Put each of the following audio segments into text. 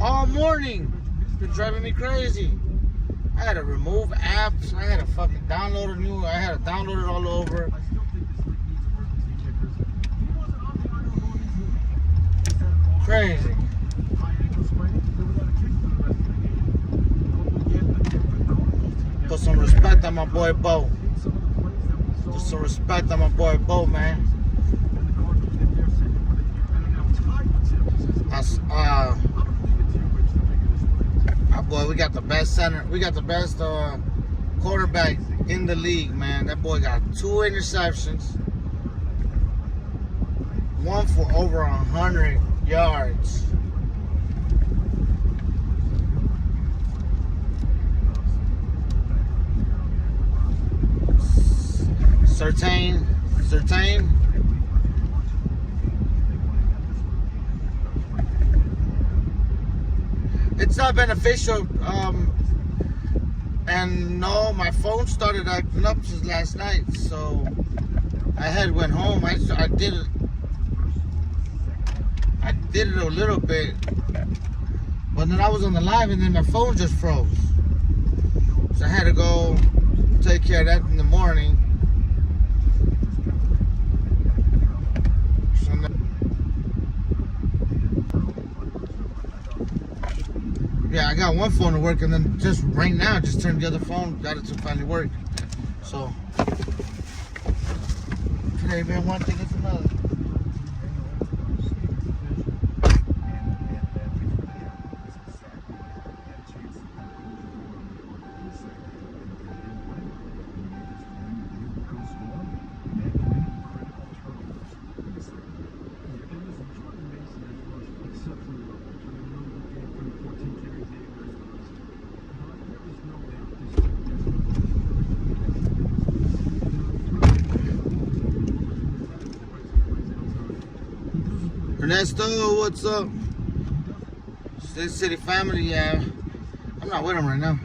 all morning. It's been driving me crazy. I had to remove apps. I had to fucking download a new. I had to download it all over. Crazy. Put some respect on my boy Bo. Put some respect on my boy Bo, man. Boy, we got the best center. We got the best quarterback in the league, man. That boy got 2 interceptions. One for over 100 yards. Certain. It's not beneficial. And no, my phone started acting up since last night, so I had went home. I did it. I did it a little bit, but then I was on the live, and then my phone just froze. So I had to go take care of that in the morning. Yeah, I got one phone to work, and then just right now, just turned the other phone, got it to finally work. So today, man, one thing is another. Ernesto, what's up? State City family, yeah. I'm not with him right now.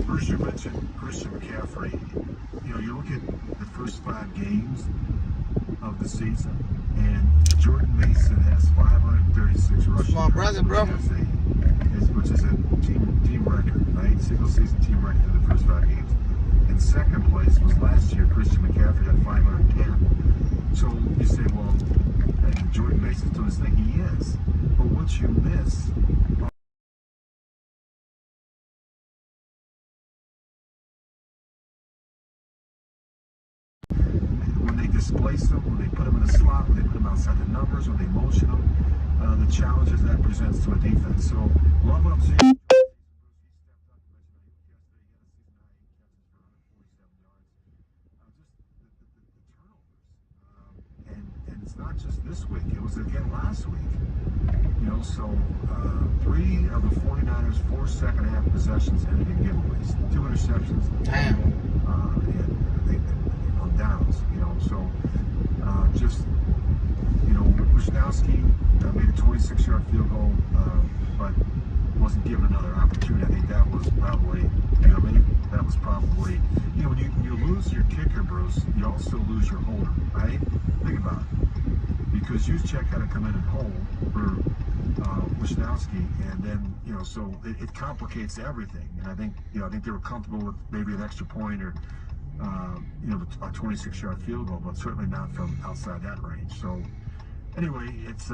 First, you mentioned Christian McCaffrey. You know, you look at the first 5 games of the season, and Jordan Mason has 536 rushing. My brother, bro. Which is a team record, right? Single season team record in the first 5 games. In second place was last year, Christian McCaffrey had 510. So you say, well, Jordan Mason's doing his thing. He is. But what you miss when they displace them, when they put them in a slot, when they put them outside the numbers, when they motion them, the challenges that presents to a defense. So, love what I'm seeing. And it's not just this week, it was again last week. You know, so 3 of the 49ers' 4 second half possessions ended in giveaways. 2 interceptions. Damn. And they on downs, you know, so just, you know, Wisnowski made a 26-yard field goal, but wasn't given another opportunity. I think that was probably, you know, that was probably, you know, when you lose your kicker, Bruce, you also lose your holder, right? Think about it. Because Juszczyk had to come in and hold for Wisnowski, and then, you know, so it complicates everything. And I think, you know, I think they were comfortable with maybe an extra point or, you know, a 26-yard field goal, but certainly not from outside that range. So anyway, it's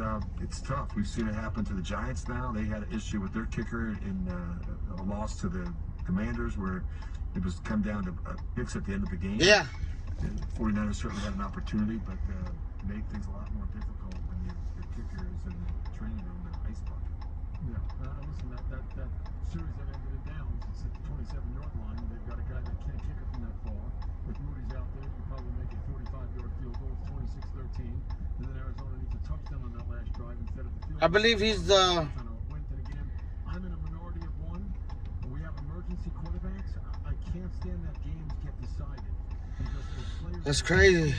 tough. We've seen it happen to the Giants now. They had an issue with their kicker in a loss to the Commanders where it was come down to picks at the end of the game. Yeah. And the 49ers certainly had an opportunity, but made things a lot more difficult when your kicker is in the training room in an ice bucket. Yeah, listen, that series that ended in downs, it's at the 27-yard line. They've got a guy that can't kick it from that far. If Moody's out there, you can probably make a 45-yard field goal. It's 26-30. I believe he's the. And again, I'm in a minority of one. And we have emergency quarterbacks. I can't stand that games get decided. Because those players That's crazy.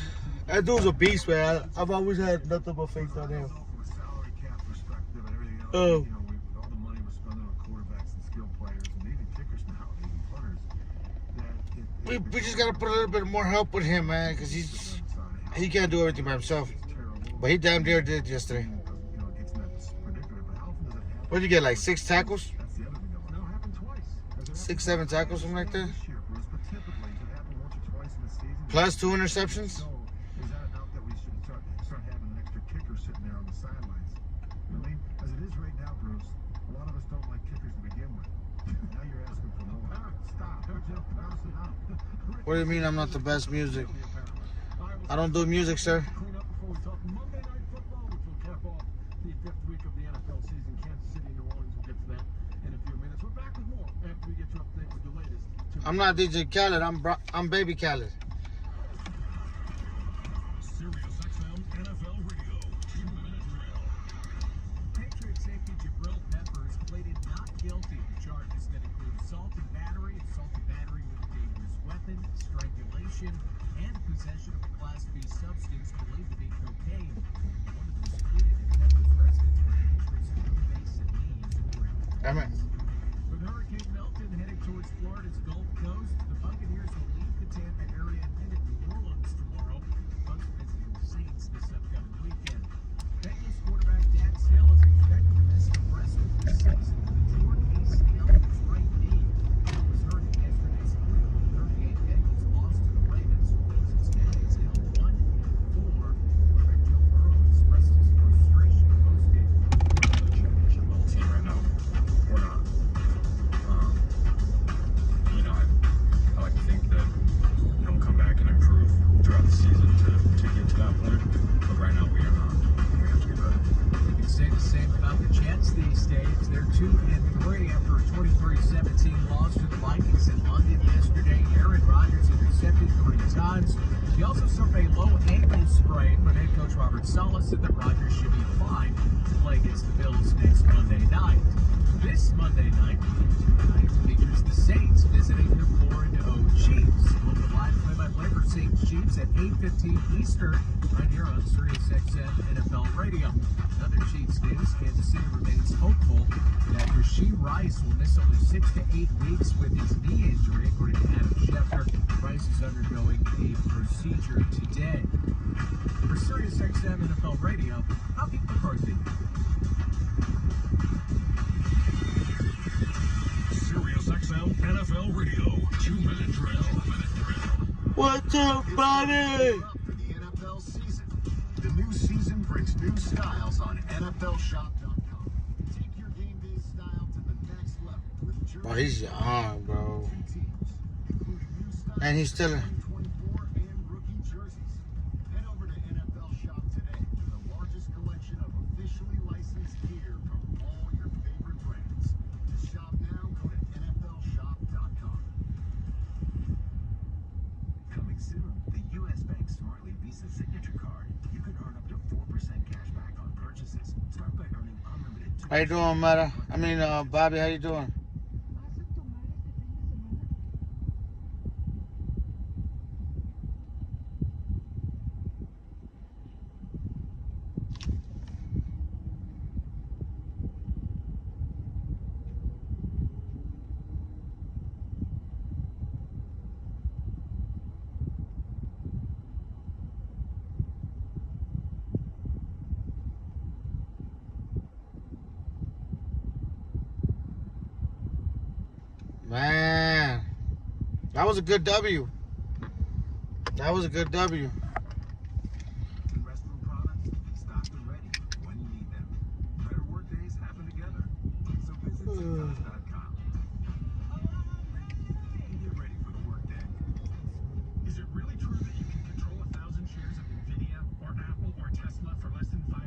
That dude's a beast, man. I've always had nothing but faith on him. From a salary cap perspective and everything else, Oh. you know, with all the money we're spending on quarterbacks and skill players and even kickers now, even punters, that We just gotta put a little bit more help with him, man, because he can't do everything by himself. But he damn near did yesterday. You know, it's not predicament, but how often does it happen? What did you get, like 6 tackles? That's the other thing I now happened twice. 6, 7 tackles, something like that? this year, Bruce, but typically does it happen once or twice in the season? Plus 2 interceptions? So is that enough that we should start having an extra kicker sitting there on the sidelines? You know what I mean? As it is right now, Bruce, a lot of us don't like kickers to begin with. Now you're asking for more. Stop. Jim, enough. What do you mean I'm not the best music? I don't do music, sir. Clean up before we talk Monday Night Football, which will cap off the 5th week of the NFL season. Kansas City, New Orleans, we'll get to that in a few minutes. We're back with more after we get you up to date with the latest. I'm not DJ Khaled. I'm Baby Khaled. Sirius XM NFL Radio, 2-minute drill. Patriot safety Jabril Peppers pleaded not guilty to charges that include assault and battery with a dangerous weapon, strangulation, and possession of a Class B substance believed to be cocaine. One of them secluded in Peppers' residence with injuries to the face and knees. I mean, With Hurricane Milton heading towards Florida's Gulf Coast, the Buccaneers will leave the Tampa area and head to New Orleans tomorrow. Bucs visiting the Saints this upcoming weekend. Bengals quarterback Dax Hill is expected to miss the rest of the season with a torn ACL in his right knee. Hill was hurt in yesterday's Super Bowl 38. Bengals lost to the Ravens. Instead, Hill 1-4. Quarterback Joe Burrow expressed his frustration post-game. Championship level team right now. We're not. You know, I like to think that we'll come back and improve throughout the season to get to that point. But right now we are not. We have to get better. You can say the same about the Jets these days. They're 2-3 after a 23-17 loss to the Vikings in London yesterday. Aaron Rodgers intercepted 3 times. He also suffered a low ankle sprain, but head coach Robert Saleh said that Rodgers should be fine to play against the Bills next Monday night. This Monday night features the Saints visiting the 4-0 Chiefs. We'll be live play-by-play for Saints Chiefs at 8:15 Eastern right here on Sirius XM NFL Radio. Another Chiefs news: Kansas City remains hopeful that Rashee Rice will miss only 6 to 8 weeks with his knee injury, according to Adam Schefter. Rice is undergoing a procedure today. For Sirius XM NFL Radio, I'm Pete McCarthy. Sirius XM NFL Radio, 2-minute drill. what's up, buddy? For the NFL season. The new season brings new styles on NFLShop.com. Take your game day style to the next level with jerseys, Bro, he's young, bro. teams, including new styles And he's still. 2024 and rookie jerseys. Head over to NFL Shop today for the largest collection of officially licensed gear from all your favorite brands. To shop now, go to NFLShop.com. Coming soon, the U.S. Bank Smartly Visa Signature Card. You can earn up to 4% cash back on purchases. Start by earning unlimited. How you doing, Meta? Bobby, how you doing? Man, that was a good W. That was a good W. Restroom products, stocked and ready when you need them. Better work days happen together. So visit Cintas.com. And get ready for the workday. Is it really true that you can control 1,000 shares of Nvidia or Apple or Tesla for less than $5,000?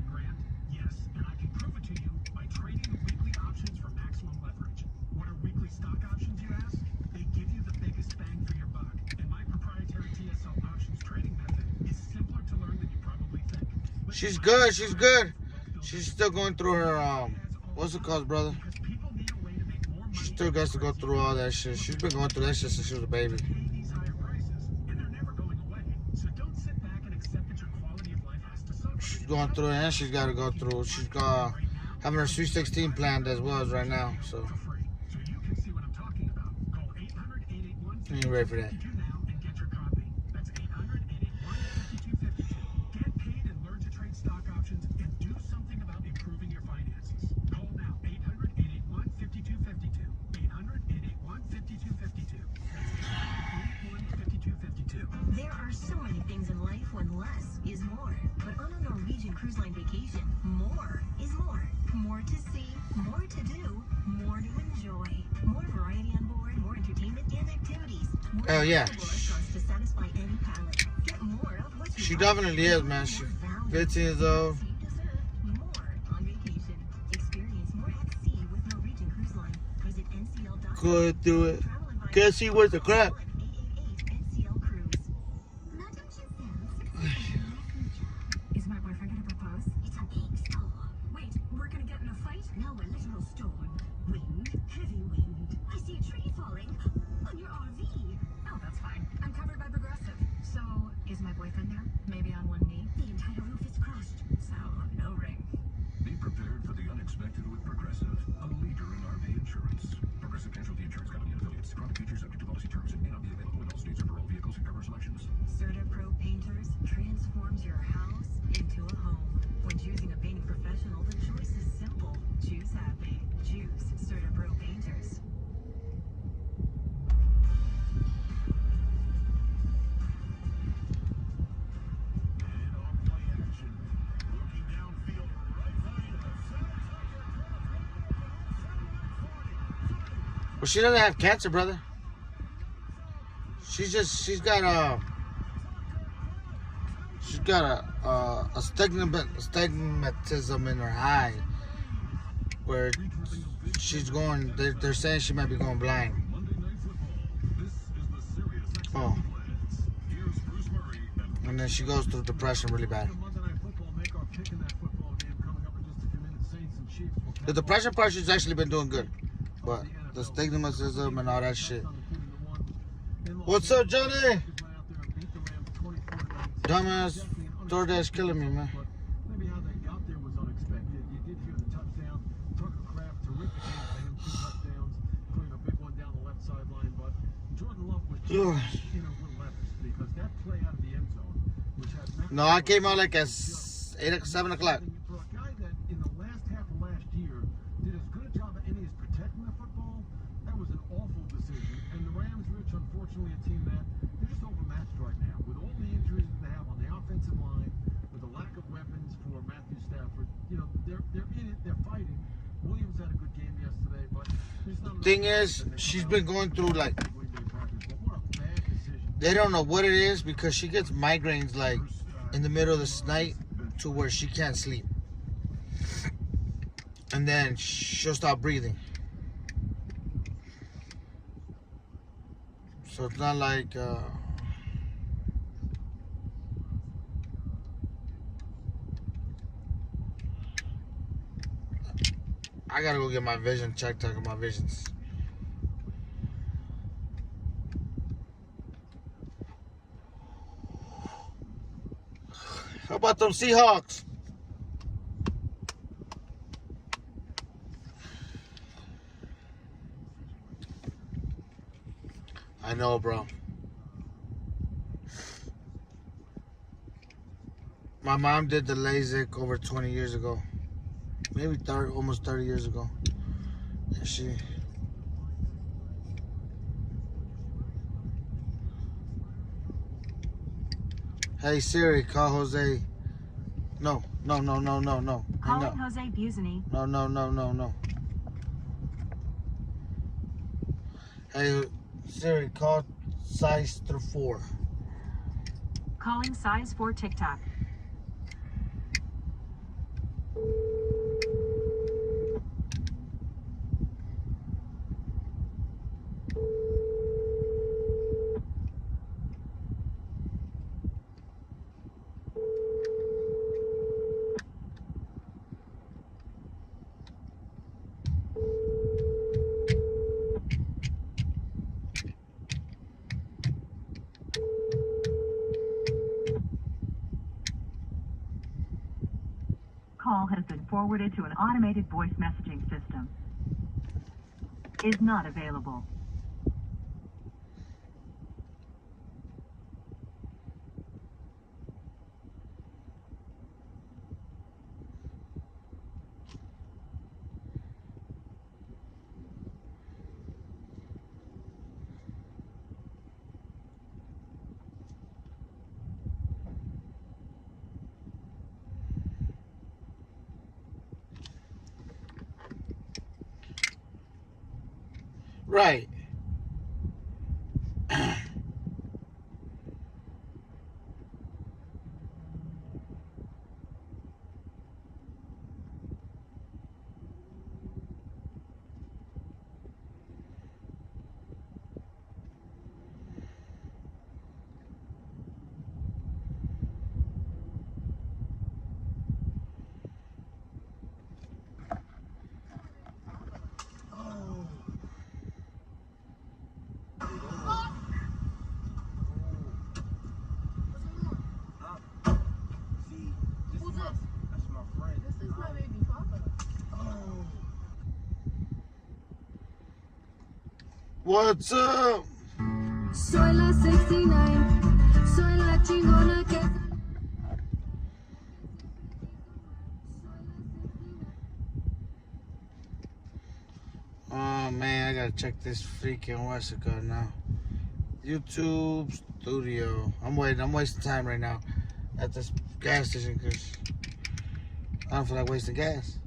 Yes, and I can prove it to you by trading the weekly options for maximum leverage. What are weekly stock options, you ask? They give you the biggest bang for your buck. And my proprietary TSL options trading method is simpler to learn than you probably think. She's good. She's good. She's still going through her, what's it called, brother? Because people need a way to make more money. She still gets to go through all that shit. She's been going through that shit since she was a baby. Pay these higher prices, and they're never going away. So don't sit back and accept that your quality of life has to suffer. She's going through it, and she's got to go through. She's got having her Sweet 16 planned as well as right now. So For free. So you can see what I'm talking about. Call 800-881-5252 you ain't ready for that. now and get your copy. That's 800-881-5252. Get paid and learn to trade stock options and do something about improving your finances. Call now 800-881-5252. 800-881-5252. That's 800-881-5252. There are so many things in life when less is more. But on a Norwegian Cruise Line vacation, more is more. More to see, more to do, more to enjoy. More variety on board, more entertainment and activities. More Oh, yeah. affordable restaurants to satisfy any palate. Get more of what you She want. definitely is, man. She's 15 years old. So you deserve more on vacation. Experience more at sea with Norwegian Cruise Line. Visit ncl.com. Good do it. Travel advice. Can't see where's the crap. 888-NCL Cruise. Now don't you sense is my boyfriend gonna propose? It's a big storm. Wait, we're gonna get in a fight? No, a literal storm. Wind, heavy wind. I see a tree falling on your RV. Oh, that's fine. I'm covered by Progressive. So, is my boyfriend there? Maybe on one knee? The entire roof is crushed. So, no ring. Be prepared for the unexpected with Progressive, a leader in RV insurance. Progressive Casualty Insurance Company and affiliates. Product features subject to policy terms and may not be available in all states or for all vehicles and cover selections. CertaPro Painters transforms your house into a home. When choosing a painting professional, the choice is simple. Choose happy. Choose CertaPro Painters. And on play action. Looking downfield, right lane. Well, she doesn't have cancer, brother. She's got a stigmatism in her eye where she's going. They're saying she might be going blind. Monday Night Football. This is the Sirius XM Oh. Blitz. Here's Bruce Murray and And then she goes through depression really bad. Monday Night Football make our pick in that football game coming up in just a few minutes. Saints and Chiefs will The depression part, she's actually been doing good, but the stigmatism and all that shit. What's up, Johnny? Dumbass DoorDash killing me, man. Maybe how they got there was unexpected. You did hear the touchdown. Tucker Kraft, terrific game for him. 2 touchdowns, including a big one down the left sideline. But Jordan Love was just in a little letters because that play out of the end zone, which had No, I came out like at 7 o'clock. for a guy that in the last half of last year did as good a job of any as protecting the football, that was an awful decision. And the Rams, Rich, unfortunately, a team that they're just overmatched right now with all the injuries that they have on the offensive line, with the lack of weapons for Matthew Stafford. You know, they're in it, they're fighting. Williams had a good game yesterday, but there's not enough Thing is, she's been going through like, Green Bay Packers. But what a bad decision. they don't know what it is because she gets migraines like in the middle of the night to where she can't sleep. And then she'll stop breathing. So it's not like I gotta go get my vision checked out of my visions. How about them Seahawks? I know, bro. My mom did the LASIK over 20 years ago. Maybe 30, almost 30 years ago. And she... Hey Siri, call Jose. No. Hang Calling up. Jose Buzini. No. Hey Siri, call size through 4. Calling size 4 TikTok. call has been forwarded to an automated voice messaging system. Is not available. Right. What's up? Soy la 69, soy la chingona que... Oh man, I gotta check this freaking what's it called now? YouTube Studio. I'm wasting time right now at this gas station because I don't feel like wasting gas.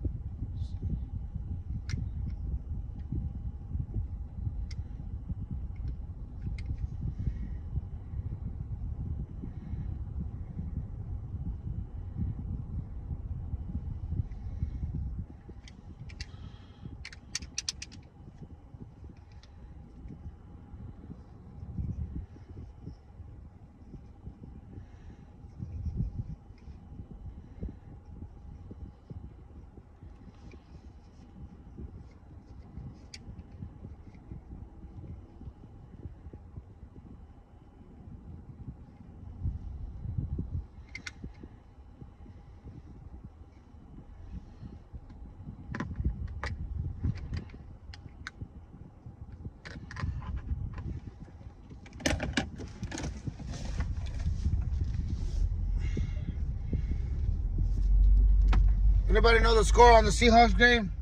Anybody know the score on the Seahawks game?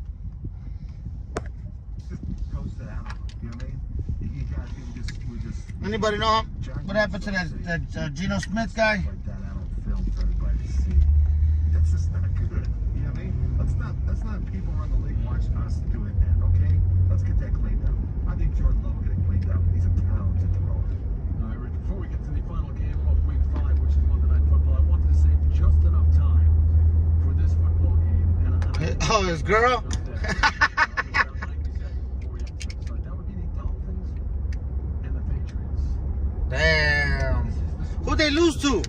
Goes to that. You know what I mean? You guys we just Anybody know what happened to that Geno Smith guy? like that out on film for everybody to see. That's just not good. You know what I mean? Let's not people around the league watching us do it, man. Okay? Let's get that cleaned up. I think Jordan Love will get it cleaned up. He's a talented thrower. All right, Rich, before we get to the final game of Week 5, which is Monday Night Football, I wanted to save just enough time for this football game. Oh, his girl? That would be the Dolphins and the Patriots. Damn. Who'd they lose to?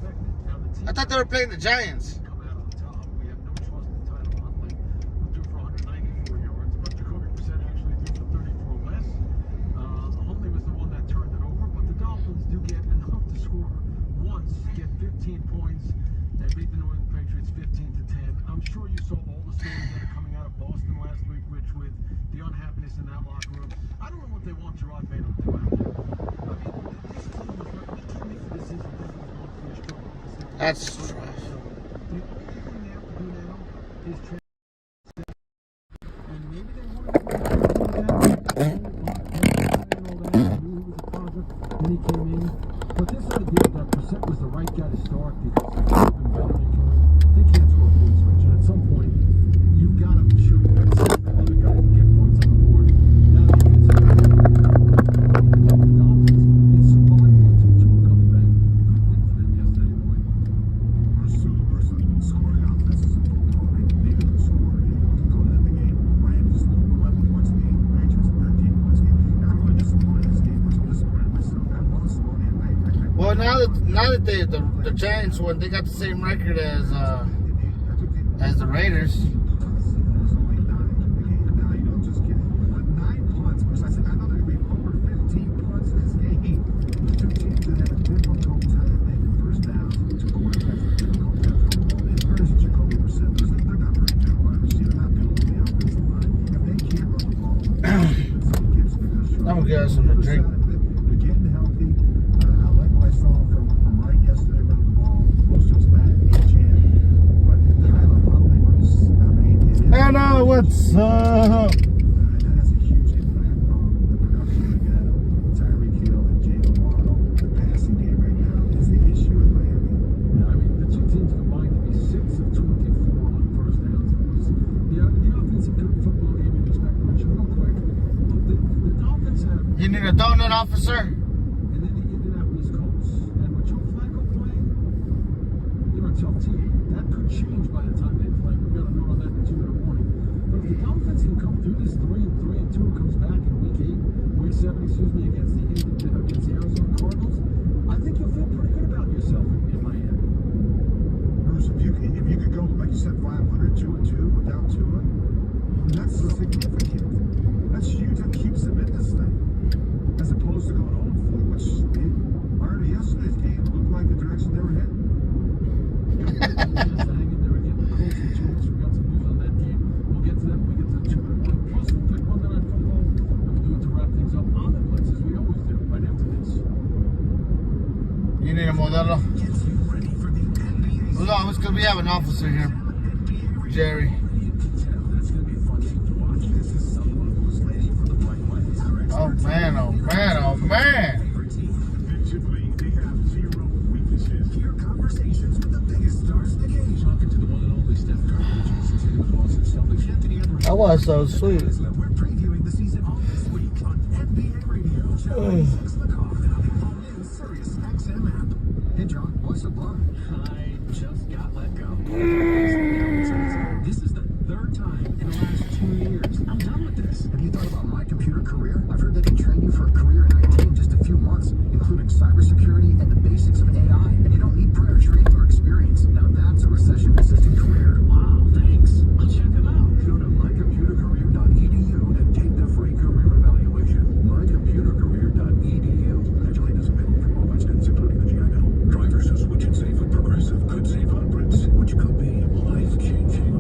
I thought they were playing the Giants. Come out on top. We have no trust in Tyler Huntley, who threw for 194 yards, but Jacoby Brissett actually threw for 34 less. Huntley was the one that turned it over, but the Dolphins do get enough to score once, get 15 points, and beat the New England Patriots 15-10. I'm sure you saw all the stories that are coming out of Boston last week, Rich, with the unhappiness in that locker room. I don't know what they want Gerard Mayo to do out there. I mean, this team was right. They came into the season thinking it was going to be a struggle. That's The only thing they have to do now is and maybe they wanted to do that. Then he came in. But this idea that Brissett was the right guy to start because he's been better than Jordan, they can't score points, Rich. And at some point, you've got to show that other guy can get points on the board. Now you can say the Dolphins, it's survival until Tua comes back. Good win for them yesterday, boy. Scoring offenses in football, they didn't score. You know, to go to the game. Rams is 11 points lead. Patriots 13 points lead. And I'm really disappointed in this game. I'm disappointed in myself. I lost Simone at night. Well, now that the Giants won, they got the same record as the Raiders. There's only 9 in the game. Now, you know, just kidding. But 9 punts, which I said, I know they're going to be over 15 punts in this game. The two teams that have a difficult time making first downs, two quarterbacks have a difficult time throwing the ball. In fairness to Jacoby Brissett, they're not very good. officer? And then the Indianapolis Colts. And with Joe Flacco playing, you know, tough team. That could change by the time they play. We've got a note on that in the 2-minute warning. But if the Dolphins can come through this 3-2, comes back in week 7, against the Arizona Cardinals, I think you'll feel pretty good about yourself in Miami. Bruce, if you could go, like you said, 500, 2-2 without Tua, that's significant. That's huge. That keeps them in this thing. As opposed to going 0-4, which prior to yesterday's game looked like the direction they were heading. Hang in there again. The Colts and Giants, we got some news on that game. We'll get to that when we get to the 2-minute warning. Plus, we'll pick Monday Night Football, and we'll do it to wrap things up on the Blitz, as we always do, right after this. You need a Modelo? Hold on, what's going to be having an officer here? Jerry. Oh man, oh man, oh man. Defensively, they have 0 weaknesses. Your conversations with the biggest stars in the game. Talking to the one and only Steph Curry, Jason Tatum with the Boston Celtics. Anthony Edwards. That was so sweet. We're previewing the season all this week on NBA Radio. Channel 6 the call and on the all-in Sirius XM app. Hey John, what's the plan? I just got let go. This is the 3rd time in the last 2 years. I'm done with this. Have you thought about My Computer Career? I've heard they can train you for a career in IT in just a few months, including cybersecurity and the basics of AI. And you don't need prior training or experience. Now that's a recession-resistant career. Wow, thanks. I'll check it out. Go to mycomputercareer.edu and take the free career evaluation. Mycomputercareer.edu. Actually, it is available for qualified students, including the GI Bill. Drivers who switch and save with Progressive could save hundreds, which could be life-changing.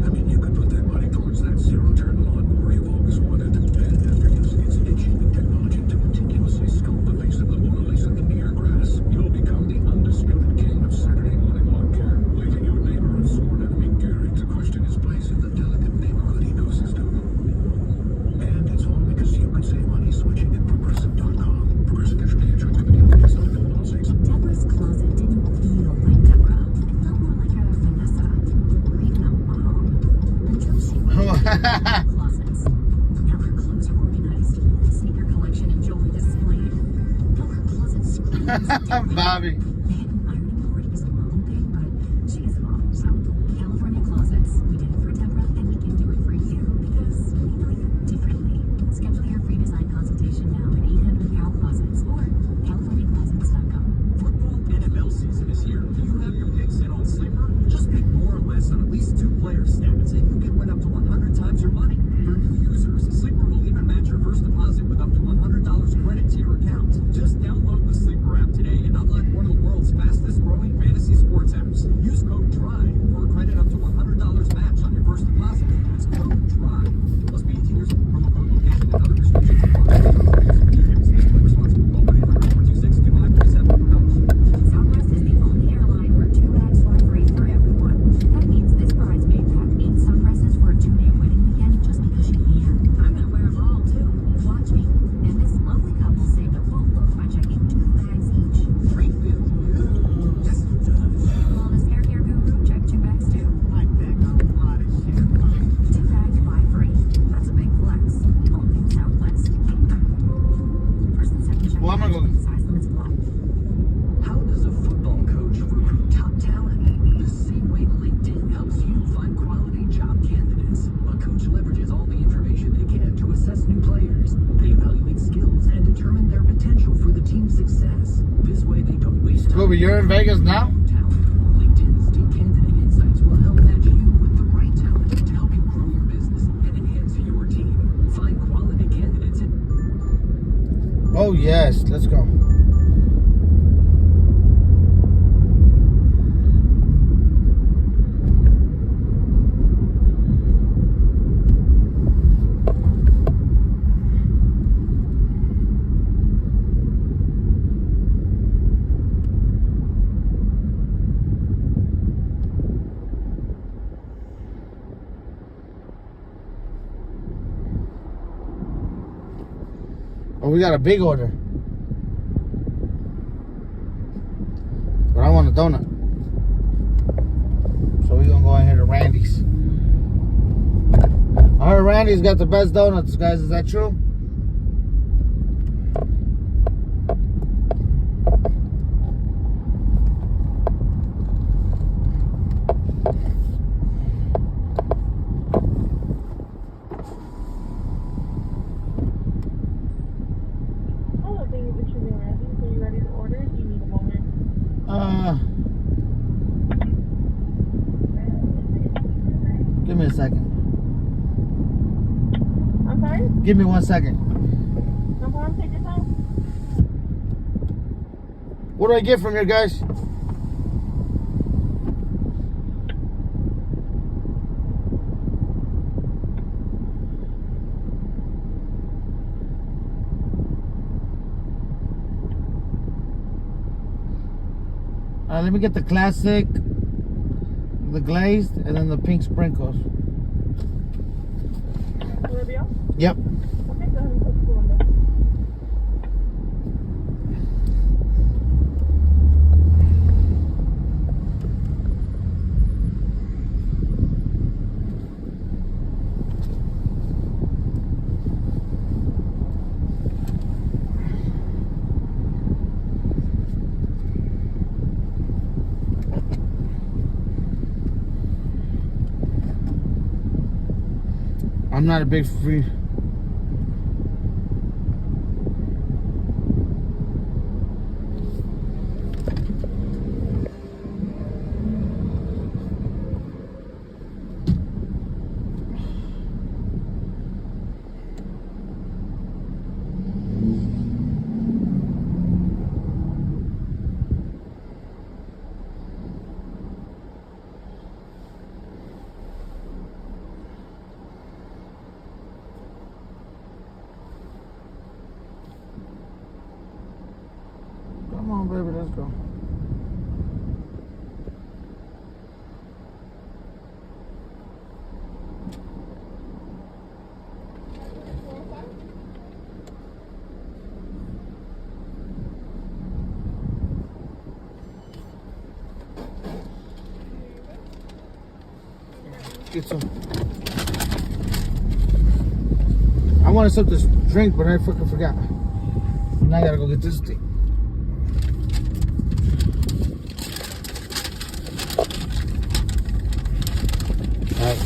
I mean, you could put that money towards that zero-turn lawnmower you've always wanted. And after using its achieving technology to meticulously sculpt the face of the Mona Lisa in the air grass, you'll become the undisputed king of Saturday morning lawn care, leaving your neighbor and sworn enemy Gary to question his place in the delicate neighborhood ecosystem. And it's all because you could save money switching at Progressive.com. Progressive Casualty Insurance Company is not available in all states. Deborah's closet didn't feel like Deborah. It felt more like a Vanessa, or even a mom. Until she went into her closets. Now her clothes are organized, sneaker collection and jewelry displayed. Now her closet screams. Bobby. They hadn't ironed and poured is a mom thing, but she is a mom, so California Closets. We did it for Deborah, and we can do it for you because we know you differently. Schedule your free design consultation now at 800 Cal Closets or CaliforniaClosets.com. Football NFL season is here. Do you have your picks set on Sleeper? Just pick more or less on at least 2 player stats, and you can win up to 100 times your money. For new users, Sleeper will even match your first deposit with up to $100 credit to your account. Just download the Sleeper app today and unlock one of the world's fastest growing fantasy sports apps. Use code DRIVE for a credit up to $100 match on your first deposit. That's code DRIVE. Must be 18 years old. Promo code location and other restrictions apply. Responsible. Open in 426-2537 for notes. Southwest is the only airline where 2 bags fly free for everyone. That means this bridesmaid packed 8 sundresses for a 2-day wedding weekend just because she can. I'm gonna wear them all too. Watch me. And this lovely couple saved a boatload by checking 2 bags each. Great deal. Yes. Wellness hair care guru, check 2 bags too. I beg a lot of shit. 2 bags fly free. That's a big flex. Only Southwest. First and second check. Well, I'm gonna go. Size limits apply. How does a football coach recruit top talent? The same way LinkedIn helps you find quality job candidates. A coach leverages all the information they can to assess new players. They evaluate skills and determine their potential for the team's success. This way they don't waste time. Scooby, you're in Vegas now? Talent. LinkedIn's deep candidate insights will help match you with the right talent to help you grow your business and enhance your team. Find quality candidates at Oh yes, let's go. Oh, we got a big order. But I want a donut. So we're gonna go in here to Randy's. I heard Randy's got the best donuts, guys. Is that true? Give me a second. I'm sorry? Give me 1 second. No problem, take your time. What do I get from here, guys? Let me get the classic, the glazed, and then the pink sprinkles. Will it be off? Yep. Okay, go ahead and put the window. I'm not a big free. Come on, baby, let's go. Get some. I wanted something to drink, but I fucking forgot. Now I gotta go get this thing. Alright.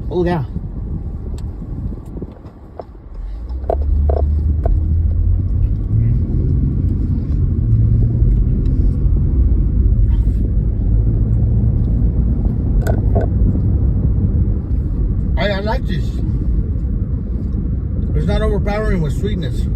Oh, yeah. I like this. It's not overpowering with sweetness.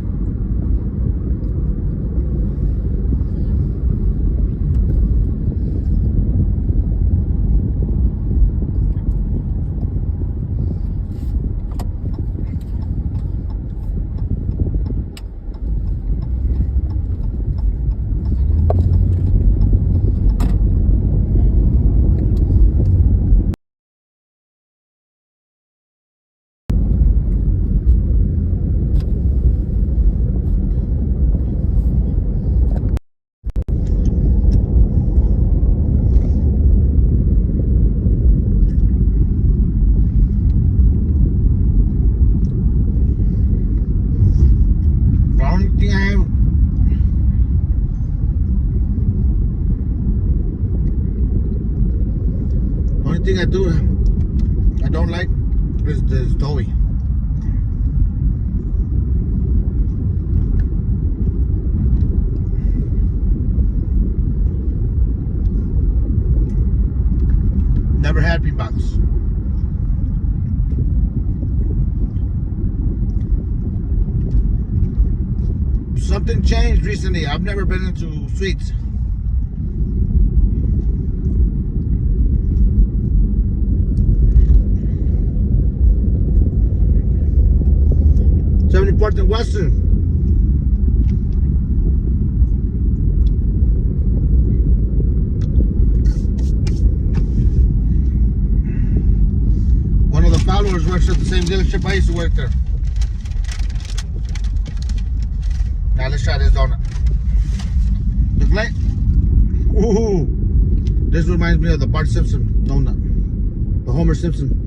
Only thing I don't like is this doughy. Never had beanbags. Something changed recently. I've never been into sweets. Portland Western. One of the followers works at the same dealership I used to work there. Now let's try this donut. Look like, ooh, this reminds me of the Bart Simpson donut, the Homer Simpson.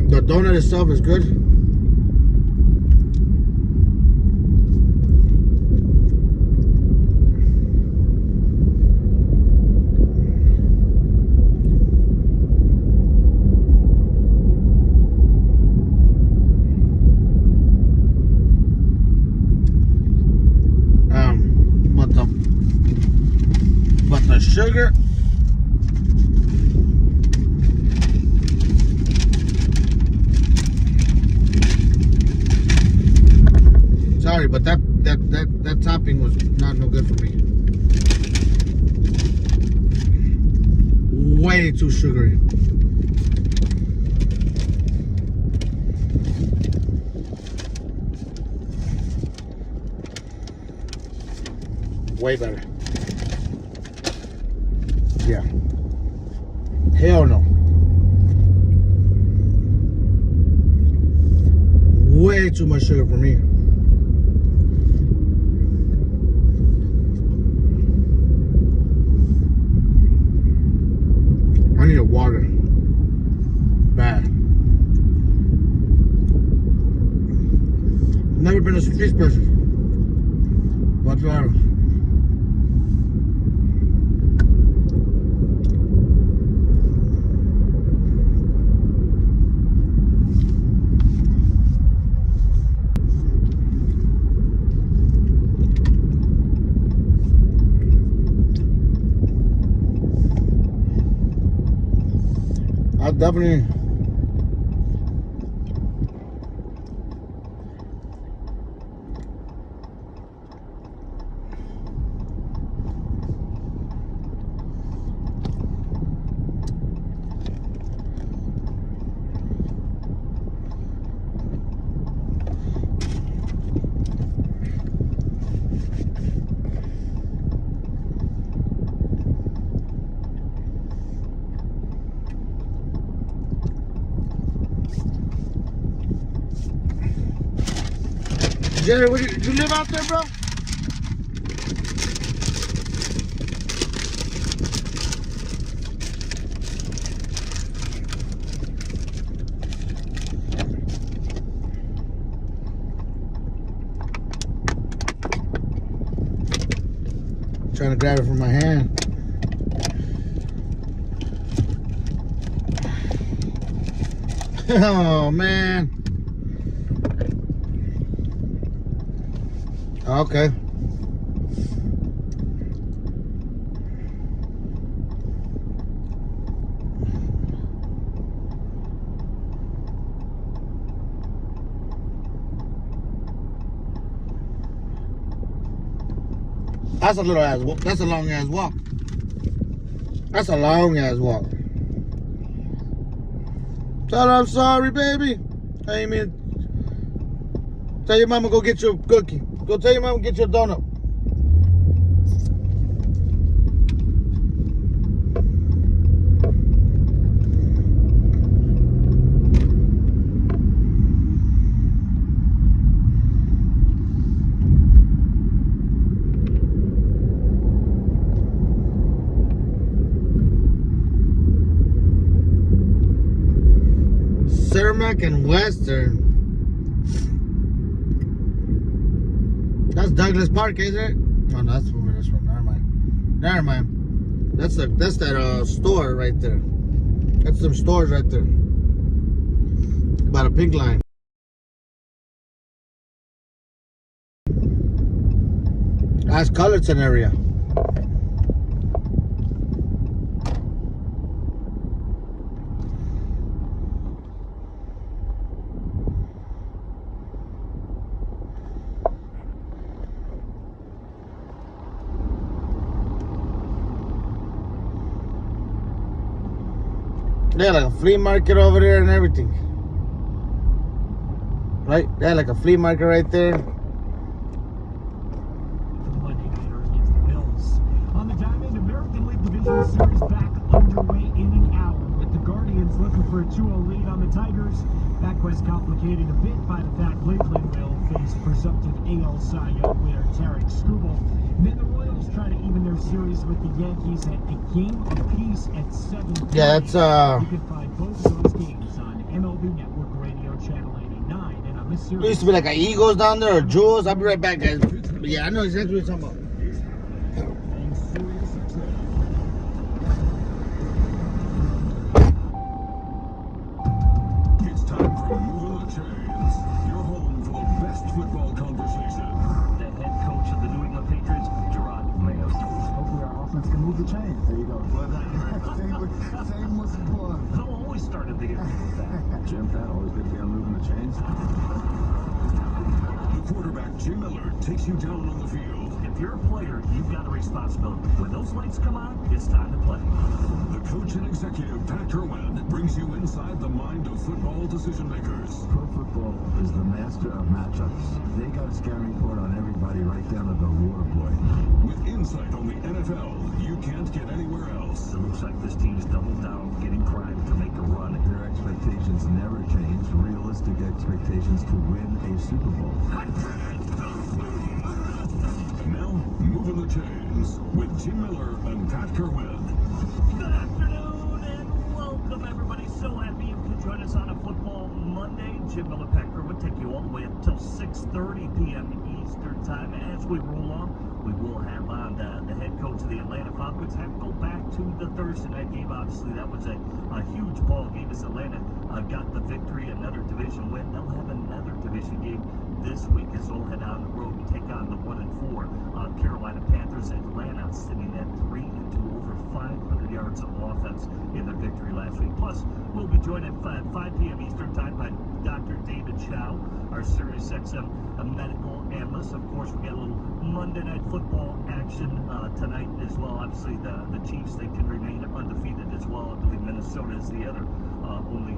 The donut itself is good. much sugar. Sorry, but that topping was not no good for me. Way too sugary. Way better. Yeah. Hell no. Way too much sugar for me. I need a water. Bad. Never been a fish person. Whatsoever. I definitely Jerry, you live out there, bro? Trying to grab it from my hand. Oh, man. Okay. That's a little ass walk. That's a long ass walk. That's a long ass walk. Tell her I'm sorry, baby. I mean, tell your mama go get you a cookie. Go tell your mama get you a donut. Cermak and Western. That's Douglas Park, isn't it? Oh, no, that's where this one. Never mind. Never mind. That's that store right there. That's some stores right there. About a pink line. That's Cullerton area. They had like a flea market over there and everything. Right? They had like a flea market right there. Monday nighter against the Bills. On the Diamond, American League Division Series back underway in an hour with the Guardians looking for a 2-0 lead on the Tigers. That quest complicated a bit by the fact Cleveland will face presumptive AL Cy Young winner Tarek Skubal. And then the Royals try to even their series with the Yankees at a game apiece at 7. Yeah, that's You can find both of those games on MLB Network Radio Channel 89 and on this series. There used to be like a Eagles down there or Jewels. I'll be right back, guys. But yeah, I know exactly what you're talking about. It's time for Moving the Chains, your home for the best football conversation. The head coach of the New England Patriots, Gerard Mayo. Hopefully our offense can move with the chains. There you go. Well, same with the plug. Phil always started the game with that. Jim, Pat always good to be unmoving the chains. The quarterback, Jim Miller, takes you down on the field. If you're a player, you've got a responsibility. When those lights come on, it's time to play. The coach and executive, Pat Kerwin, brings you inside the mind of football decision makers. Pro football is the master of matchups. They got a scouting report on everybody right down to the water boy. With insight on the NFL you can't get anywhere else. It looks like this team's doubled down, getting primed to make a run. Their expectations never change. Realistic expectations to win a Super Bowl. Now, moving the chains with Jim Miller and Pat Kerwin. Good afternoon and welcome, everybody. So happy you could join us on a football Monday. Jim Miller, Pat Kerwin, take you all the way up until 6:30 p.m. Eastern Time. As we roll on, we will have on the head coach of the Atlanta Falcons. Have to go back to the Thursday night game. Obviously, that was a huge ball game as Atlanta got the victory, another division win. They'll have another division game this week as they'll head on the road and take on the 1-4 Carolina Panthers. Atlanta sitting at 3-2, over 500 yards of offense in their victory last week. Plus, we'll be joined at 5 p.m. Eastern Time by Dr. David Chow, our SiriusXM medical analyst. Of course, we got a little Monday Night Football action tonight as well. Obviously, the Chiefs, they can remain undefeated as well. I believe Minnesota is the other only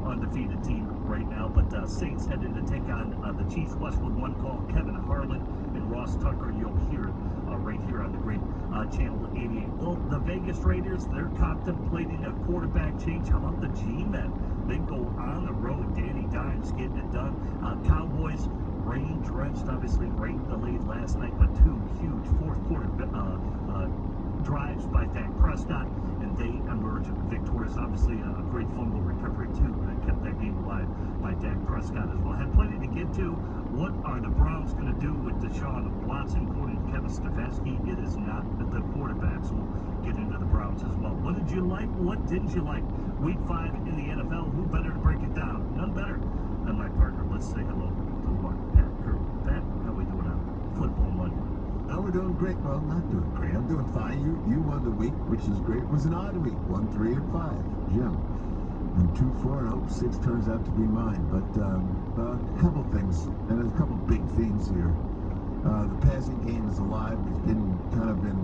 undefeated team right now. But Saints headed to take on the Chiefs. Westwood One call, Kevin Harlan and Ross Tucker. You'll hear it right here on the great Channel 88. Well, the Vegas Raiders, they're contemplating a quarterback change. How about the G-Men? They go on the road. Danny Dimes getting it done. Cowboys, rain-drenched, obviously rain delayed last night, but two huge fourth-quarter drives by Dak Prescott, and they emerge victorious. Obviously, a great fumble recovery, too, that kept that game alive by Dak Prescott as well. Had plenty to get to. What are the Browns going to do with Deshaun Watson? According to Kevin Stefanski, it is not that the quarterbacks will get into the Browns as well. What did you like? What didn't you like? Week 5 in the NFL. Who better to break it down? None better than my partner. Let's say hello to one, Pat Kerwin. Pat, how we doing on Football Monday? Oh, we're doing great. Well, not doing great. I'm doing fine. You won the week, which is great. It was an odd week. 1, 3, and 5. Jim. And 2, 4, and I hope 6 turns out to be mine. But a couple things, and there's a couple big themes here. The passing game is alive. It's been kind of been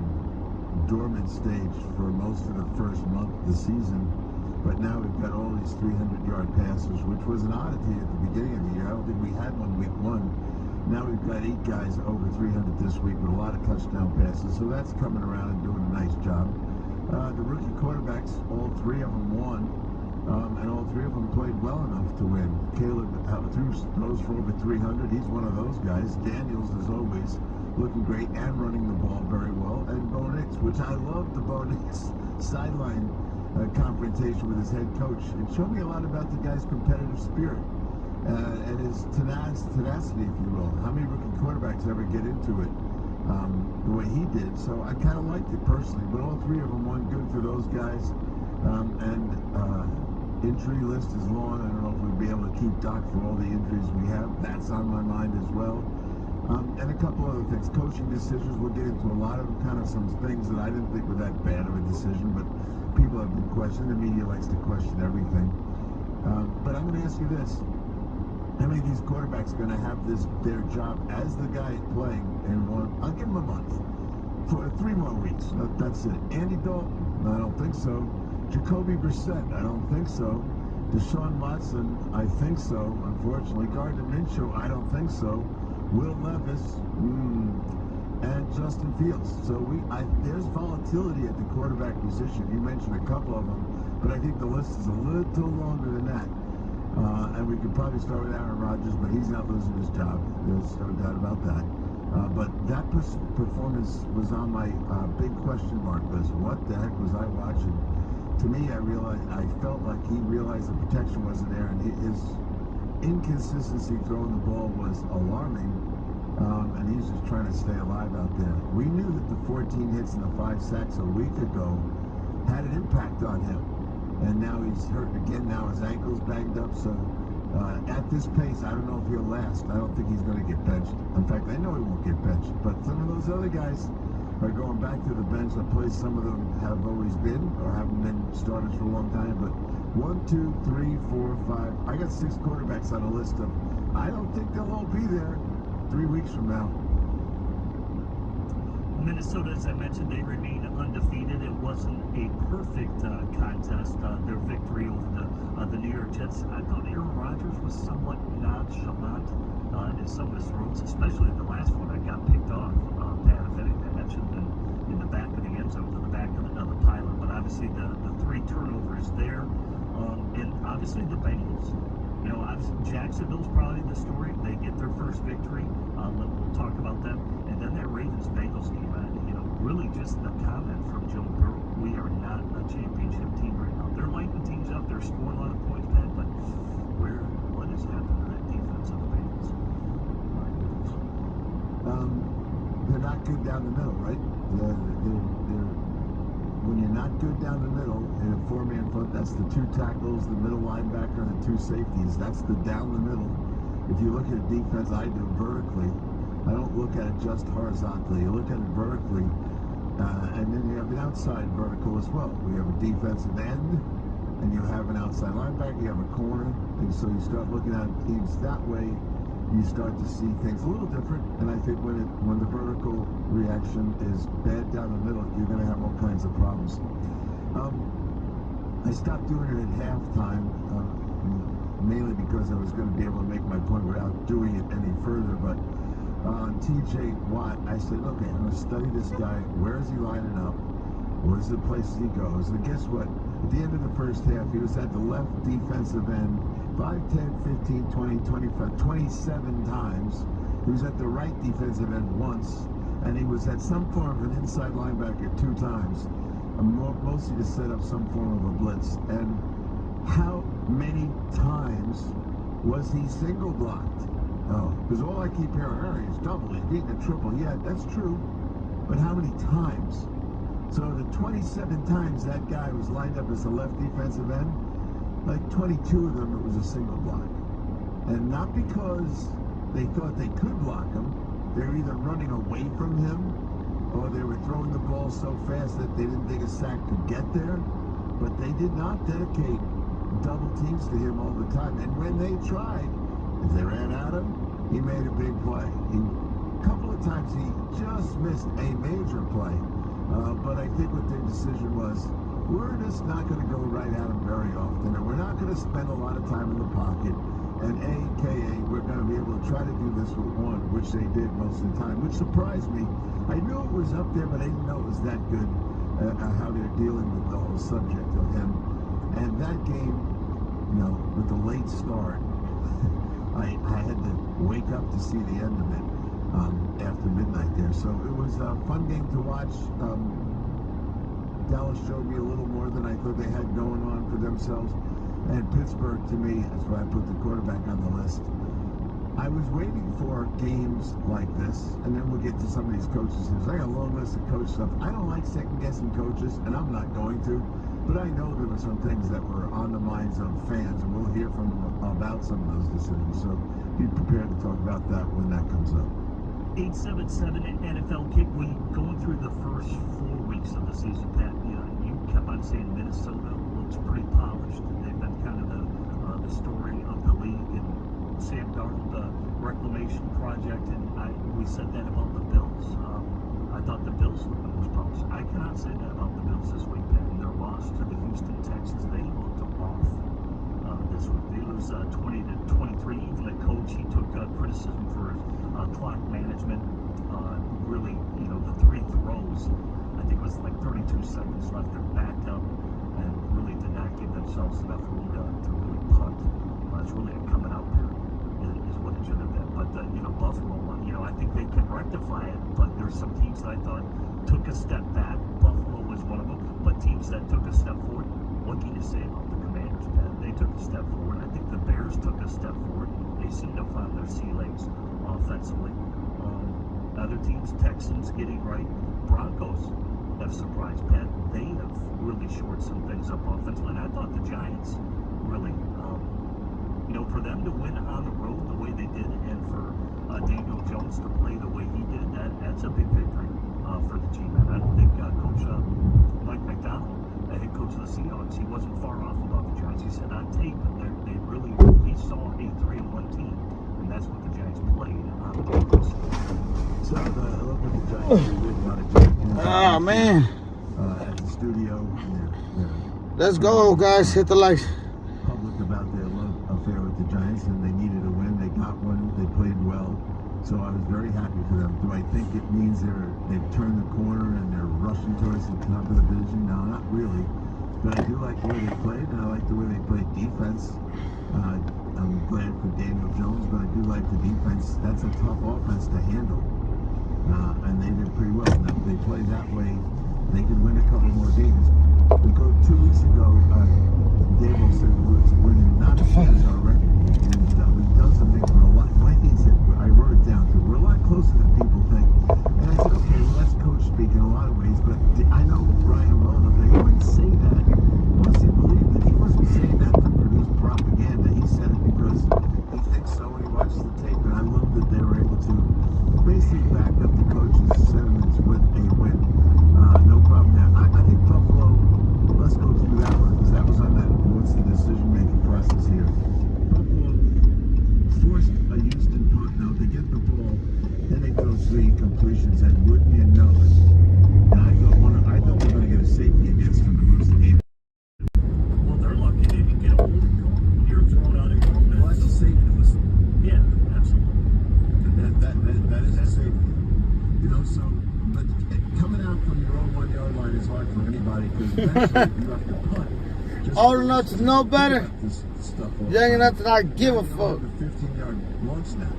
dormant stage for most of the first month of the season. But now we've got all these 300-yard passes, which was an oddity at the beginning of the year. I don't think we had one week 1. Now we've got 8 guys over 300 this week with a lot of touchdown passes. So that's coming around and doing a nice job. The rookie quarterbacks, all 3 of them won. And all 3 of them played well enough to win. Caleb throws for over 300. He's one of those guys. Daniels, as always, looking great and running the ball very well. And Bo Nix, which I love the Bo Nix sideline confrontation with his head coach. It showed me a lot about the guy's competitive spirit and his tenacity, if you will. How many rookie quarterbacks ever get into it the way he did? So I kind of liked it personally. But all 3 of them won. Good for those guys. Injury list is long. I don't know if we'll be able to keep doc for all the injuries we have. That's on my mind as well. And a couple other things. Coaching decisions. We'll get into a lot of kind of some things that I didn't think were that bad of a decision, but people have been questioning. The media likes to question everything. But I'm going to ask you this. How many of these quarterbacks are going to have their job as the guy playing in one? I'll give him a month. For 3 more weeks. That's it. Andy Dalton? I don't think so. Jacoby Brissett? I don't think so. Deshaun Watson? I think so, unfortunately. Gardner Minshew? I don't think so. Will Levis? And Justin Fields. So there's volatility at the quarterback position. You mentioned a couple of them, but I think the list is a little longer than that. And we could probably start with Aaron Rodgers, but he's not losing his job. There's no doubt about that. But that performance was on my big question mark list. What the heck was I watching? To me, I felt like he realized the protection wasn't there, and his inconsistency throwing the ball was alarming, and he's just trying to stay alive out there. We knew that the 14 hits and the 5 sacks a week ago had an impact on him, and now he's hurt again. Now his ankle's banged up, so at this pace, I don't know if he'll last. I don't think he's going to get benched. In fact, I know he won't get benched, but some of those other guys, By going back to the bench, a place some of them have always been or haven't been starters for a long time. But 1, 2, 3, 4, 5. I got 6 quarterbacks on a list of. I don't think they'll all be there 3 weeks from now. Minnesota, as I mentioned, they remain undefeated. It wasn't a perfect contest. Their victory over the New York Jets. I thought Aaron Rodgers was somewhat nonchalant in some of his throws, especially the last one that got picked off. Pat, if anything, I mentioned in the back of the end zone, to the back of the pilot. But obviously the 3 turnovers there, and obviously the Bengals. You know, Jacksonville's probably the story. They get their first victory. We'll talk about them. And then that Ravens-Bengals game, you know, really just the comment from Joe Burrow. We are not a championship team right now. They're lighting teams up. They're scoring a lot of points, Pat, but what has happened to that defense of the Bengals? They're not good down the middle, right? When you're not good down the middle in a 4-man front, that's the 2 tackles, the middle linebacker, and the 2 safeties. That's the down the middle. If you look at a defense, I do vertically. I don't look at it just horizontally. You look at it vertically, and then you have an outside vertical as well. We have a defensive end, and you have an outside linebacker, you have a corner, and so you start looking at teams that way. You start to see things a little different, and I think when the vertical reaction is bad down the middle, you're going to have all kinds of problems. I stopped doing it at halftime, mainly because I was going to be able to make my point without doing it any further. But on TJ Watt, I said, okay, I'm going to study this guy. Where is he lining up? Where's the places he goes? And guess what? At the end of the first half, he was at the left defensive end 5, 10, 15, 20, 25, 27 times. He was at the right defensive end once, and he was at some form of an inside linebacker 2 times, mostly to set up some form of a blitz. And how many times was he single blocked? Oh, because all I keep hearing, he's double, he's beating a triple. Yeah, that's true, but how many times? So the 27 times that guy was lined up as the left defensive end, like 22 of them, it was a single block. And not because they thought they could block him. They were either running away from him, or they were throwing the ball so fast that they didn't think a sack could get there. But they did not dedicate double teams to him all the time. And when they tried, if they ran at him, he made a big play. A couple of times he just missed a major play. But I think what their decision was, we're just not going to go right at him very often, and we're not going to spend a lot of time in the pocket. And AKA, we're going to be able to try to do this with one, which they did most of the time, which surprised me. I knew it was up there, but I didn't know it was that good, how they're dealing with the whole subject of him. And that game, you know, with the late start, I had to wake up to see the end of it after midnight there. So it was a fun game to watch. Dallas showed me a little more than I thought they had going on for themselves. And Pittsburgh, to me, that's why I put the quarterback on the list. I was waiting for games like this, and then we'll get to some of these coaches. I got a long list of coach stuff. I don't like second-guessing coaches, and I'm not going to. But I know there were some things that were on the minds of fans, and we'll hear from them about some of those decisions. So be prepared to talk about that when that comes up. 877 NFL Kick. When going through the first 4 weeks of the season, Pat, you kept on saying Minnesota looks pretty polished. They've been kind of the story of the league, and Sam Darnold, the reclamation project, and we said that about the Bills. I thought the Bills looked the most polished. I cannot say that about the Bills this week, Pat. In their loss to the Houston Texans, they looked off this week. They lose 20-23. Even the coach, he took criticism for his clock management. Really, the 3 throws, I think it was like 32 seconds left. They're backed up and really did not give themselves enough room to really punt. It's really a coming out period is what it should have been. But, Buffalo, I think they can rectify it, but there's some teams that I thought took a step back. Buffalo was one of them, but teams that took a step forward, what can you say about the Commanders, Pat? They took a step forward. I think the Bears took a step forward. They seem to find their sea legs offensively. Other teams, Texans getting right. Broncos have surprised, Pat. They have really shored some things up offensively. And I thought the Giants really, for them to win on the road the way they did, and for Daniel Jones to play the way he did, that's a big victory for the team. He wasn't far off about the Giants. He said on tape that he saw a 3-1 team, and that's what the Giants played on the defense. So I love when the Giants do a lot of Giants. Oh, man. At the studio, Let's go, guys. Hit the likes. public about their love affair with the Giants, and they needed a win. They got one. They played well. So I was very happy for them. Do I think it means they've turned the corner and they're rushing towards the top of the division? No, not really. But I do like the way they played, and I like the way they played defense. I'm glad for Daniel Jones, but I do like the defense. That's a tough offense to handle. And they did pretty well. Now, if they play that way, they could win a couple more games. We go 2 weeks ago, Dable said we're not as good as our record. And we've done some things. We're a lot, my thing said, I wrote it down, too. We're a lot closer than people think. And I said, okay, well, that's coach speak in a lot of ways, but I know Ryan well enough that he wouldn't say that once he believed it. He wasn't saying that to produce propaganda. He said it because he thinks so when he watches the tape. And I love that they were able to basically back up the coach's sentiments with a win. No problem there. I think Buffalo, let's go through that one, because that was on that, what's the decision-making process here. Buffalo forced a Houston punt. Now, they get the ball, then they throw 3 completions, and wouldn't you know it? And I thought they were going to get a safety against them to lose the game. Well, they're lucky they didn't get a holding call. You're thrown out of your own. Well, that's a safety whistle. Yeah, absolutely. That is a safety. You know, so, but coming out from your own 1-yard line is hard for anybody, because eventually you have to punt. Old enough to know better. Young enough to not give a fuck. You have a 15-yard long snap.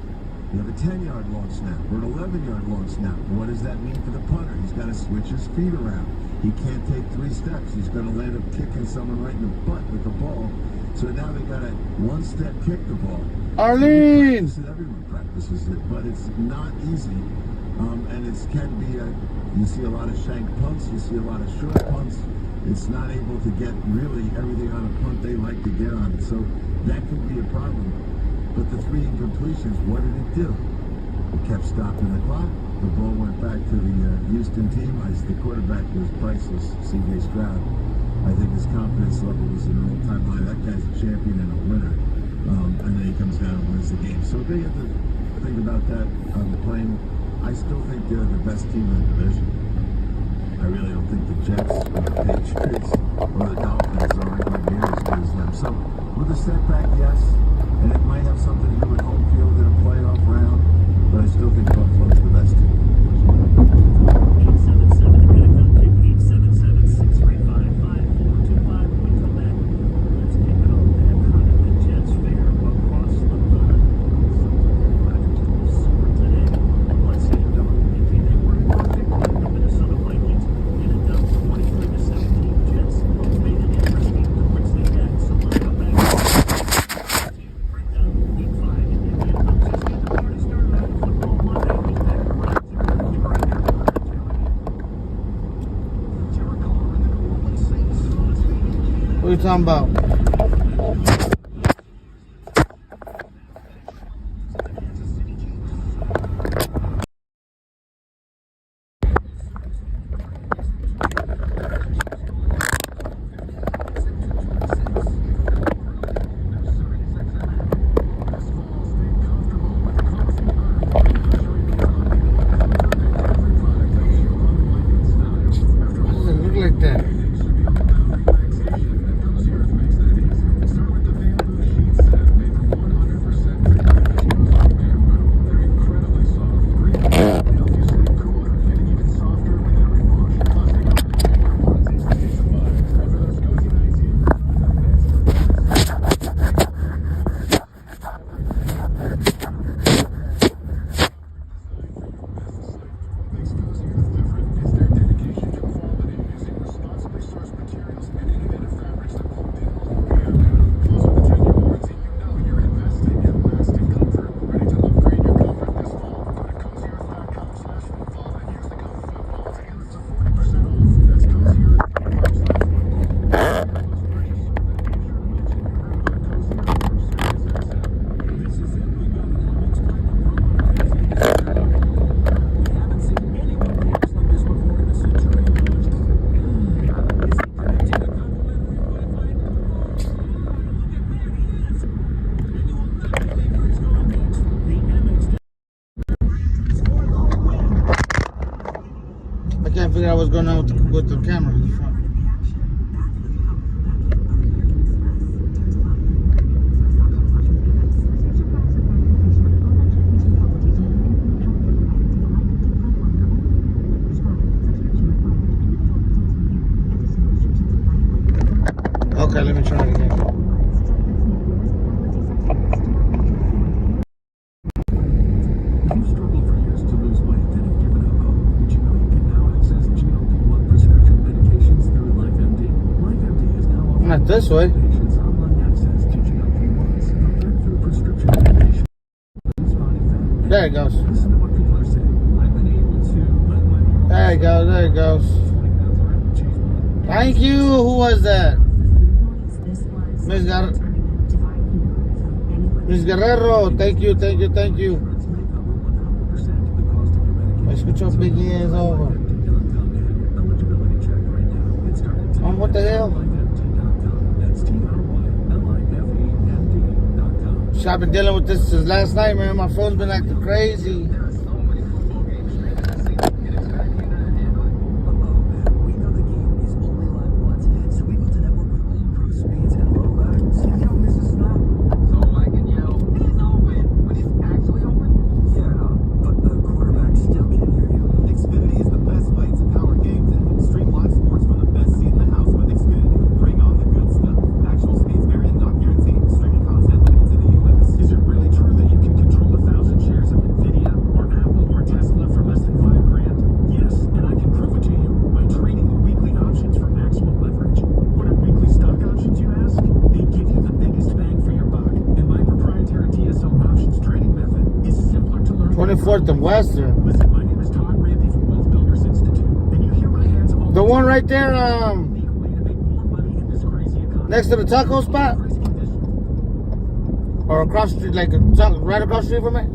You have a 10-yard long snap or an 11-yard long snap. What does that mean for the punter? He's got to switch his feet around. He can't take 3 steps. He's going to land up kicking someone right in the butt with the ball. So now they got to 1-step kick the ball. Arlene! Everyone practices it, but it's not easy. And it can be you see a lot of shank punts. You see a lot of short punts. It's not able to get really everything on a punt they like to get on. So that could be a problem. But the 3 incompletions, what did it do? It kept stopping the clock. The ball went back to the Houston team. The quarterback was priceless, C.J. Stroud. I think his confidence level was in an all-time high. That guy's a champion and a winner. And then he comes down and wins the game. So they have to think about that playing. I still think they're the best team in the division. I really don't think the Jets or the Patriots or the Dolphins are anywhere near as good as them. So with a setback, yes, and it might have something to do with home field in a playoff round, but I still think Buffalo's the best team. 877 NFL Kick, 877-635-5425. When we come back, let's kick it off. And how did the Jets fare across the pond? Today, let's see if they were perfect with the Minnesota Vikings in a down 23-17. Jets made it interesting towards the end, so let's come back to bring down Week 5 and then just get the party started on Football Monday. We'll back right there. Keep right here. Jericho and the New Orleans Saints. What are you talking about? Why does it look like that? trying to figure out what's going on with the camera in the front. Okay, let me try it again. If you've struggled for years to lose weight and have given up hope, did you know you can now access GLP-1 prescription medications through LifeMD? LifeMD is now offering Not this way. patients online access to GLP-1s, a breakthrough prescription medication. Lose body fat. There it goes. Listen to what people are saying. I've been able to let my normal There it goes. There it goes. 20 pounds around, change my life. Thank you. Who was that? Miss Guerrero. Thank you. Thank you. Thank you. Escucho Biggie ass over. What the hell? So I've been dealing with this since last night, man. My phone's been acting crazy. Xfinity is the best way to power game day. Stream live sports from the best seat in the house with Xfinity. Bring on the good stuff. Actual speeds vary and not guaranteed. Streaming content limited to the U.S. Is it really true that you can control 1,000 shares of Nvidia or Apple or Tesla for less than $5,000? Yes, and I can prove it to you by trading the weekly options for maximum leverage. What are weekly stock options, you ask? They give you the biggest bang for your buck. And my proprietary TSO options trading method is simpler to learn. 24th and Western. Listen, my name is Todd Randy from Wealth Builders Institute, and you hear my ads all The one right there, unique way to make more money in this crazy economy. next to the taco spot? Or across the street, like right across the street from it?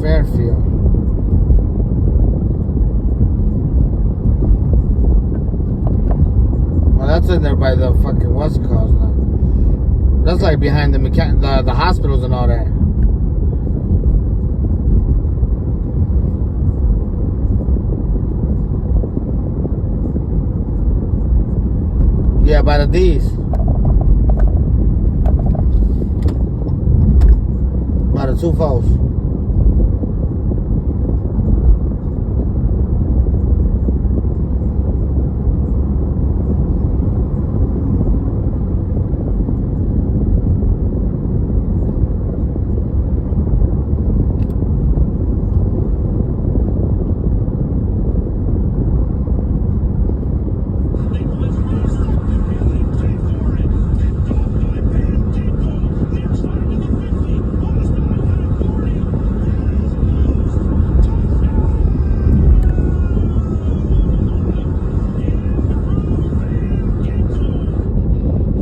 Fairfield. Well, that's in there by the fucking what's it called now? That's like behind the hospitals and all that. Yeah, by the D's. By the 2 Foes.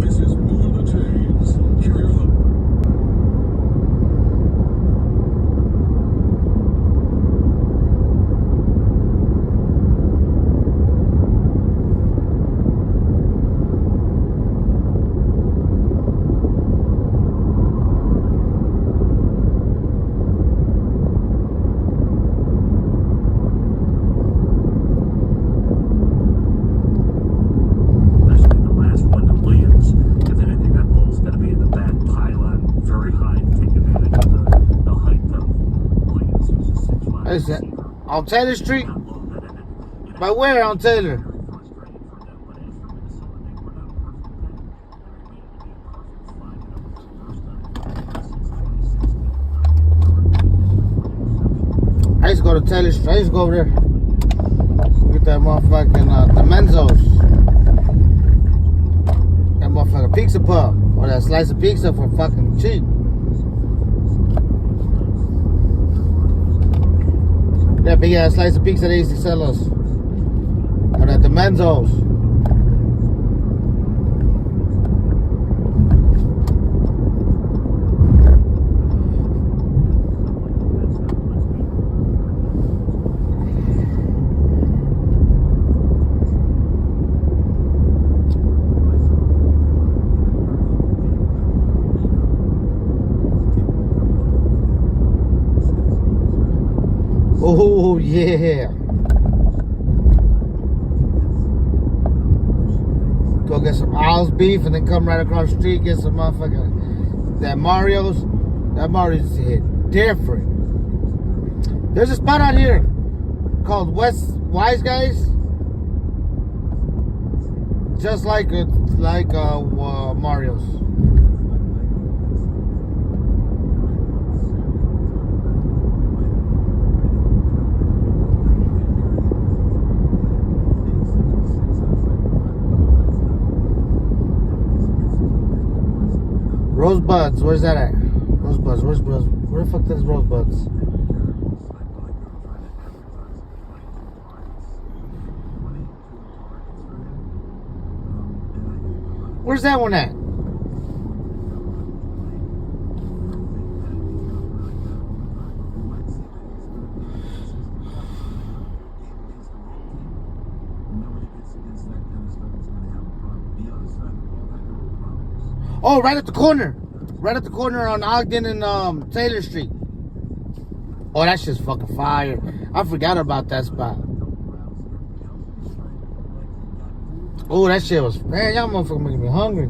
This is More the Taves. Hear the Especially the last one to Williams. And then I think that ball's got to be in the back pylon, very high, to take advantage of the height of Williams, who's a 6'5" Is that receiver. on Taylor Street? Not low, that ended, By where on Taylor? very frustrating for them, but as for Minnesota, they were not perfect then. They made it be a perfect slide, you know, it's the first time. I used to go to Taylor Street. I used to go over there. Get that motherfucking the Menzo's. That motherfucking pizza puff. Or that slice of pizza for fucking cheap. That big ass slice of pizza they used to sell us. Or that the Menzo's. yeah. Go get some Owl's beef and then come right across the street, get some motherfucking that Mario's. That Mario's hit different. There's a spot out here called Wise Guys. Just like Mario's. Rosebuds, where's that at? Rosebuds, where the fuck is Rosebuds? Where's that one at? Oh, right at the corner. Right at the corner on Ogden and Taylor Street. Oh, that shit's fucking fire. I forgot about that spot. Oh, that shit was, man, y'all motherfuckers making me hungry.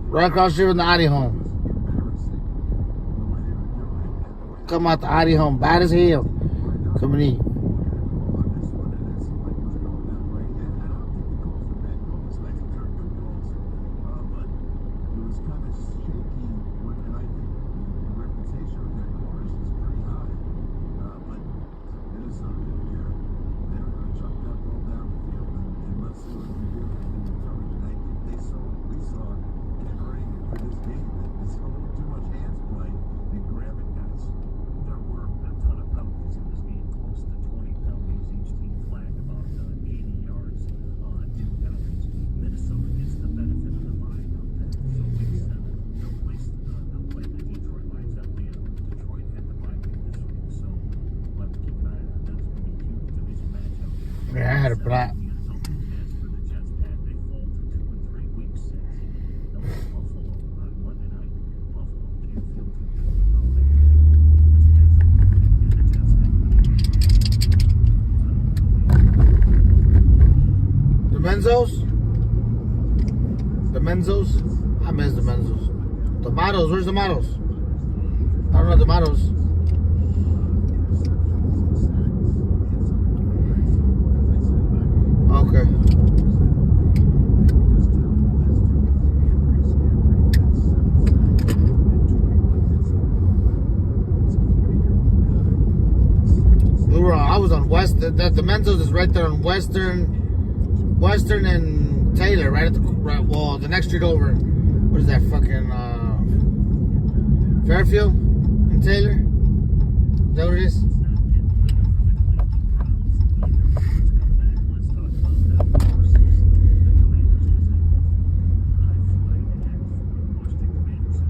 Right across the street from the Audi home. Come out the Audi home, bad as hell. Come and eat. Yeah, I had a black. The Menzos? The Menzos? I miss the Menzos. The Matos, where's the Matos? I don't know the Matos. Okay. I was on West. The Menzos is right there on Western and Taylor, right at the well, the next street over. What is that fucking Fairfield and Taylor? Is that what it is?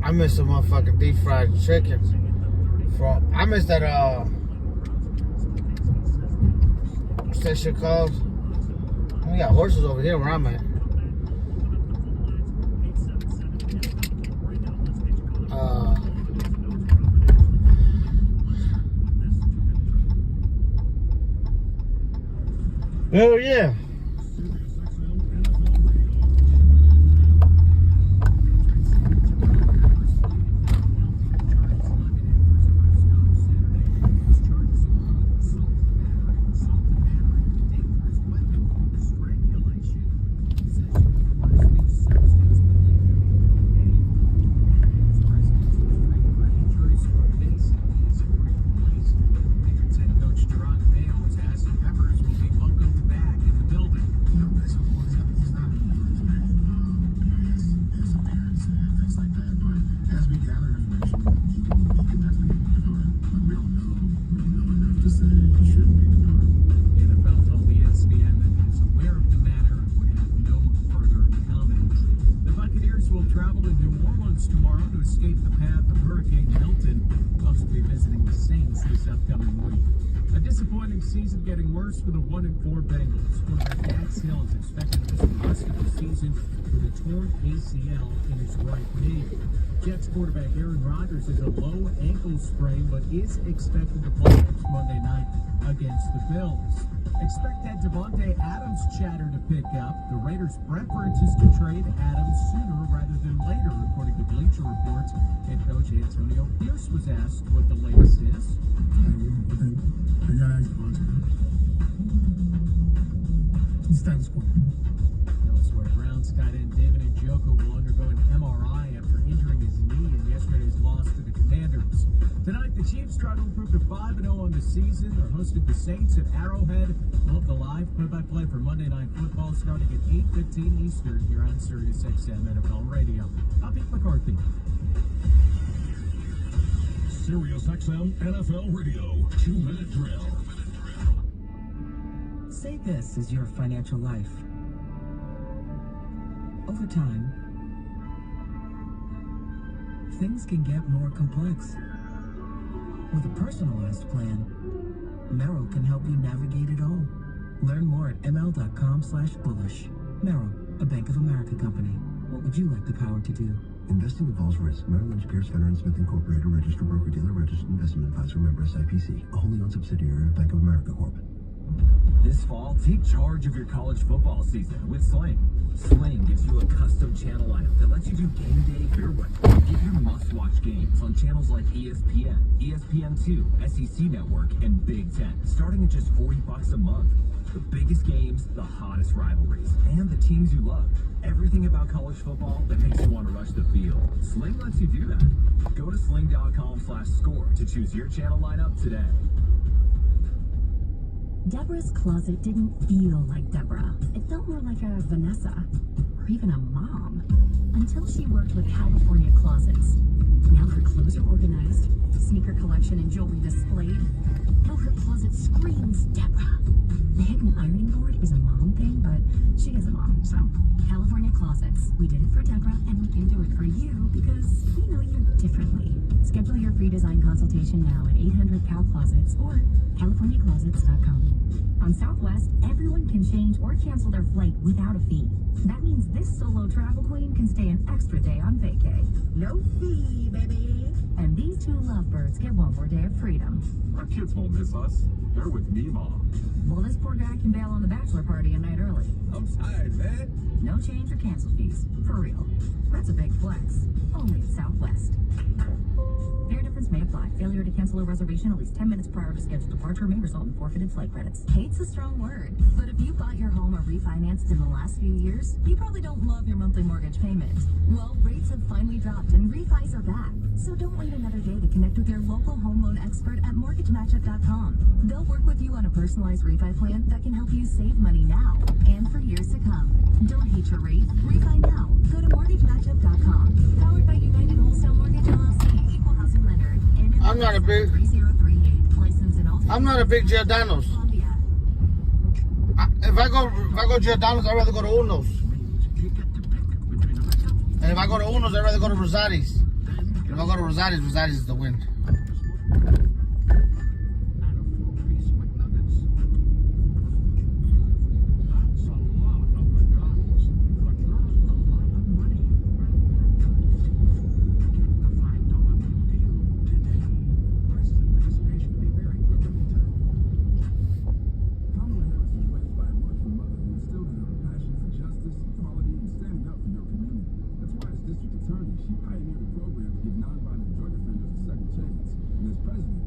I miss some motherfucking deep fried chickens. I miss that what's that shit called? We got horses over here where I'm at. Oh yeah. Travel to New Orleans tomorrow to escape the path of Hurricane Milton. We'll also be visiting the Saints this upcoming week. A disappointing season getting worse for the 1-4 Bengals. Quarterback Dax Hill is expected to miss the rest of the season with a torn ACL in his right knee. Jets quarterback Aaron Rodgers is a low ankle sprain, but is expected to play next Monday night against the Bills. Expect that Devontae Adams chatter to pick up. The Raiders' preference is to trade Adams sooner rather than later, according to Bleacher Report. Head coach Antonio Pierce was asked what the latest is. I gotta ask Devontae. Status quo. Elsewhere, Browns tight end David Njoku will undergo an MRI after injuring his knee in yesterday's loss to the Commanders. Tonight, the Chiefs try to improve to 5-0 on the season. They're hosting the Saints at Arrowhead. We'll have the live play-by-play for Monday Night Football starting at 8:15 Eastern here on Sirius XM NFL Radio. I'm Pete McCarthy. Sirius XM NFL Radio 2-minute drill. Say this is your financial life. Over time, things can get more complex. With a personalized plan, Merrill can help you navigate it all. Learn more at ml.com/bullish. Merrill, a Bank of America company. What would you like the power to do? Investing involves risk. Merrill Lynch, Pierce, Fenner & Smith Incorporated, registered broker-dealer, registered investment advisor, member SIPC, a wholly owned subsidiary of Bank of America Corp. This fall, take charge of your college football season with Sling. Sling gives you a custom channel lineup that lets you do game day your way. Get your must-watch games on channels like ESPN, ESPN2, SEC Network, and Big Ten, starting at just $40 a month. The biggest games, the hottest rivalries, and the teams you love. Everything about college football that makes you want to rush the field. Sling lets you do that. Go to sling.com/score to choose your channel lineup today. Deborah's closet didn't feel like Deborah. It felt more like a Vanessa, or even a mom, until she worked with California Closets. Now her clothes are organized, sneaker collection and jewelry displayed. Now her closet screams Deborah. The hidden ironing board is a mom thing, but she is a mom, so California Closets. We did it for Deborah, and we can do it for you because we know you differently. Schedule your free design consultation now at 800-CAL-CLOSETS or CaliforniaClosets.com. On Southwest, everyone can change or cancel their flight without a fee. That means this solo travel queen can stay an extra day on vacay. No fee, baby. And these two lovebirds get one more day of freedom. Our kids won't miss us. They're with me, Mom. Well, this poor guy can bail on the bachelor party a night early. I'm tired, man. No change or cancel fees. For real. That's a big flex. Only at Southwest. Fare difference may apply. Failure to cancel a reservation at least 10 minutes prior to scheduled departure may result in forfeited flight credits. Hate's a strong word, but if you bought your home or refinanced in the last few years, you probably don't love your monthly mortgage payment. Well, rates have finally dropped and refis are back. So don't wait another day to connect with your local home loan expert at MortgageMatchup.com. They'll work with you on a personalized refi plan that can help you save money now and for years to come. Don't hate your rate. Refi now. Go to MortgageMatchup.com. Powered by United Wholesale Mortgage LLC. Equal housing lender. I'm not a big Giordano's. If I go Giordano's, I'd rather go to Uno's. And if I go to Uno's, I'd rather go to Rosati's. If I go to Rosati's, Rosati's is the win. She pioneered a program to give non-violent drug offenders a second chance. And as president,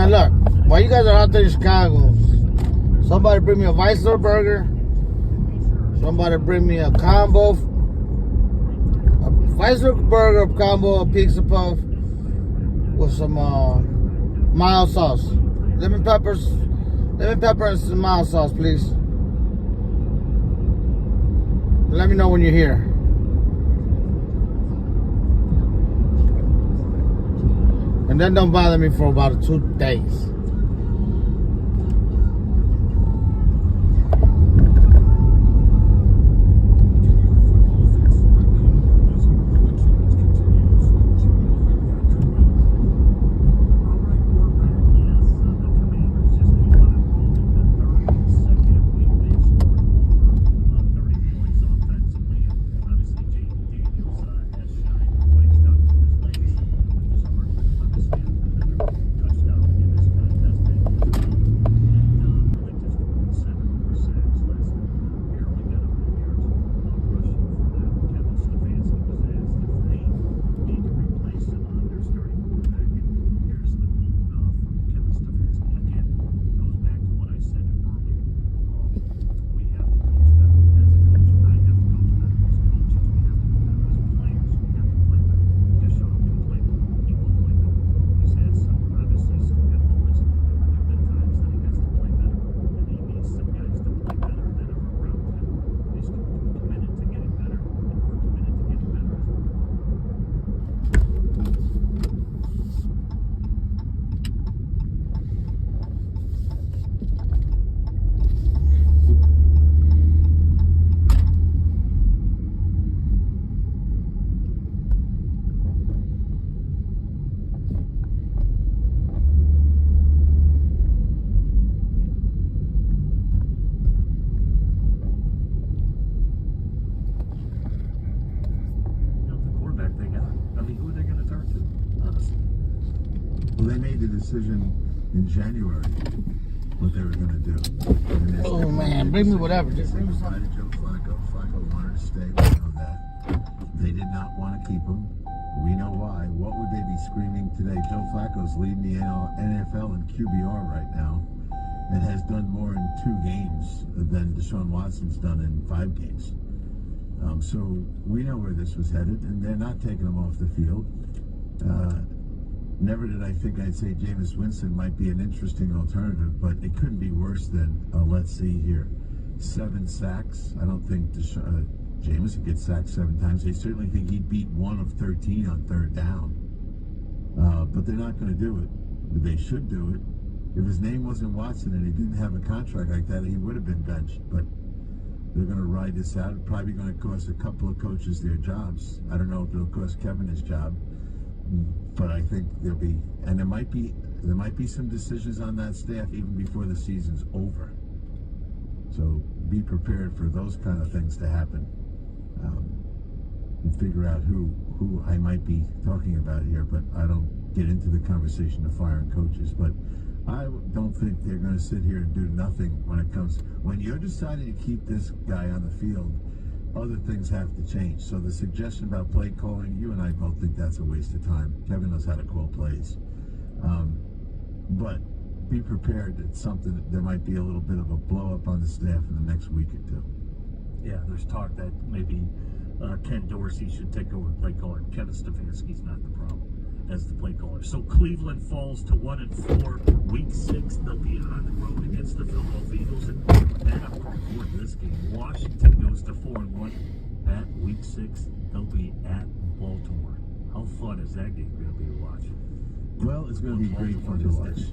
Man, look, while you guys are out there in Chicago, somebody bring me a Weissler burger. Somebody bring me a combo, a Weissler burger combo, a pizza puff with some mild sauce, lemon pepper and some mild sauce, please. Let me know when you're here. And then don't bother me for about 2 days. Decision in January what they were going to do. Oh man, bring me whatever. Just bring me something. Joe Flacco. Flacco wanted to stay. We know that. They did not want to keep him. We know why. What would they be screaming today? Joe Flacco's leading the NFL in QBR right now and has done more in 2 games than Deshaun Watson's done in 5 games. So we know where this was headed, and they're not taking him off the field. Never did I think I'd say Jameis Winston might be an interesting alternative, but it couldn't be worse than, let's see here, 7 sacks. I don't think Jameis would get sacked 7 times. They certainly think he'd beat 1 of 13 on 3rd down. But they're not going to do it. But they should do it. If his name wasn't Watson and he didn't have a contract like that, he would have been benched. But they're going to ride this out. It's probably going to cost a couple of coaches their jobs. I don't know if it'll cost Kevin his job. But I think there might be some decisions on that staff even before the season's over. So be prepared for those kind of things to happen, and figure out who I might be talking about here. But I don't get into the conversation of firing coaches. But I don't think they're going to sit here and do nothing when you're deciding to keep this guy on the field. Other things have to change. So the suggestion about play calling, you and I both think that's a waste of time. Kevin knows how to call plays. But be prepared that there might be a little bit of a blow up on the staff in the next week or 2. Yeah, there's talk that maybe Ken Dorsey should take over play calling. Kevin Stefanski's not the problem as the play caller. So Cleveland falls to 1-4. Week 6, they'll be on the road against the Philadelphia Eagles. And then up forward this game, Washington goes to 4-1. At Week 6, they'll be at Baltimore. How fun is that game going to be to watch? Well, it's going to be great fun to watch.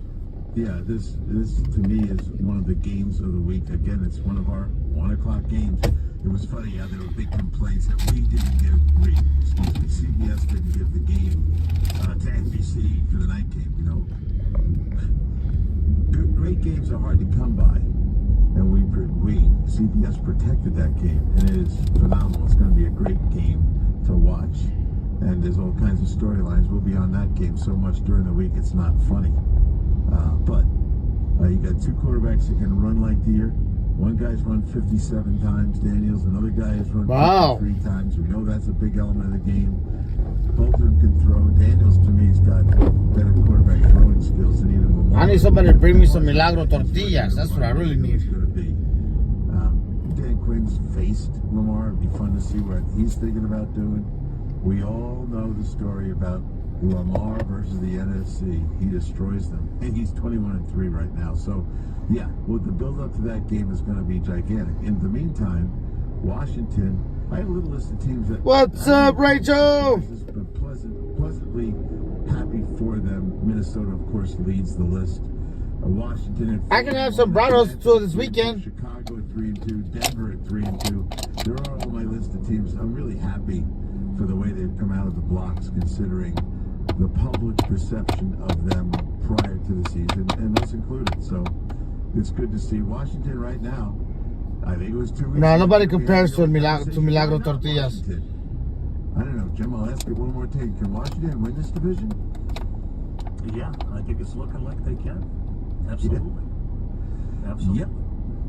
Yeah, this to me is one of the games of the week. Again, it's one of our 1 o'clock games. It was funny how there were big complaints that CBS didn't give the game to NBC for the night game. You know, great games are hard to come by, and CBS protected that game, and it is phenomenal. It's going to be a great game to watch, and there's all kinds of storylines. We'll be on that game so much during the week it's not funny, but you got 2 quarterbacks that can run like deer. One guy's run 57 times, Daniels. Another guy has run 53 times. We know that's a big element of the game. Both of them can throw. Daniels, to me, has got better quarterback throwing skills than even Lamar. I need somebody to bring me some Milagro tortillas. That's what I really need. Dan Quinn's faced Lamar. It'd be fun to see what he's thinking about doing. We all know the story about Lamar versus the NFC. He destroys them. And he's 21-3 right now. So, yeah, well, the build-up to that game is going to be gigantic. In the meantime, Washington, I have a little list of teams that... What's up, Rachel? But pleasantly happy for them. Minnesota, of course, leads the list. Washington. I can have some Bravos too this weekend. Chicago at 3-2, Denver at 3-2. There are all my list of teams. I'm really happy for the way they've come out of the blocks, considering the public perception of them prior to the season, and us included. So it's good to see Washington right now. I think it was 2 weeks. No, nobody compares to Milagro tortillas. I don't know, Jim. I'll ask you one more thing. Can Washington win this division? Yeah, I think it's looking like they can. Absolutely. Absolutely. Yep.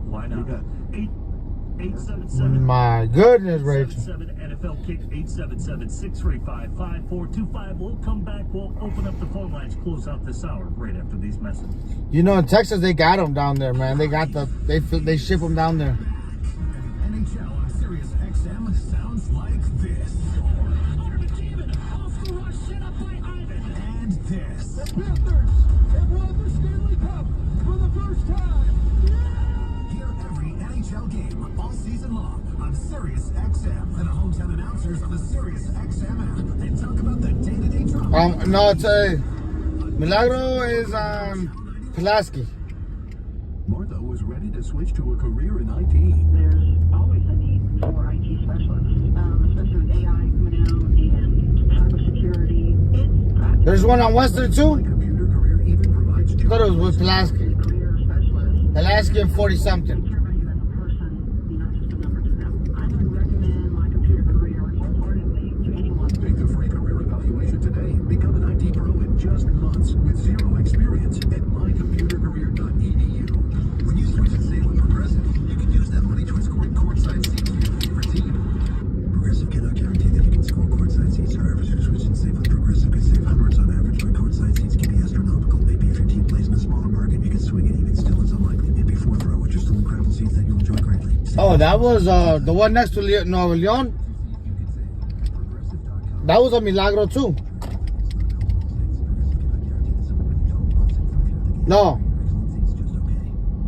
Why not? You got 877. My goodness, Rachel. 877 NFL Kick 877-635-5425. We'll come back. We'll open up the phone lines, close out this hour right after these messages. You know, in Texas, they got them down there, man. They got they ship them down there. NHL on Sirius XM sounds like this. Off the rush set up by Ivan. And this. The Panthers have won the Stanley Cup for the first time. Hear every NHL game all season long on Sirius XM and the hometown announcers on the Sirius XM app and talk about the day-to-day drama. No, it's a Milagro is Pulaski. Martha was ready to switch to a career in IT. There's always a need for IT specialists, especially with AI coming out and cybersecurity. There's one on Western too. I thought it was with Pulaski. Pulaski and 40 something. Take the free career evaluation today. Become an IT pro in just months with zero experience at mycomputercareer.edu. When you switch to Salem Progressive, you can use that money towards scoring courtside seats for your favorite team. Progressive cannot guarantee that you can score courtside seats. However, if you switch and save with Progressive, could save hundreds on average, but courtside seats can be astronomical. Maybe if your team plays in a smaller market, you can swing it even. Still, it's unlikely. Maybe fourth row, which are still incredible seats that you'll enjoy greatly. Oh, that was the one next to Nuevo León. That was a Milagro too. No.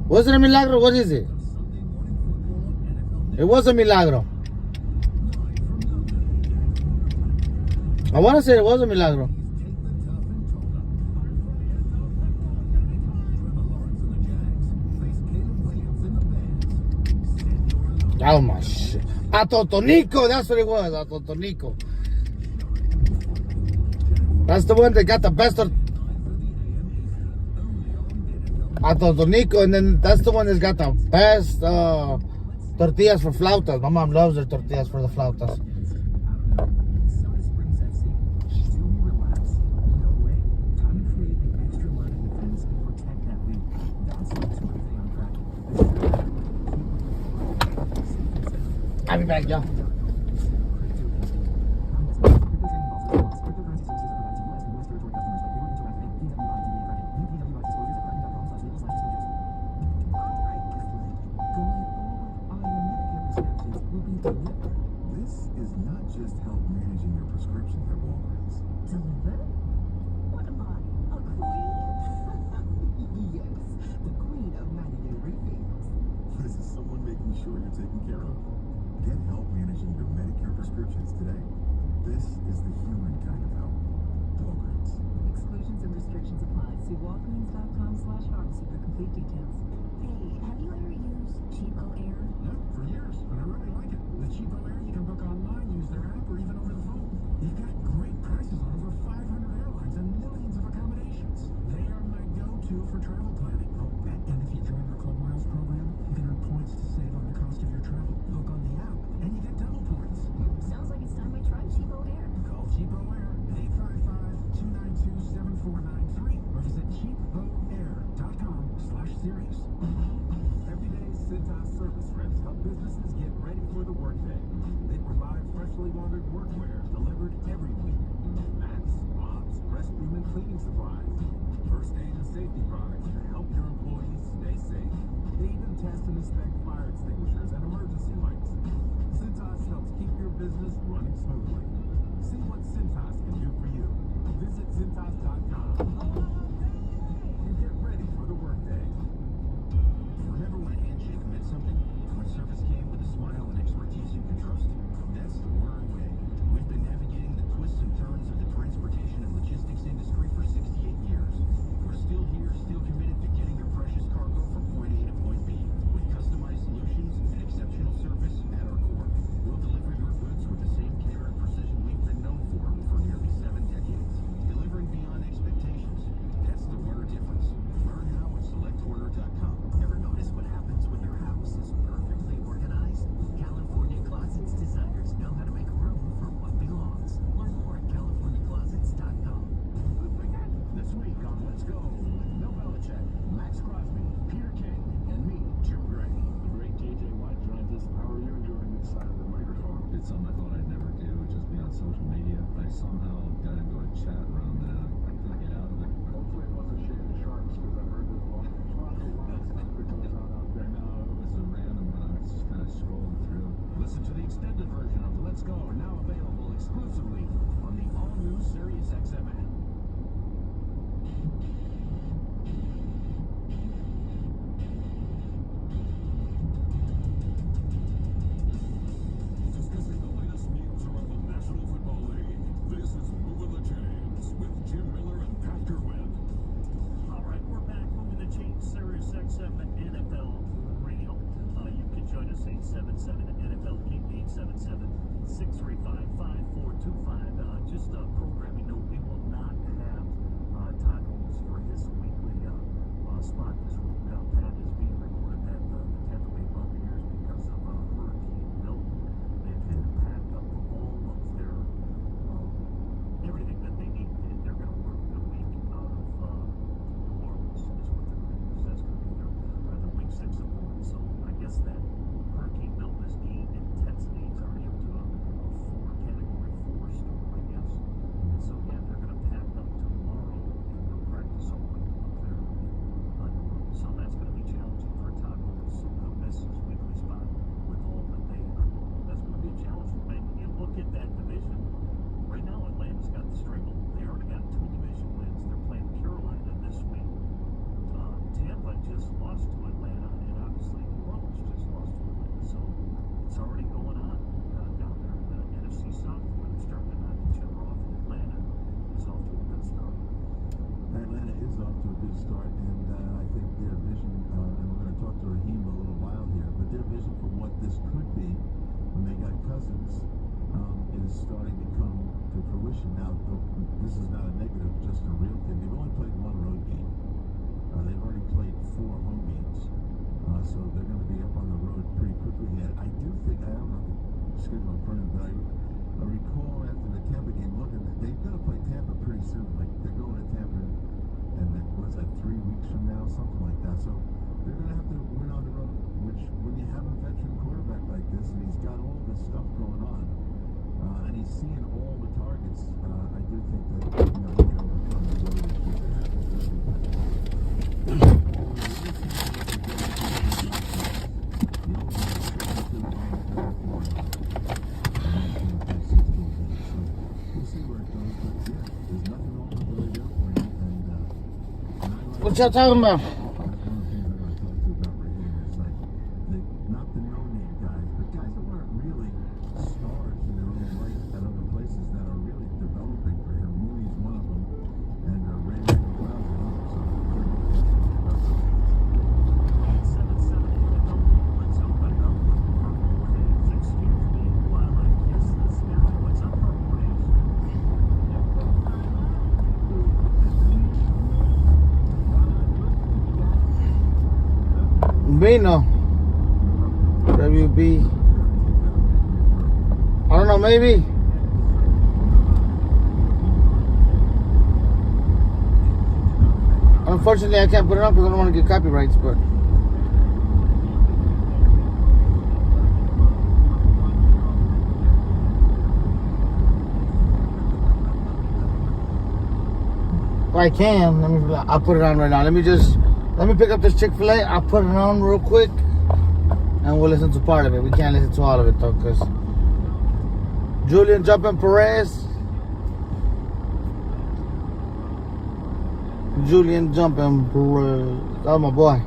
Was it a Milagro? What is it? It was a Milagro. I want to say it was a Milagro. Oh my shit. A Totonico, that's what it was. A Totonico. That's the one that got the best of a Totonico, and then that's the one that's got the best tortillas for flautas. My mom loves their tortillas for the flautas. I'll be back, y'all. This is not just help managing your prescriptions at Walgreens. Deliver? What am I, a queen? Yes, the queen of 90-day refills. This is someone making sure you're taken care of. Get help managing your Medicare prescriptions today. This is the human kind of help. Walgreens. Exclusions and restrictions apply. See walgreens.com/pharmacy for complete details. Hey, have you ever used Cheapo Air? Yeah, for years, and I really like it. With Cheapo Air, you can book online, use their app, or even over the phone. You've got great prices on over 500 airlines and millions of accommodations. They are my go-to for travel planning. Oh, and if you join our Club Miles program, you can earn points to save on the cost of your travel. Book on the app, and you get double points. Sounds like it's time I tried Cheapo Air. Call Cheapo Air at 855-292-7493 or visit cheapoair.com/series. Every day, Cintas service reps help businesses get ready for the workday. They provide freshly laundered workwear delivered every week. Mats, mops, restroom and cleaning supplies. For first aid and safety products to help your employees stay safe. They even test and inspect fire extinguishers and emergency lights. Cintas helps keep your business running smoothly. See what Cintas can do for you. Visit Cintas.com and get ready for the workday. Remember when a handshake meant something? When service came with a smile and expertise you can trust? That's the Werner way. We've been navigating the twists and turns of the transportation and logistics industry for 68 years. We're still here, still committed to getting your precious cargo from point A to point B, with customized solutions and exceptional service at our core. We'll deliver your goods with the same care and precision we've been known for nearly 7 decades. Delivering beyond expectations. That's the Werner difference. Learn how at selectwerner.com. Ever notice what happens when your house is perfectly organized? California Closets designers know how to make room for what belongs. Learn more at californiaclosets.com. This week on Let's Go with Bill Belichick, Max Crosby, Peter King, and me, Jim Gray. The great J.J. Watt joins us. How are you enjoying this side of the microphone? It's something I thought I'd never do, just be on social media. I somehow got into a chat room that I couldn't get out of it. Hopefully it wasn't Shannon Sharps, because I've heard there's a lot of wild stuff that goes on out there. No, it was a random one. I was just kind of scrolling through. Listen to the extended version of Let's Go, now available exclusively on the all-new Sirius XM app. Discussing the latest news around the National Football League. This is Moving the Chains with Jim Miller and Pat Kerwin. All right, we're back. Moving the Chains, Sirius XM NFL Radio. You can join us 877 NFL King 877-635-5425. Just a programming note, we will not have Todd Holmes for his weekly spot this week. Pat is being recorded at the Tampa Bay Buccaneers because of Hurricane Milton. They've had to pack up all of their everything that they need, and they're going to work the week out of New Orleans is what they're going to use. That's going to be their week 6 support. So I guess that Hurricane Milton has gained intensity. It's already up to a 4 category 4 storm, I guess. And so yeah, they're going to pack up tomorrow and they'll practice all week up there in New Orleans. So that's going to be challenging for Todd Holmes. So he'll miss his weekly spot with all that they have. That's going to be a challenge for them. You look at that division. Right now, Atlanta's got the strangle. They already got 2 division wins. They're playing Carolina this week. Tampa just lost to Atlanta, and obviously New Orleans just lost to Atlanta. So it's already going on down there in the NFC South, where they're starting to knock each other off. And Atlanta is off to a good start. Atlanta is off to a good start, and I think their vision, and we're going to talk to Raheem a little while here, but their vision for what this could be when they got Cousins is starting to come to fruition. Now, this is not a negative, just a real thing. They've only played 1 road game. They've already played 4 home games, so they're going to be up on the road pretty quickly. And I do think, I don't know the schedule in front of me, but I recall after the Tampa game, looking, they're going to play Tampa pretty soon. Like, they're going to Tampa, and what's that, 3 weeks from now, something like that. So they're going to have to win on the road, which when you have a veteran quarterback like this, and he's got all this stuff going on, and he's seeing all the targets, I do think that, he can overcome the road issues that happen. What y'all talking about? Not the no-name guys, but guys that weren't really stars in their own right at other places that are really developing for him. Mooney's one of them, and Ray McLeod is another. So Vino. WB. I don't know, maybe. Unfortunately, I can't put it on because I don't want to get copyrights, but. If I can, I'll put it on right now. Let me pick up this Chick-fil-A. I'll put it on real quick, and we'll listen to part of it. We can't listen to all of it though, because Julian Jumping Perez. Julian Jumping Perez. Oh, my boy.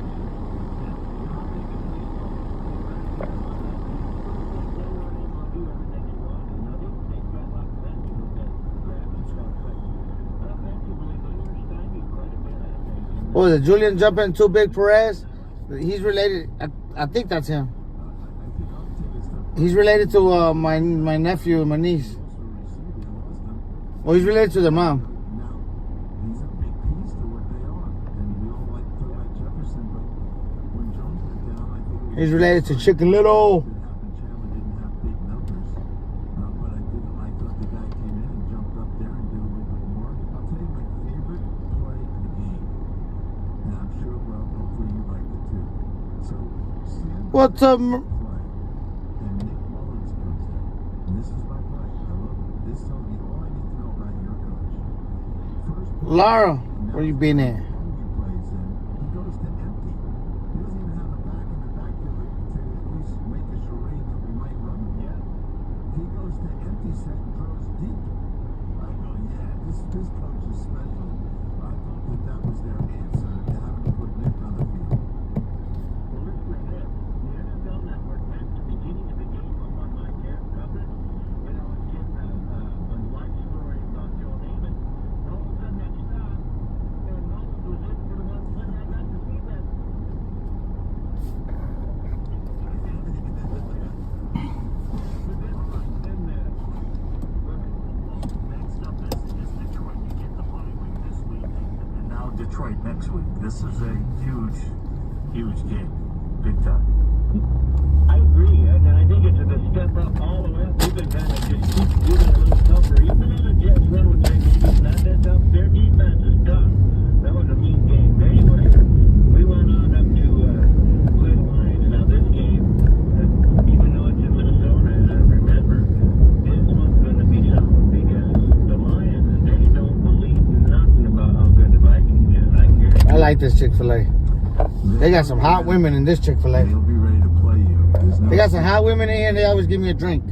What was it? Julian Jumping Too Big Perez? He's related. I think that's him. He's related to my nephew and my niece. Well, he's related to their mom. He's related to Chicken Little. What's up? Lara, where you been at? Detroit next week. This is a huge game. Big time. I agree, and I think it's a step up all the way up. We've been kind of just keep doing a little tougher. Even though the Jets one would say maybe it's not that tough, their defense is tough. That was a mean game. Anyway, we went on up to play the Lions. Now this game, even though it's in Minnesota, remember, this one's going to be something because the Lions, they don't believe nothing about how good the Vikings is. I like this Chick-fil-A. They got some hot women in this Chick-fil-A. They'll be ready to play you. They got some hot women in here, and they always give me a drink.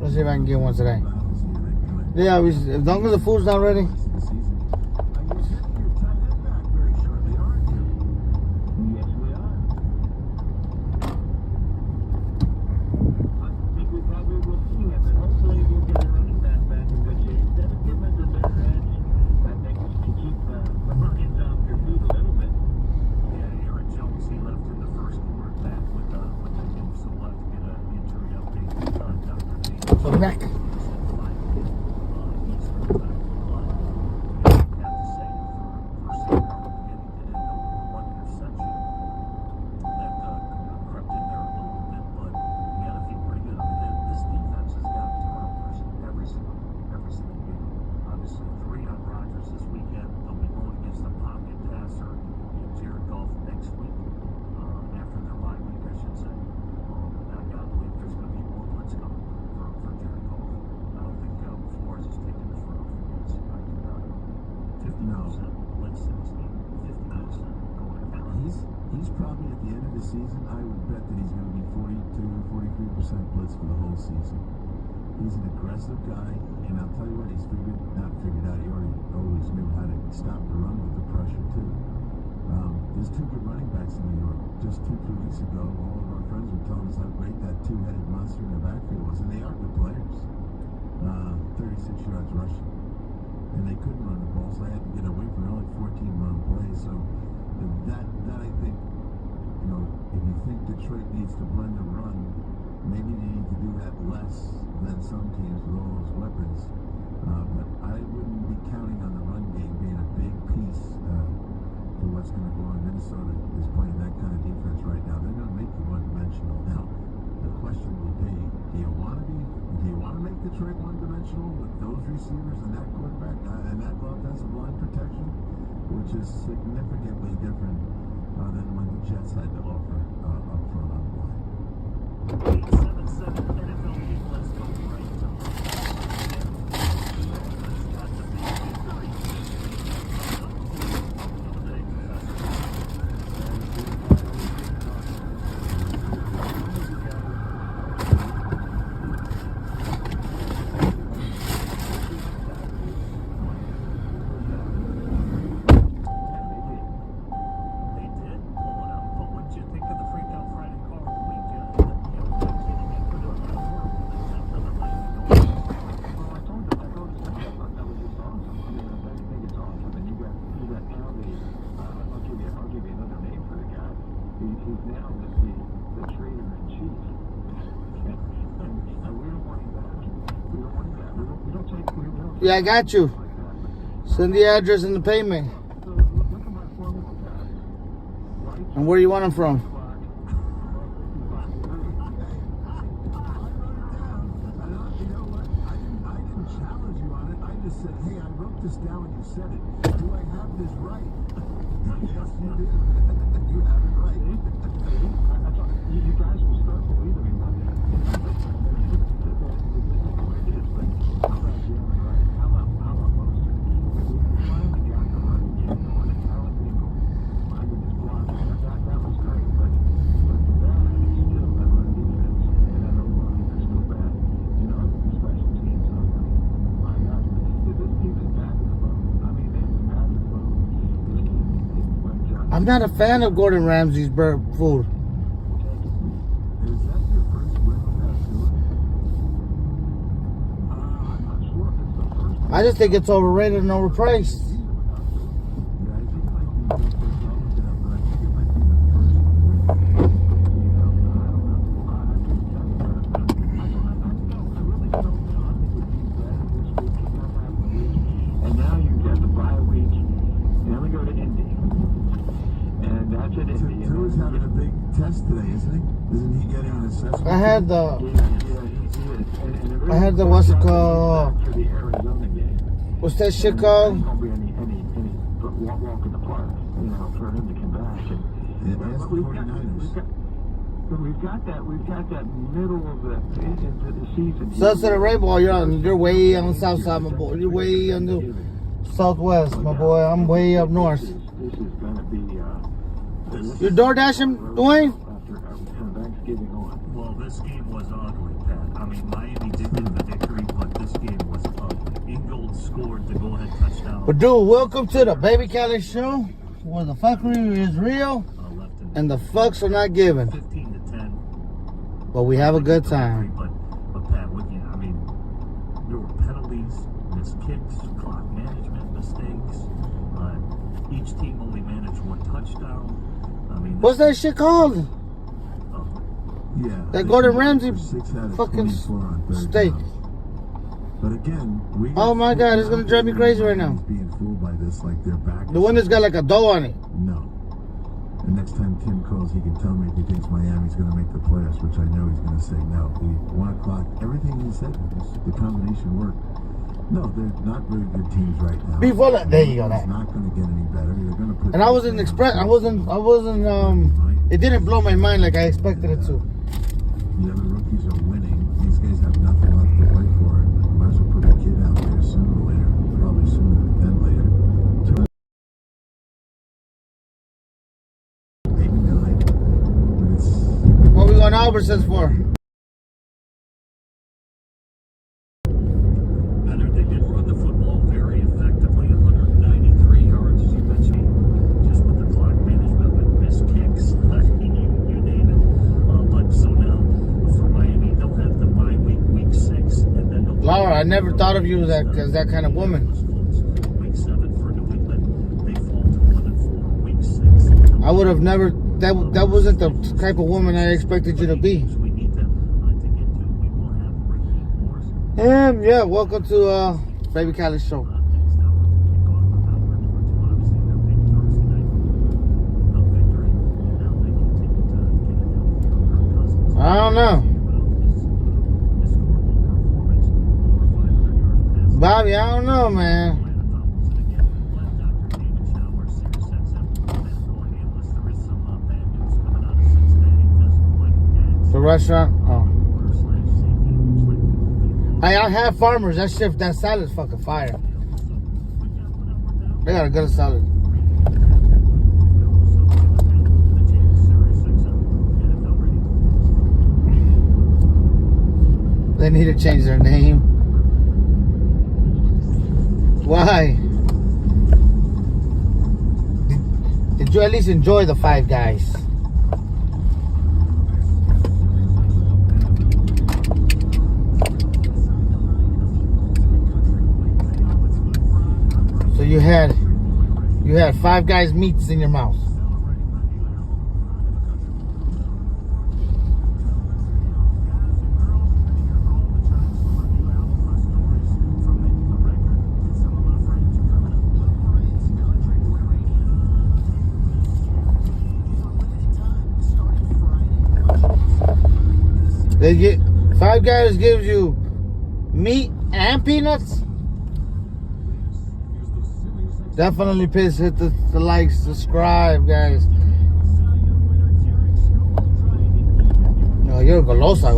Let's see if I can get one today. Yeah, as long as the food's not ready. Back. He's probably at the end of the season, I would bet that he's going to be 42-43% blitz for the whole season. He's an aggressive guy, and I'll tell you what, he's not figured out. He always knew how to stop the run with the pressure too. There's two good running backs in New York. Just 2 weeks ago, all of our friends were telling us how great that two-headed monster in the backfield was, and they are good players. 36 yards rushing, and they couldn't run the ball, so they had to get away from only 14 run plays. So that I think, you know, if you think Detroit needs to blend the run, maybe they need to do that less than some teams with all those weapons. But I wouldn't be counting on the run game being a big piece to what's going to go on. Minnesota is playing that kind of defense right now. They're going to make you one-dimensional. Now, the question will be, do you want to make Detroit one-dimensional with those receivers and that quarterback and that offensive line protection, which is significantly different than what the Jets had to offer up front on the line. 877 NFL League, let's go right to now with the trader in chief. And we don't want him back. We don't want him back. We don't take. We don't Yeah, I got you. Send the address and the payment. And where you want them from? this down when you said it. Do I have this right? Yes, you do. You have it right. I thought you guys will start believing me one day. That's exactly what it is. But how about you have it right? How about most? We finally got the running game going at Allen Dingle. My goodness, block. That was great. But the bad is still that run defense. And that O-line is still bad. You know, the special teams. My God. This team is bad as well. I mean, it's bad as well. This team is I'm not a fan of Gordon Ramsay's food. Is that your first win with that food? I'm not sure if it's the first one. I just think it's overrated and overpriced. Yeah, I think it might be just as well as that, but I think it might be the first one. You know, I don't know. I couldn't tell you, but I really don't know. I think it would be better this week to not have the week. And now you get the bye week. Then we go to Indy. And that's at Indy. Drew's having a big test today, isn't he? Isn't he getting an assessment? I had the I had the what's it called? for the Arizona game. What's that shit called? There's not going to be any walk in the park, you know, for him to come back. And ask the 49ers. We've got that middle of the into the season. Sunset and Rainbow, you're way on the south side, my boy. You're way on the southwest, my boy. I'm way up north. This is going to be. You're door dashing, Dwayne? After Thanksgiving on. Well, this game was ugly, Pat. I mean, Miami did get the victory, but this game was ugly. Ingold scored the go-ahead touchdown. But dude, welcome to the Baby Cali Show, where the fuckery is real and the fucks are not given. 15 to 10. But we have a good time. But Pat, I mean, there were penalties, missed kicks, clock management mistakes. Each team only managed one touchdown. I mean, What's that shit called? Yeah. That Gordon Ramsay 6 out of fucking 24 on third steak. down. But again, we Oh my God, it's gonna drive me crazy right now. Being fooled by this, like they're back. The one that's got like a dough on it. No. And next time Tim calls, he can tell me if he thinks Miami's going to make the playoffs, which I know he's going to say no. The 1 o'clock, everything he said, the combination worked. No, they're not very good teams right now. Before that, there you go. It's not going to get any better. They're going to put. And I wasn't it didn't blow my mind like I expected it to. The other rookies are winning. These guys have nothing left to play for. Might as well put the kid out there sooner or later. Probably sooner than later. Maybe 9. But it's. What we going to Albertsons for? They did run the football very effectively, 193 yards, as you mentioned, just with the clock management, with missed kicks, you name it. But so now, for Miami, they'll have the bye week, week 6, and then they'll... Laura, I never thought of you as that kind of woman. Week 7 for New England, they fall to 1-4. Week 6... I would have never, that wasn't the type of woman I expected you to be. We need to get to. We will have Ricky Morris. Yeah, welcome to Baby Cali Show. I don't know. Bobby, I don't know, man. The restaurant? Oh. Hey, I have Farmers. That salad's fucking fire. They got a good salad. They need to change their name. Why? Did you at least enjoy the Five Guys? So you had Five Guys meats in your mouth. They get Five Guys gives you meat and peanuts. Definitely hit the like, subscribe, guys. No, you're golosa.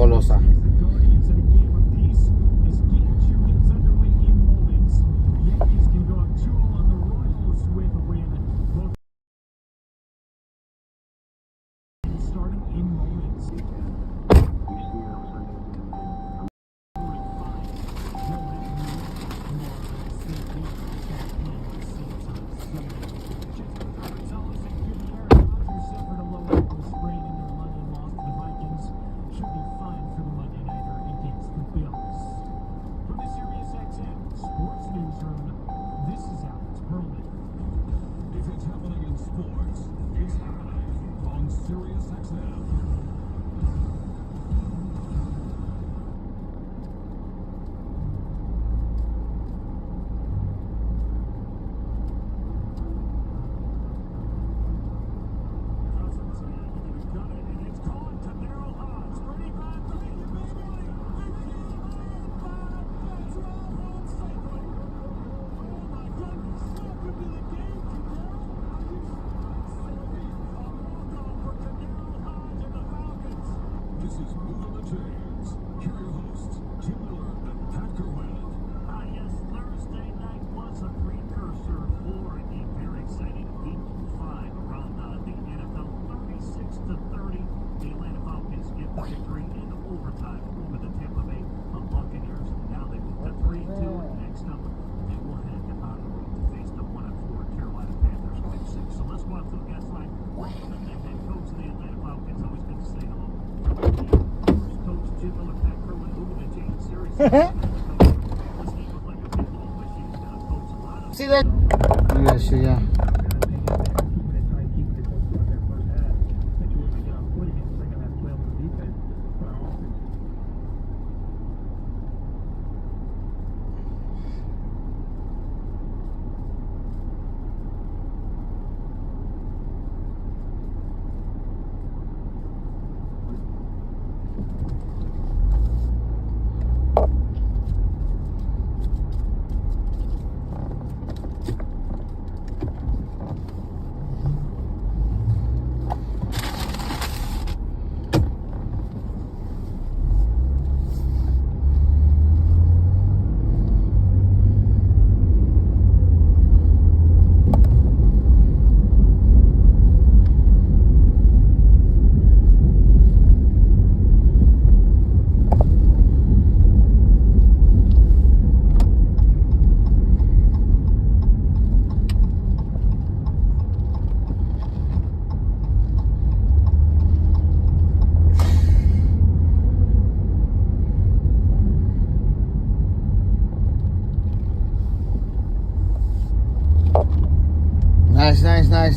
See that? Look at that shit, yeah.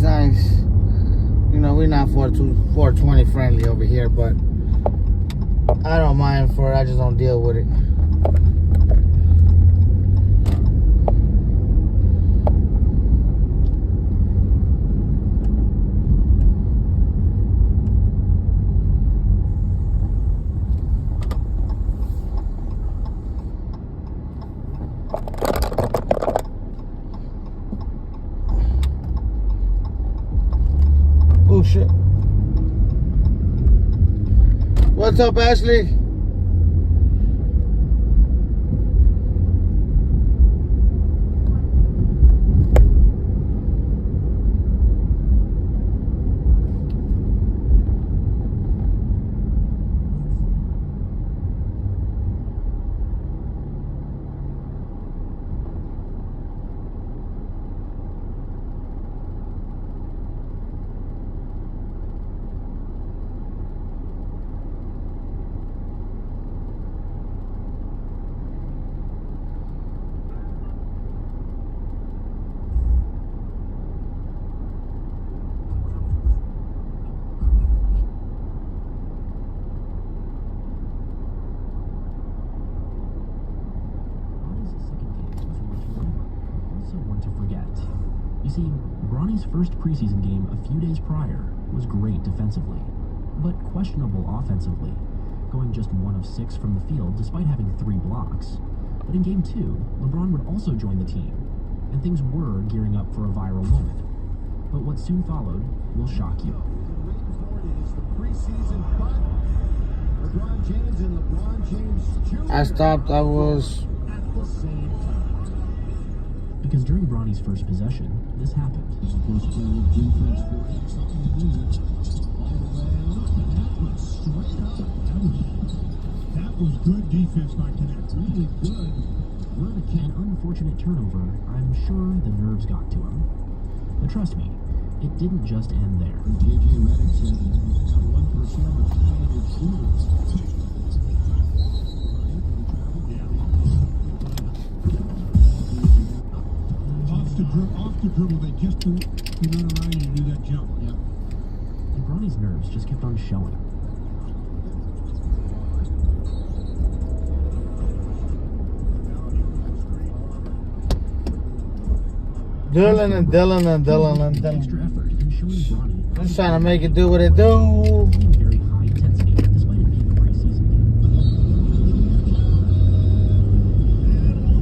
Nice. You know, we're not 420 friendly over here, but I don't mind for it. I just don't deal with it. Oh shit. What's up, Ashley? Bronny's first preseason game a few days prior was great defensively, but questionable offensively. going just 1 of 6 from the field despite having 3 blocks. But in Game 2, LeBron would also join the team, and things were gearing up for a viral moment. But what soon followed will shock you. I stopped, I was... Because during Bronny's first possession, this happened. That was good defense by Connect. Really good. An unfortunate turnover, I'm sure the nerves got to him. But trust me, it didn't just end there. JJ Redick said he's got 1% of high-handed shooters. Off the dribble, they just run around and do that jump. Yeah. And Bronny's nerves just kept on showing. Dylan. Extra effort and showing Bronny. I'm trying to make it do what it do. Very high intensity, despite it being a preseason game.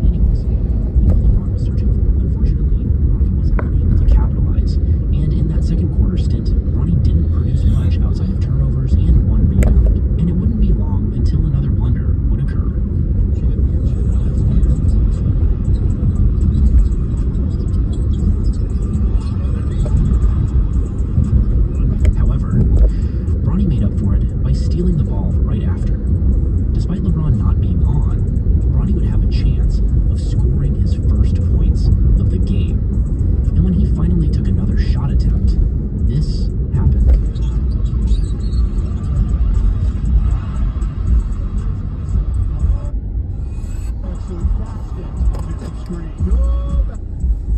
Anyways, LeBron was searching for. Unfortunately, Bronny was unable to capitalize. And in that second quarter stint, Bronny didn't produce much outside of turnovers and 1 rebound. And it wouldn't be long until another blunder would occur. Bronny made up for it by stealing the ball right after. Despite LeBron not being on, Bronny would have a chance of scoring his first points of the game. And when he finally took another shot attempt, this happened.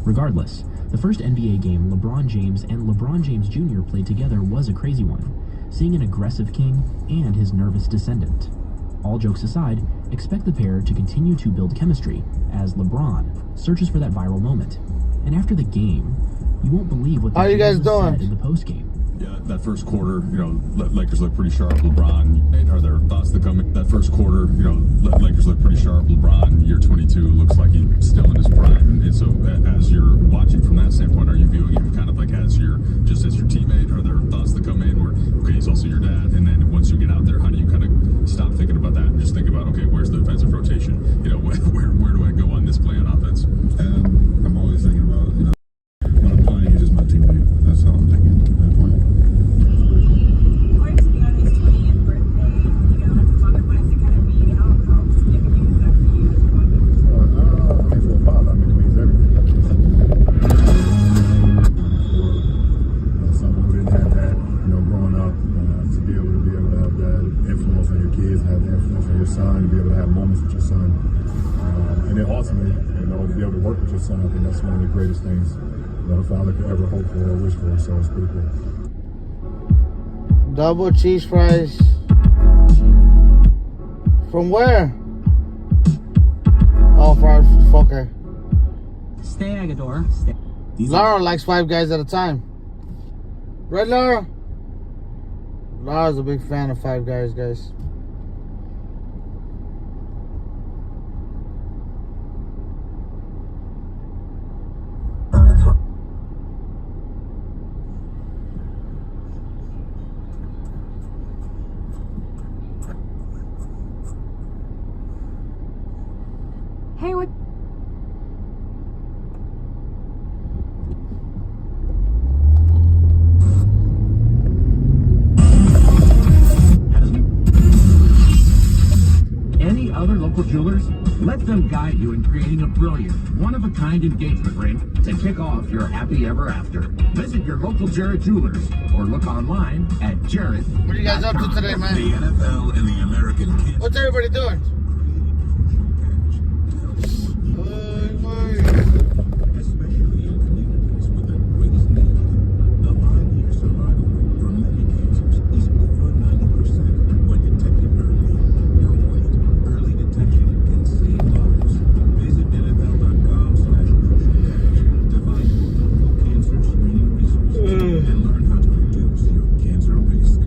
Regardless, the first NBA game LeBron James and LeBron James Jr. played together was a crazy one, seeing an aggressive king and his nervous descendant. All jokes aside, expect the pair to continue to build chemistry as LeBron searches for that viral moment. And after the game, you won't believe what the How you guys doing? said in the postgame. Yeah, that first quarter, Lakers look pretty sharp. LeBron, are there thoughts that come in? That first quarter, Lakers look pretty sharp. LeBron, year 22, looks like he's still in his prime. And so as you're watching from that standpoint, are you viewing him kind of like as your teammate? Are there thoughts that come in where, okay, he's also your dad? And then once you get out there, how do you kind of stop thinking about that and just think about, okay, where's the defensive rotation? Where do I go on this play on offense? And I'm always thinking about, when I'm playing, he's just my teammate. That's all I'm thinking at that point. Son, to be able to have moments with your son, and then ultimately, to be able to work with your son. I think that's one of the greatest things that a father could ever hope for or wish for. So it's pretty cool. Double cheese fries. From where? Oh, fries. Fucker. Stay, Agador. Laura likes 5 guys at a time. Right, Laura? Laura's a big fan of 5 guys, guys. Hey, what? Any other local jewelers? Let them guide you in creating a brilliant, one-of-a-kind engagement ring to kick off your happy ever after. Visit your local Jarrett Jewelers or look online at Jarrett. What are you guys up to today, man? The NFL and the American kids. What's everybody doing? Especially in communities with the greatest need. The 5-year survival rate for many cancers is over 90% when detected early. Don't wait. Early detection can save lives. Visit NFL.com/crucial-catch to find your local cancer screening resources and learn how to reduce your cancer risk.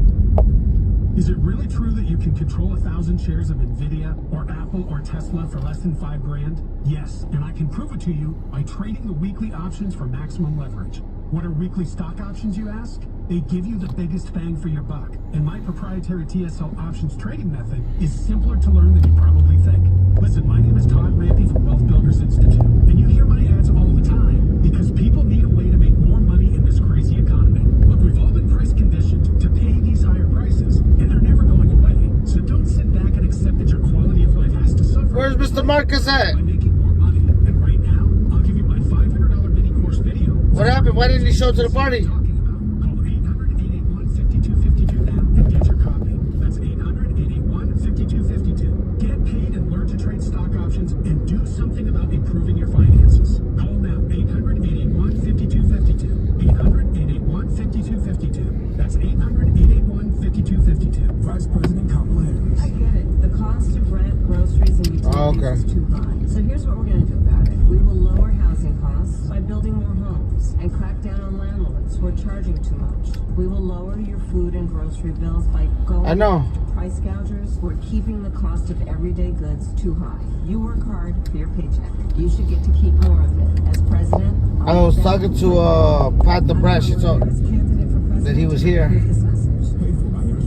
Is it really true that you can control 1,000 shares of Nvidia or Apple or Tesla for less than $5,000? Yes, and I can prove it to you by trading the weekly options for maximum leverage. What are weekly stock options, you ask? They give you the biggest bang for your buck. And my proprietary TSL options trading method is simpler to learn than you probably think. Listen, my name is Todd Lampy from Wealth Builders Institute, and you hear my ads all the time because people need a way to make more money in this crazy economy. Look, we've all been price conditioned to pay these higher prices, and they're never going away. So don't sit back and accept that your quality of life has to suffer. Where's Mr. Marcus at? By making more money. And right now, I'll give you my $500 mini course video. What happened? Why didn't he show to the party? Call 800-881-5252 now and get your copy. That's 800-881-5252. Get paid and learn to trade stock options and do something about improving your finances. Call now 800-881-5252. 800-881-5252. That's 800-881-5252. Vice President Kamala Harris. I get it. The cost of rent, groceries, and utilities is too high. So here's what we're going to do about it. We will lower housing costs by building more homes and crack down on landlords who are charging too much. We will lower your food and grocery bills by going after price gougers who are keeping the cost of everyday goods too high. You work hard for your paycheck. You should get to keep more of it. As president, I was talking to Pat the Breast. She told that he was here.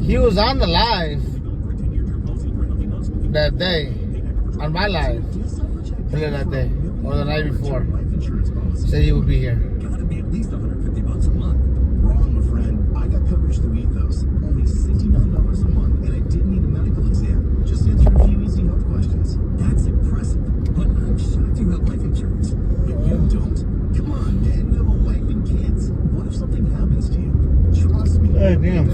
He was on the live that day, on my live, earlier that day, or the night before. Said he would be here. Gotta be at least $150 a month. Wrong, my friend. I got coverage through Ethos. Only $69 a month, and I didn't need a medical exam. Just answered a few easy health questions. That's impressive. But I'm shocked you have life insurance. But you don't? Come on, man. You have a wife and kids. What if something happens to you? Trust me. Hey, damn.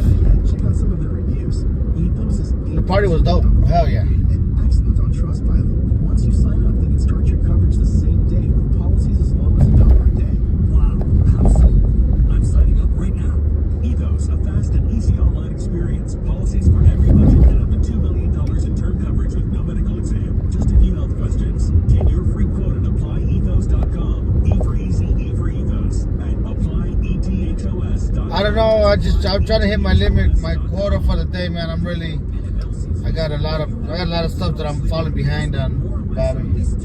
Check out some of their reviews. Ethos is The party was dope. Hell yeah. and excellent on Trustpilot. Once you sign up, they can start your coverage the same day with policies as low as $1 a day. Wow, how simple. I'm signing up right now. Ethos, a fast and easy online experience. Policies for every budget and up to $2 million in term coverage with no medical exam. Just a few health questions. Get your free quote at applyethos.com. E for easy, E for ethos. At applyethos.com. I don't know. I'm trying to hit my limit, my quota for the day, man. I got a lot of stuff that I'm falling behind on, Bobby. So,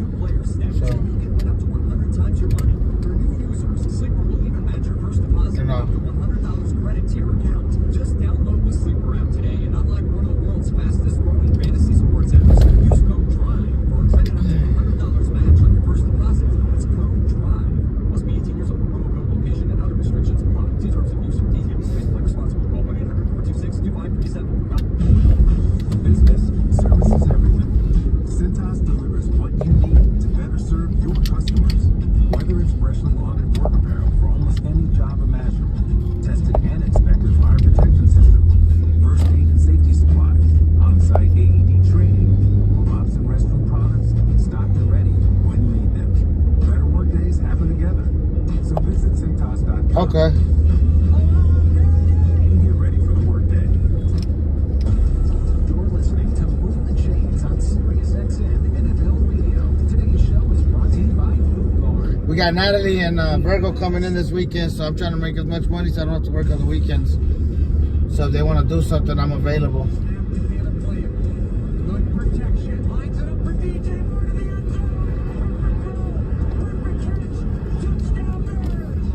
you know. $100 credit to your account. Just download the Sleeper app today and unlock one of the world's fastest growing fantasy sports apps. Use code DRIVE for a credit up to $100 match on your first deposit. That's code DRIVE. Must be 18 years old. Promo code location and other restrictions apply. See terms of use for details. Please play responsibly. Call 1-800-426-2537. Business, services, everything. Cintas delivers what you need to better serve your customers. Whether it's freshly laundered work apparel for almost any job imaginable, tested and inspected fire protection systems, first aid and safety supplies, on-site AED training, mops and restroom products, stocked and ready when you need them. Better work days happen together. So visit Cintas.com. Okay. And get ready for the work day. You're listening to Moving the Chains on SiriusXM NFL Radio. Today's show is brought to you by Food Guard. We got Natalie and Virgo coming in this weekend, so I'm trying to make as much money so I don't have to work on the weekends. So if they want to do something, I'm available. Good protection. Lines it up for DJ Moore to the end zone. Perfect catch. Touchdown Bears.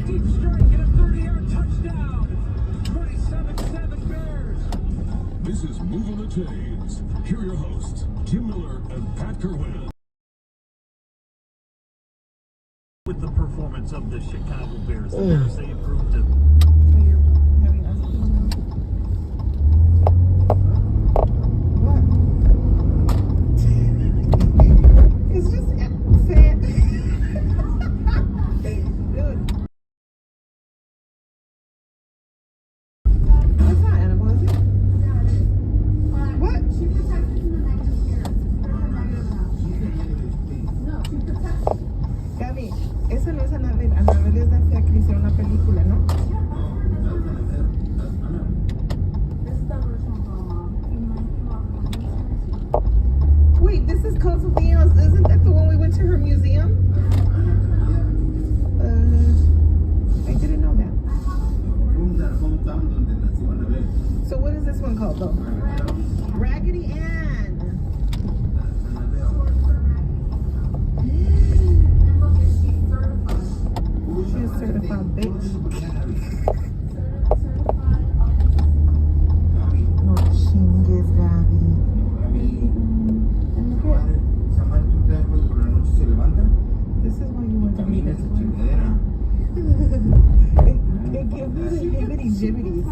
Deep strike and a 30-yard touchdown. 27-7 Bears. This is Moving the Chains. Here are your hosts, Tim Miller and Pat Kerwin. With the performance of the Chicago Bears, the Bears, they improved to It's just sad. Dude. That's not Annabelle, is it? What? She protects from the negative spirits. No, she protects. Gaby, esa no es Annabelle. Annabelle es la fea que hicieron una película, ¿no? Wait, this is Codes of Leons. Isn't that the one we went to her museum? I didn't know that. So what is this one called though? Camina esa chingadera. It gives me the hibbity-jibbities.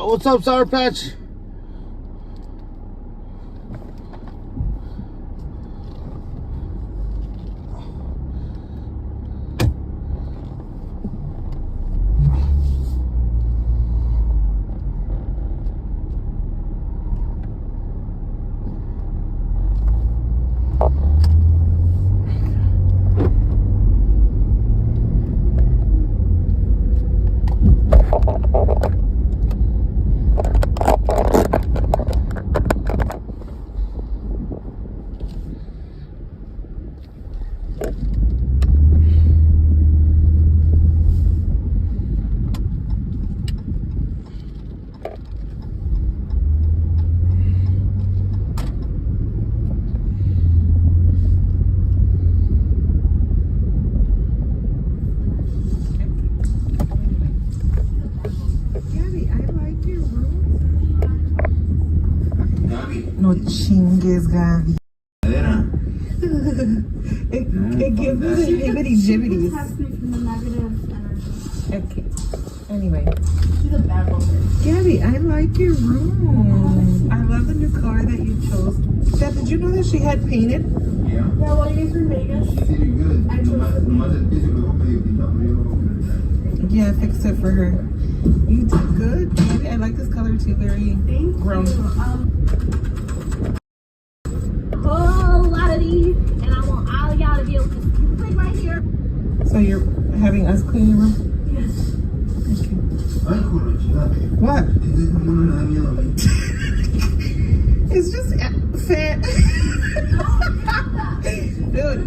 What's up, Sour Patch? No chingues, Gaby. It gives me the hibbity-jibbities. Okay. Anyway. Gabby, I like your room. I love the new color that you chose. Dad, did you know that she had painted? Yeah, while you guys were in Vegas. I Yeah, I fixed it for her. You did good, Gabby. I like this color too. Very grown. Whole lot of these, and I want all of y'all to be able to click right here. So you're having us clean your room? Yes. What? It's just fat. Dude,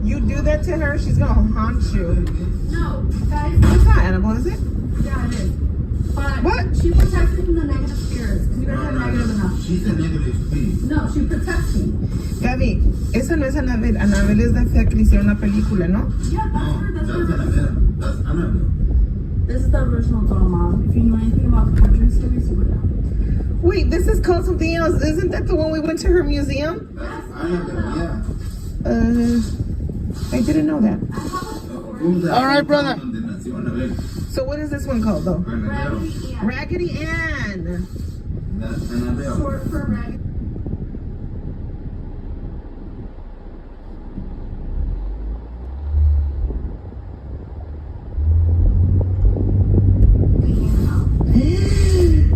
you do that to her, she's gonna haunt you. No, guys. It's not Annabelle, is it? Yeah, it is. But what? She protects me from the negative spirits. Because you guys are negative enough. She's a negative spirit. No, she protects me. Gaby, esa no es Annabelle. Annabelle es la fea que le hicieron una película, ¿no? Yeah, that's her. That's Annabelle. That's Annabelle. This is the original doll, Mom. If you know anything about the Conjuring series, you would know. Wait, this is called something else. Isn't that the one we went to her museum? That's Annabelle, yeah. I didn't know that. All right, brother. So what is this one called, though? Raggedy Ann. Raggedy Ann. That's Annabelle. Short for Raggedy.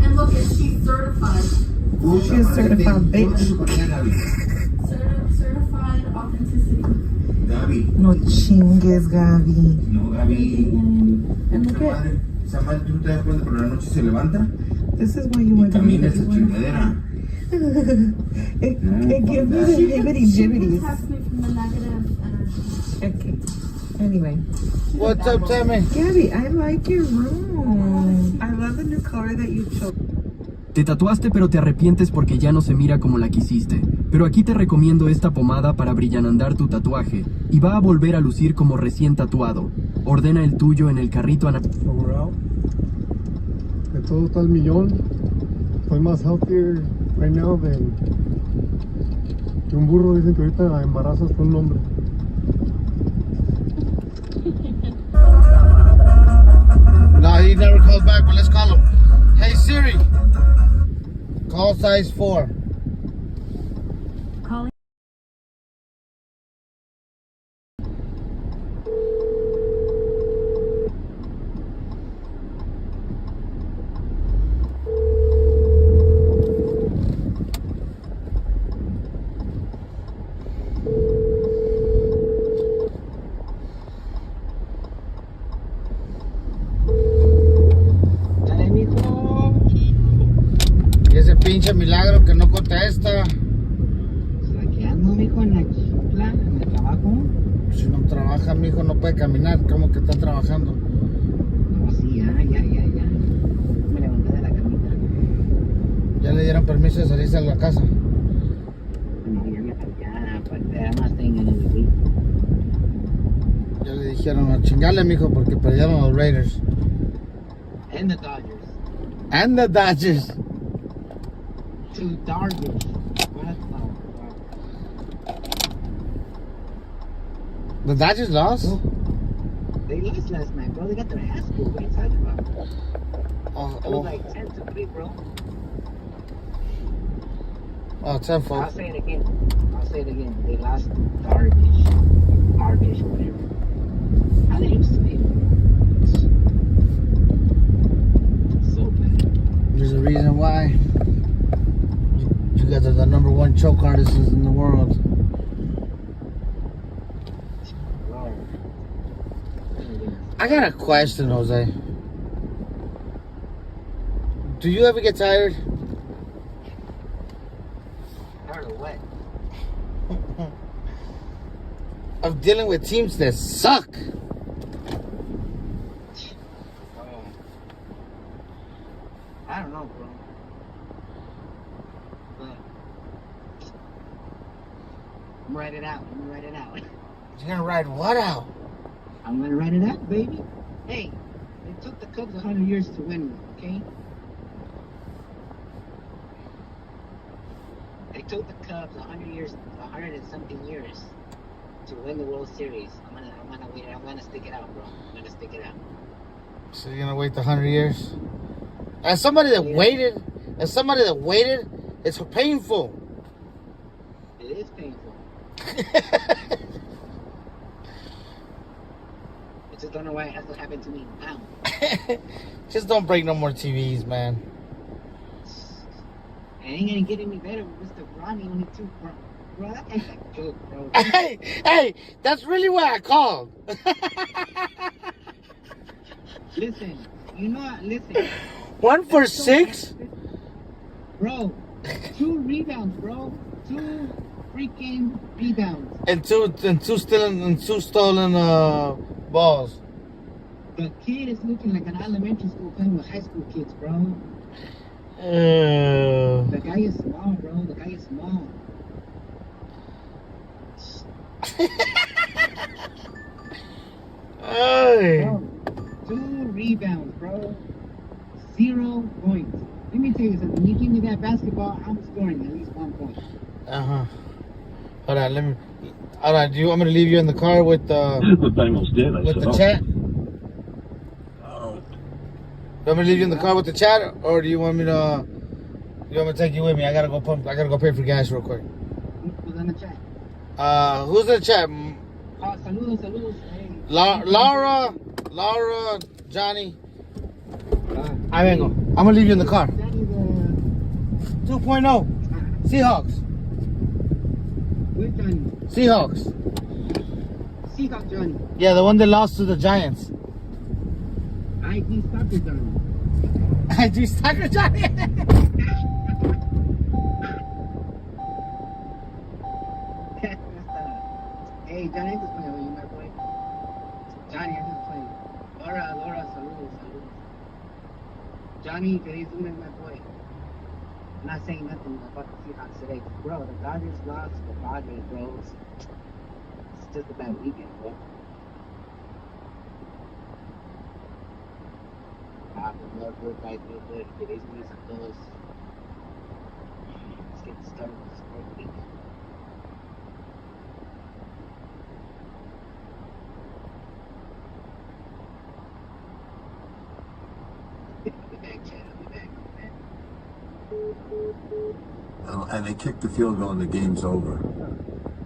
And look, she's certified. She's certified, bitch. Certified authenticity. Gaby. No chingues, Gaby. No, Gaby. And look at. Esa madre, ¿tú te das cuenta por la noche se levanta? This is why you wear the Camina esa chingadera. It gives me the hibbity-jibbities. Protects me from the negative energy. Okay. Anyway. What's up, Tammy? Gabby, I like your room. I love the new color that you chose. Te tatuaste pero te arrepientes porque ya no se mira como la quisiste. Pero aquí te recomiendo esta pomada para brillanandar tu tatuaje y va a volver a lucir como recién tatuado. Ordena el tuyo en el carrito De todo está el millón. Estoy más healthier right now que un burro. Dicen que ahorita embarazas con un hombre. No, he never called back, but let's call him. Hey Siri, call size 4. pinche milagro que no contesta. Aquí ando, mijo, en el trabajo. Si no trabaja, mijo, no puede caminar. ¿Cómo que está trabajando? No, sí, ya. Me levanté de la camita. ¿Ya le dieron permiso de salirse a la casa? No, ya, pues, además tengan el week. Ya le dijeron a chingarle, mijo, porque perdieron los Raiders. And the Dodgers. And the Dodgers. Two Dodgers. The Dodgers lost? They lost last night, bro. They got their ass whooped. What are you talking about? It was like 10-3, bro. Oh, 10-4. I'll say it again. They lost garbage, whatever. How they used to be. So bad. There's a reason why. You guys are the #1 choke artists in the world. I got a question, Jose. Do you ever get tired? Tired of what? Of dealing with teams that suck. I don't know, bro. But I'm write it out. You're gonna ride what out? I'm gonna write it out, baby. Hey, it took the Cubs 100 years to win one, okay? It took the Cubs 100 and something years to win the World Series. I'm gonna wait. I'm gonna stick it out, bro. I'm gonna stick it out. So you're gonna wait the 100 years? As somebody that waited, it's painful. It is painful. I just don't know why it has to happen to me now. Just don't break no more TVs, man. It ain't gonna get any better with Mr. Ronnie only two, bro. That guy's a joke, bro. Hey, that's really why I called. Listen, you know what? Listen. 1 for 6? Bro, 2 rebounds, bro. 2 freaking rebounds. And two stolen balls. The kid is looking like an elementary school playing with high school kids, bro. The guy is small, bro. The guy is small. Hey. Bro, 2 rebounds, bro. 0 points. Let me tell you something. When you give me that basketball, I'm scoring at least 1 point. Hold on, do you want me to leave you in the car with the Bengals did, with the chat? Do you want me to leave you in the car with the chat, or do you want me to take you with me? I gotta go pay for gas real quick. Who's in the chat? Who's in the chat? Saludos. Hey. Laura, Johnny. Ahí vengo. I'm gonna leave you in the car. 2.0. Seahawks. Which Johnny? Seahawks. Seahawks Johnny. Yeah, the one that lost to the Giants. ID Stalker Johnny. ID Stalker Johnny. Hey, Johnny, I'm just playing with you, my boy. Johnny, I'm just playing. Laura, saludos. Johnny, feliz lunes, my boy. I'm not saying nothing about the Seahawks today. Bro, the Dodgers lost the Padres, bro. It's just a bad weekend, bro. Real good, guys, real good. Today's lunes a todos. Let's get started with the sport week. And they kicked the field goal and the game's over.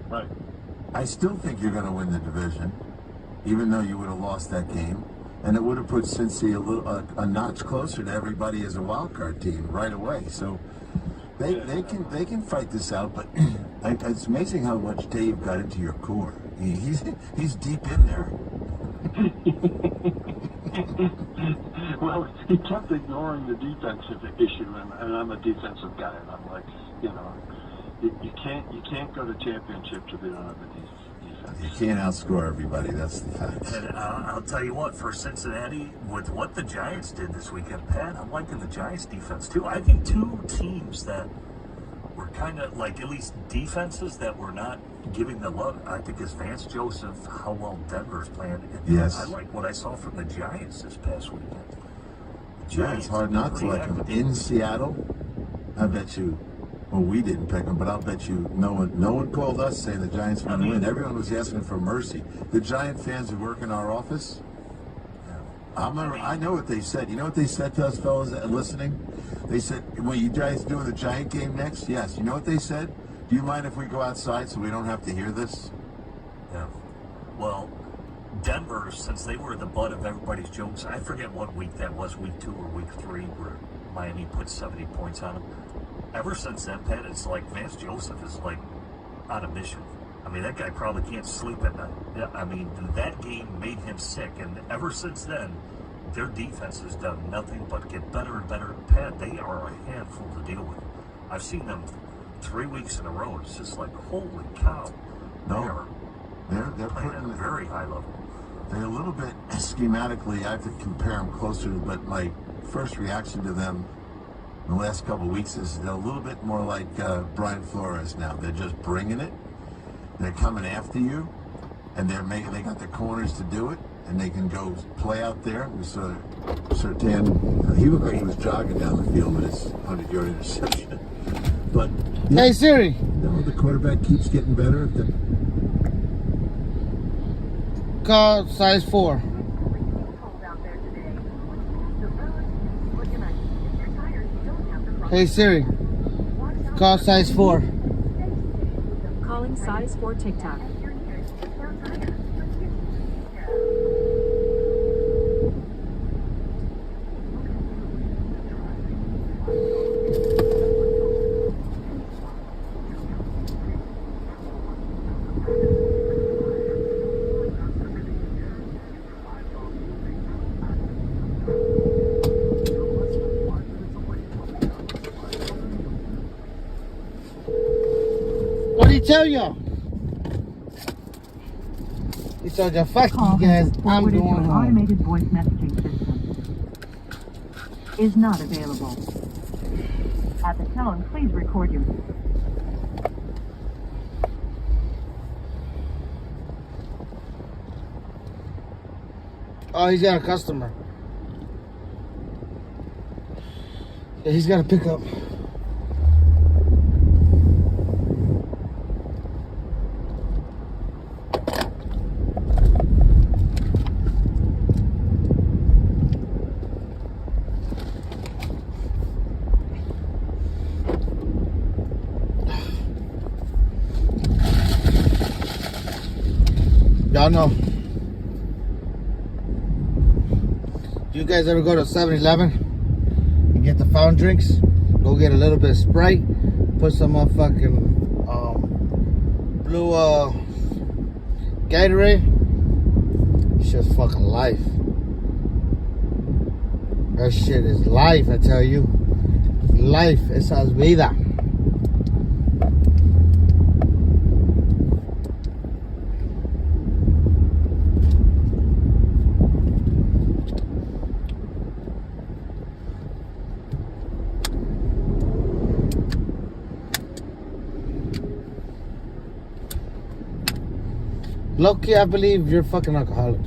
Right. I still think you're going to win the division, even though you would have lost that game. And it would have put Cincy a notch closer to everybody as a wild card team right away. So they can fight this out. But it's amazing how much Dave got into your core. He's deep in there. Well, he kept ignoring the defensive issue, and I'm a defensive guy, and I'm like, you know, you can't go to championship if you don't have a defense. You can't outscore everybody. That's the fact. And I'll tell you what, for Cincinnati, with what the Giants did this weekend, Pat, I'm liking the Giants defense too. I think two teams that were kind of like at least defenses that were not giving the love. I think is Vance Joseph, how well Denver's playing. And yes. I like what I saw from the Giants this past weekend. Yeah, it's hard not to like them. In Seattle, I bet you, well, we didn't pick them, but I'll bet you no one called us saying the Giants were going to win. Everyone was asking for mercy. The Giant fans who work in our office, I know what they said. You know what they said to us fellas listening? They said, well, you guys doing the Giant game next? Yes. You know what they said? Do you mind if we go outside so we don't have to hear this? Yeah. Well, Denver, since they were the butt of everybody's jokes, I forget what week that was, week 2 or week 3, where Miami put 70 points on them. Ever since then, Pat, it's like Vance Joseph is like on a mission. I mean, that guy probably can't sleep at night. I mean, that game made him sick, and ever since then, their defense has done nothing but get better and better. Pat, they are a handful to deal with. I've seen them 3 weeks in a row. It's just like, holy cow. No, they're playing putting at a very high level. They're a little bit schematically. I have to compare them closer, but my first reaction to them in the last couple of weeks is they're a little bit more like Brian Flores now. They're just bringing it. They're coming after you, and they got the corners to do it, and they can go play out there. We saw Surtain. He looked like he was jogging down the field with his 100-yard interception. But yeah, hey Siri. No, the quarterback keeps getting better. Call size 4. Hey Siri. Call size 4. Calling size 4 TikTok. What did he tell y'all? He told y'all, fuck you guys, I'm going home. Automated voice messaging system is not available. At the tone, please record your... Oh, he's got a customer. Yeah, he's got to pick up. Y'all know. You guys ever go to 7-Eleven and get the fountain drinks? Go get a little bit of Sprite, put some motherfucking blue Gatorade. It's just fucking life. That shit is life, I tell you. Life, esa es vida. Loki, I believe you're fucking alcoholic.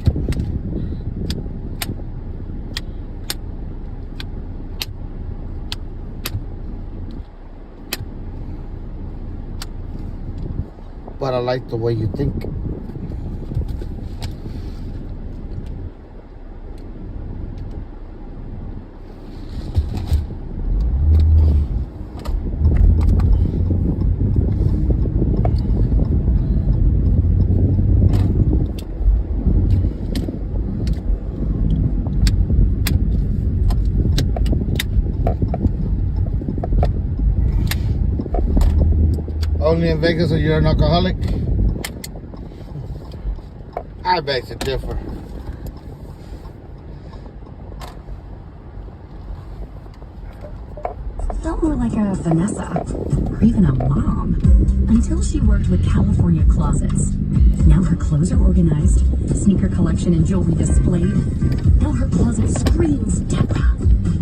But I like the way you think. Only in Vegas, or you're an alcoholic? I beg to differ. like a Vanessa, or even a mom. Until she worked with California Closets. Now her clothes are organized, sneaker collection and jewelry displayed. Now her closet screams Deborah.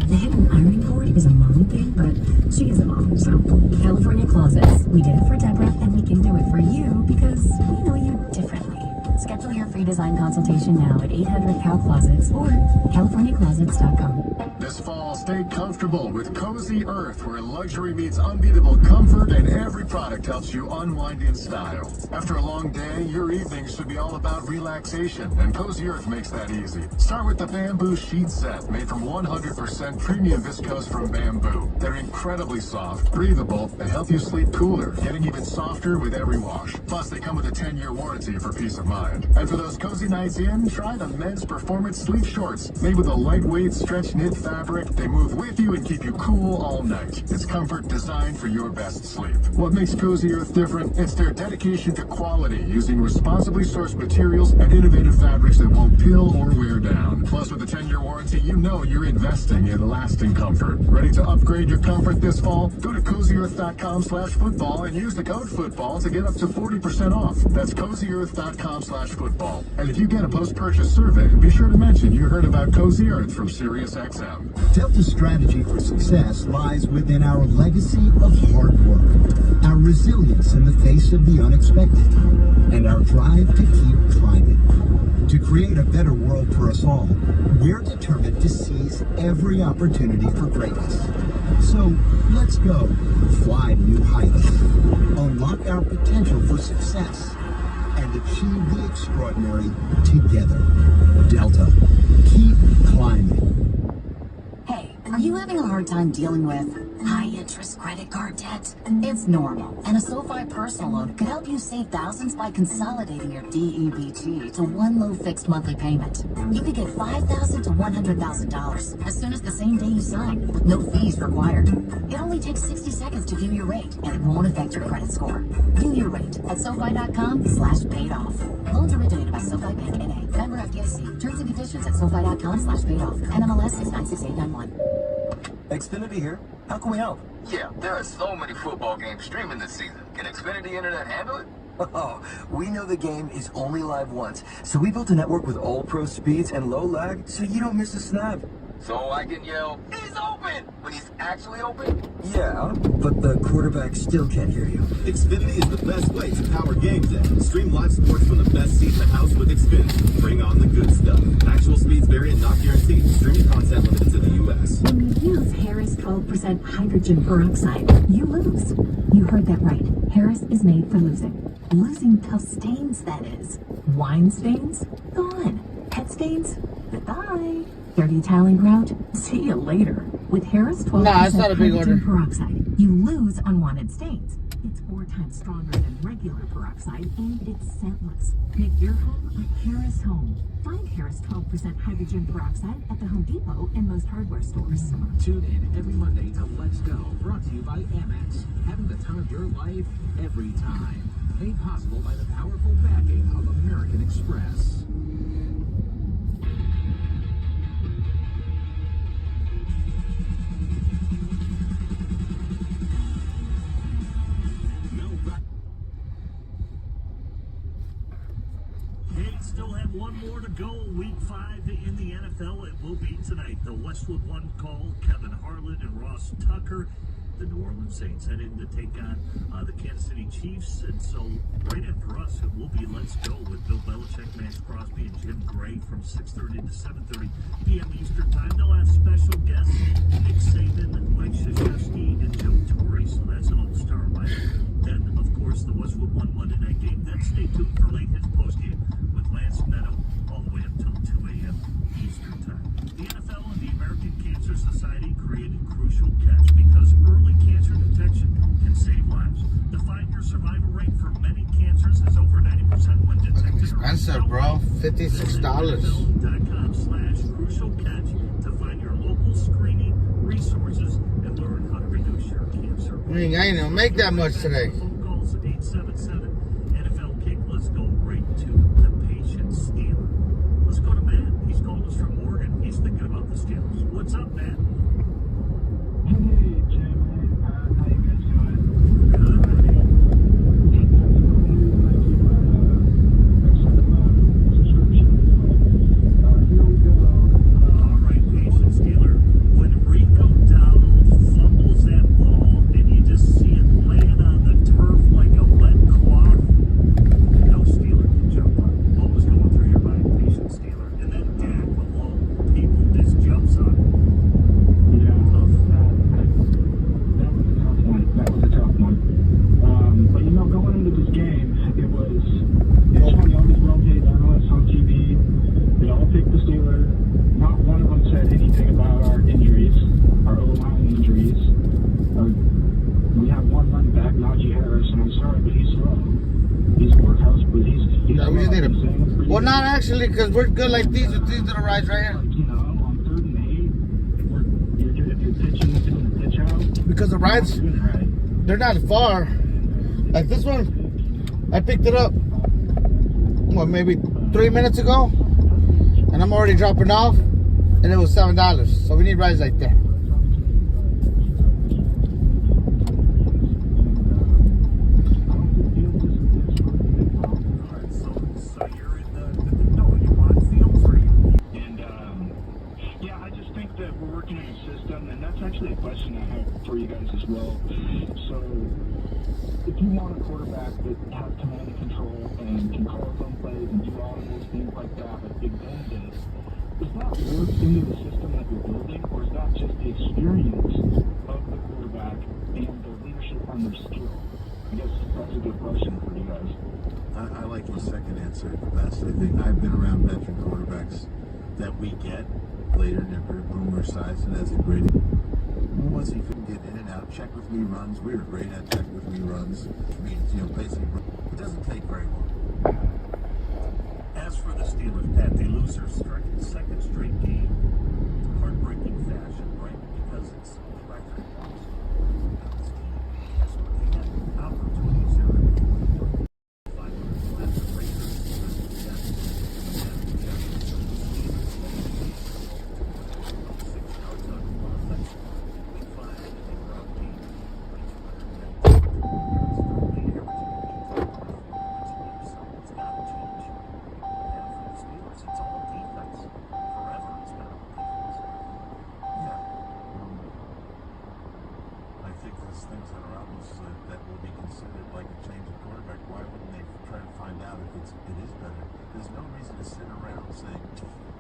The hidden ironing board is a mom thing, but she is a mom, so. California Closets. We did it for Deborah, and we can do it for you because we know you differently. Schedule your free design consultation now at 800 Cal Closets or CaliforniaClosets.com. This fall, stay comfortable with Cozy Earth, where luxury meets unbeatable comfort and every product helps you unwind in style. After a long day, your evenings should be all about relaxation, and Cozy Earth makes that easy. Start with the bamboo sheet set, made from 100% premium viscose from bamboo. They're incredibly soft, breathable, and help you sleep cooler, getting even softer with every wash. Plus, they come with a 10-year warranty for peace of mind. And for those cozy nights in, try the men's performance sleep shorts. Made with a lightweight stretch knit fabric, they move with you and keep you cool all night. It's comfort designed for your best sleep. What makes Cozy Earth different? It's their dedication to quality, using responsibly sourced materials and innovative fabrics that won't pill or wear down. Plus, with a 10-year warranty, you know you're investing in lasting comfort. Ready to upgrade your comfort this fall? Go to CozyEarth.com/football and use the code football to get up to 40% off. That's CozyEarth.com/football. And if you get a post-purchase survey, be sure to mention you heard about Cozy Earth from SiriusXM. Delta's strategy for success lies within our legacy of hard work, our resilience in the face of the unexpected, and our drive to keep climbing. To create a better world for us all, we're determined to seize every opportunity for greatness. So, let's go. Fly to new heights. Unlock our potential for success. And achieve the extraordinary together. Delta. Keep climbing. Hey, are you having a hard time dealing with high-interest credit card debt? It's normal, and a SoFi personal loan could help you save thousands by consolidating your DEBT to one low fixed monthly payment. You could get $5,000 to $100,000 as soon as the same day you sign, with no fees required. It only takes 60 seconds to view your rate, and it won't affect your credit score. View your rate at SoFi.com/paid-off. Loans originated by SoFi Bank N.A. Member FDIC. Terms and conditions at SoFi.com/paid-off. NMLS 696891. Xfinity here. How can we help? Yeah, there are so many football games streaming this season. Can Xfinity Internet handle it? Oh, we know the game is only live once, so we built a network with all-pro speeds and low lag so you don't miss a snap. So I can yell, "He's open!" when he's actually open? Yeah, but the quarterback still can't hear you. Xfinity is the best way to power game day. Stream live sports from the best seat in the house with Xfinity. Bring on the good stuff. Actual speeds vary and not guaranteed. Streaming content limited to the U.S. When you use Harris 12% hydrogen peroxide, you lose. You heard that right. Harris is made for losing. Losing tough stains, that is. Wine stains? Gone. Pet stains? Goodbye. Dirty toweling grout? See you later. With Harris 12% it's not a big hydrogen order. peroxide, you lose unwanted stains. It's 4 times stronger than regular peroxide, and it's scentless. Make your home a Harris home. Find Harris 12% hydrogen peroxide at the Home Depot and most hardware stores. Tune in every Monday to Let's Go, brought to you by Amex. Having the time of your life every time. Made possible by the powerful backing of American Express. Hey, still have one more to go. Week 5 in the NFL. It will be tonight. The Westwood One call, Kevin Harlan and Ross Tucker. The New Orleans Saints heading to take on the Kansas City Chiefs. And so right after us, it will be Let's Go with Bill Belichick, Max Crosby, and Jim Gray from 6:30 to 7:30 p.m. Eastern Time. They'll have special guests, Nick Saban, Mike Krzyzewski, and Joe Torre. So that's an all-star lineup. Then, of course, the Westwood One Monday night game. Then stay tuned for late hits postgame with Lance Meadow all the way up till 2 a.m. Eastern Time. The NFL and the American Cancer Society created Crucial Catch because early cancer detection can save lives. The 5-year survival rate for many cancers is over 90% when detected. Expensive, bro. $56. NFL.com/Crucial Catch to find your local screening resources and learn how to reduce your cancer. I ain't gonna make that much today. Phone calls at 877 NFL Kick. Let's go right to the patient stealer. Let's go to Matt. He's called us from Oregon. He's thinking about the Steelers. What's up, Matt? Hey, Jim. not actually, because we're good like these with these little rides right here. You know, on 3rd and 8, if you're pitching doing a pitch out. Because the rides, they're not far. Like this one, I picked it up, what, maybe 3 minutes ago, and I'm already dropping off, and it was $7. So we need rides like that. Actually a question I have for you guys as well. So, if you want a quarterback that has command and control and can call his own plays and do audibles, things like that, like Big Ben did, is that worked into the system that you're building, or is that just the experience of the quarterback and the leadership on their skill? I guess that's a good question for you guys. I like your second answer the best. I think I've been around veteran quarterbacks that we get later in their career, boomer size, and as a great. Once he couldn't get in and out, check with me runs. We were great at check with me runs, which means, you know, basically, it doesn't take very long. As for the Steelers, Pat, they lose their second straight game, heartbreaking fashion, right? Because it's the record loss. Guess what? They had opportunities there. 500 left, the Raiders, things that are obvious that will be considered like a change of quarterback. Why wouldn't they try to find out if it is better? There's no reason to sit around saying,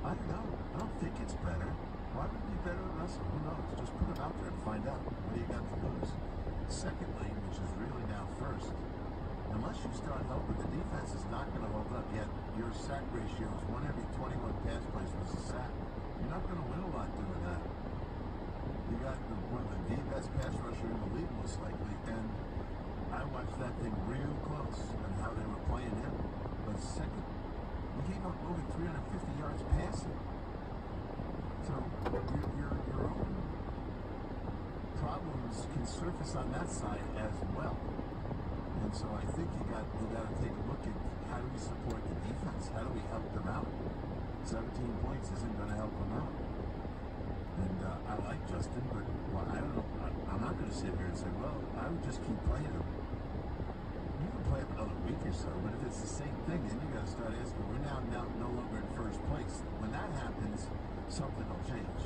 I don't know, I don't think it's better. Why would it be better than Russell? Who knows? Just put it out there and find out. What do you got to lose? Secondly, which is really now first, unless you start helping, the defense is not going to hold up yet. Your sack ratio is 1 every 21 pass plays was a sack. You're not going to win a lot doing that. You got one of the best pass rusher in the league, most likely, and I watched that thing real close and how they were playing him. But second, he gave up over 350 yards passing. So your own problems can surface on that side as well. And so I think you got to take a look at how do we support the defense? How do we help them out? 17 points isn't going to help them out. And I like Justin, but well, I don't know. I'm not going to sit here and say, well, I would just keep playing him. You can play him another week or so, but if it's the same thing, then you got to start asking. We're now no longer in first place. When that happens, something will change.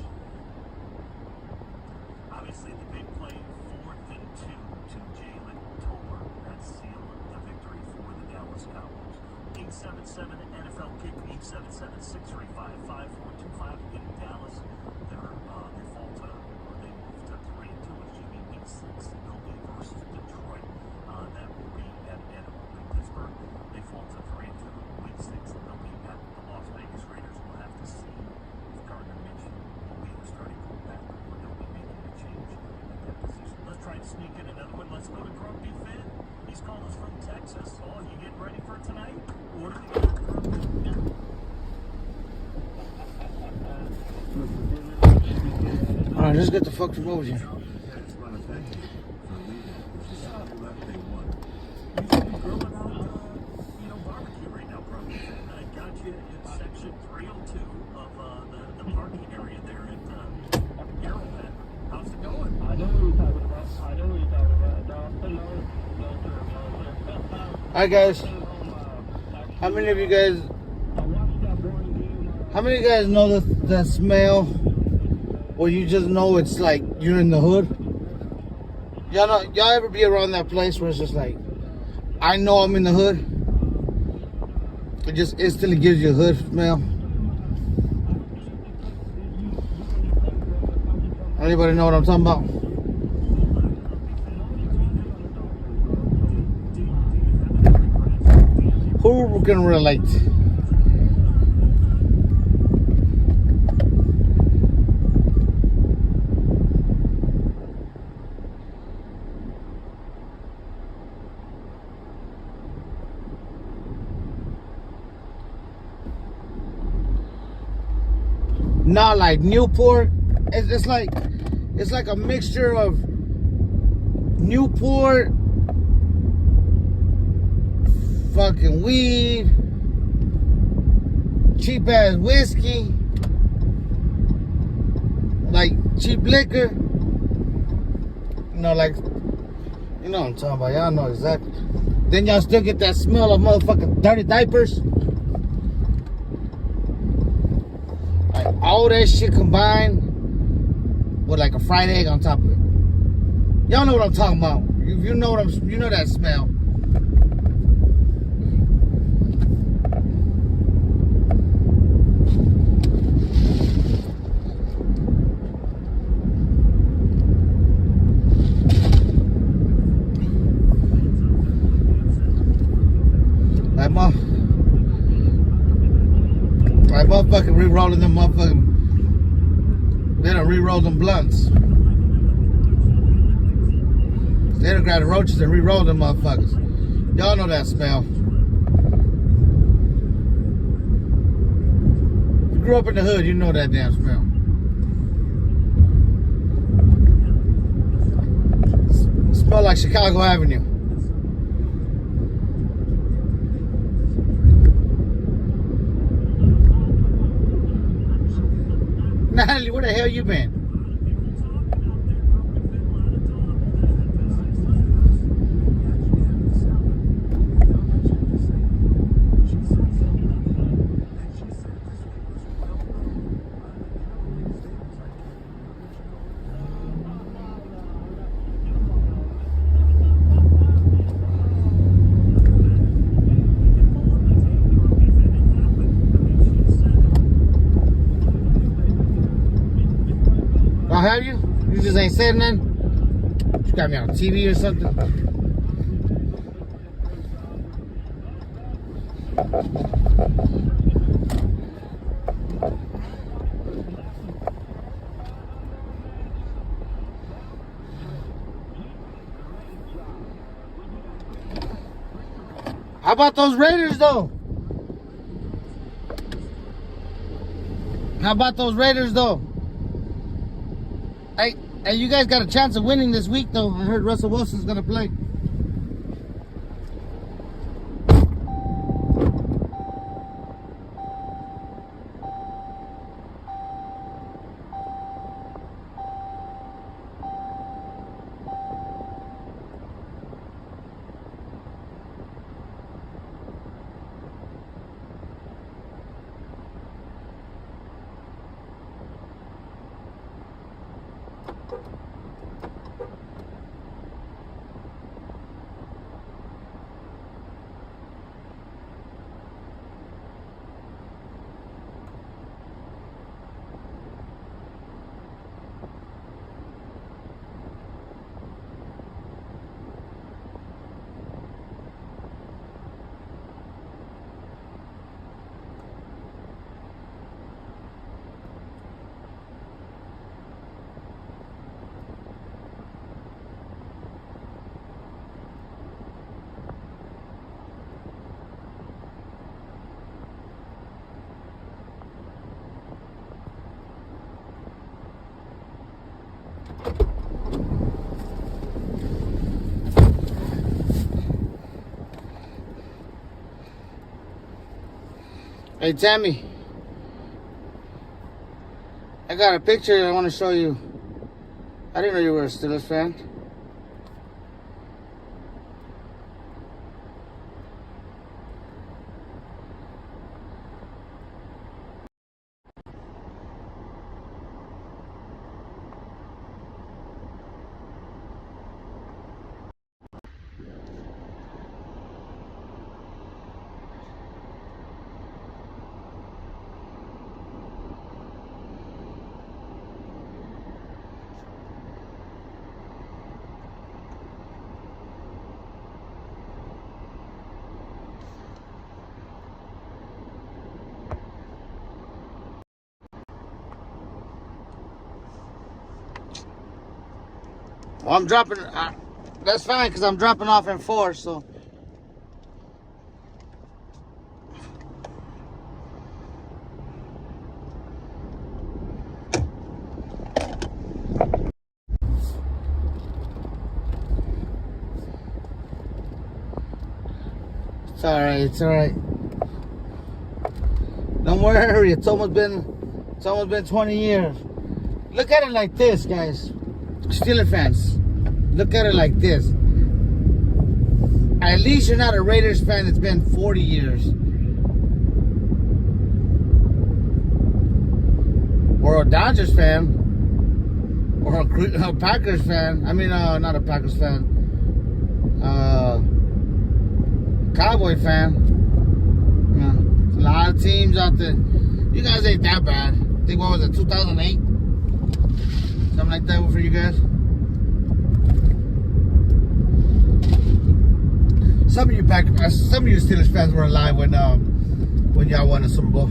Obviously, the big play, 4th and 2 to Jalen Tolbert. That sealed the victory for the Dallas Cowboys. 877 NFL kick, 877-635-5425 in Dallas. They fall to, they moved to 3-2 with Jimmy week 6. They'll be versus Detroit. That will be at Pittsburgh. They fall to 3-2 week 6. They'll be at the Las Vegas Raiders. We'll have to see if Gardner Minshew will be the starting quarterback or they'll be making a change at that position. Let's try to sneak in another one. Let's go to Grumpy Finn. He's calling us from Texas. Oh, you getting ready for tonight? Order the Alright, let's get the fuck from over here. Barbecue right now, Grumpy Finn. I got you in section 302 of the parking area there at Arrowhead. How's it going? I know what you're talking about. Hi guys. How many of you guys know that smell where you just know it's like you're in the hood? Y'all ever be around that place where it's just like, I know I'm in the hood? It just instantly gives you a hood smell. Anybody know what I'm talking about? Who can relate? not like Newport. It's like a mixture of Newport, fucking weed, cheap ass whiskey, like cheap liquor. You know, like, you know what I'm talking about. Y'all know exactly. Then y'all still get that smell of motherfucking dirty diapers. Like all that shit combined with like a fried egg on top of it. Y'all know what I'm talking about. You know you know that smell. Like motherfucking re-rolling them motherfucking. They done re-roll them blunts. They done grab the roaches and re-roll them motherfuckers. Y'all know that smell. If you grew up in the hood, you know that damn smell. It smell like Chicago Avenue. Natalie, where the hell you been? Have you? You just ain't said nothing? You got me on TV or something? How about those Raiders though? How about those Raiders though? Hey, you guys got a chance of winning this week, though. I heard Russell Wilson's going to play. Hey, Tammy. I got a picture I want to show you. I didn't know you were a Steelers fan. Well, I'm dropping. That's fine because I'm dropping off in 4, so. It's alright, it's alright. Don't worry, it's almost been 20 years. Look at it like this, guys. Steelers fans. Look at it like this. At least you're not a Raiders fan that's been 40 years. Or a Dodgers fan. Or a Packers fan. I mean, not a Packers fan. Cowboy fan. Yeah. There's a lot of teams out there. You guys ain't that bad. I think, what was it, 2008? Something like that for you guys? Some of you Steelers fans were alive when y'all won the Super Bowl.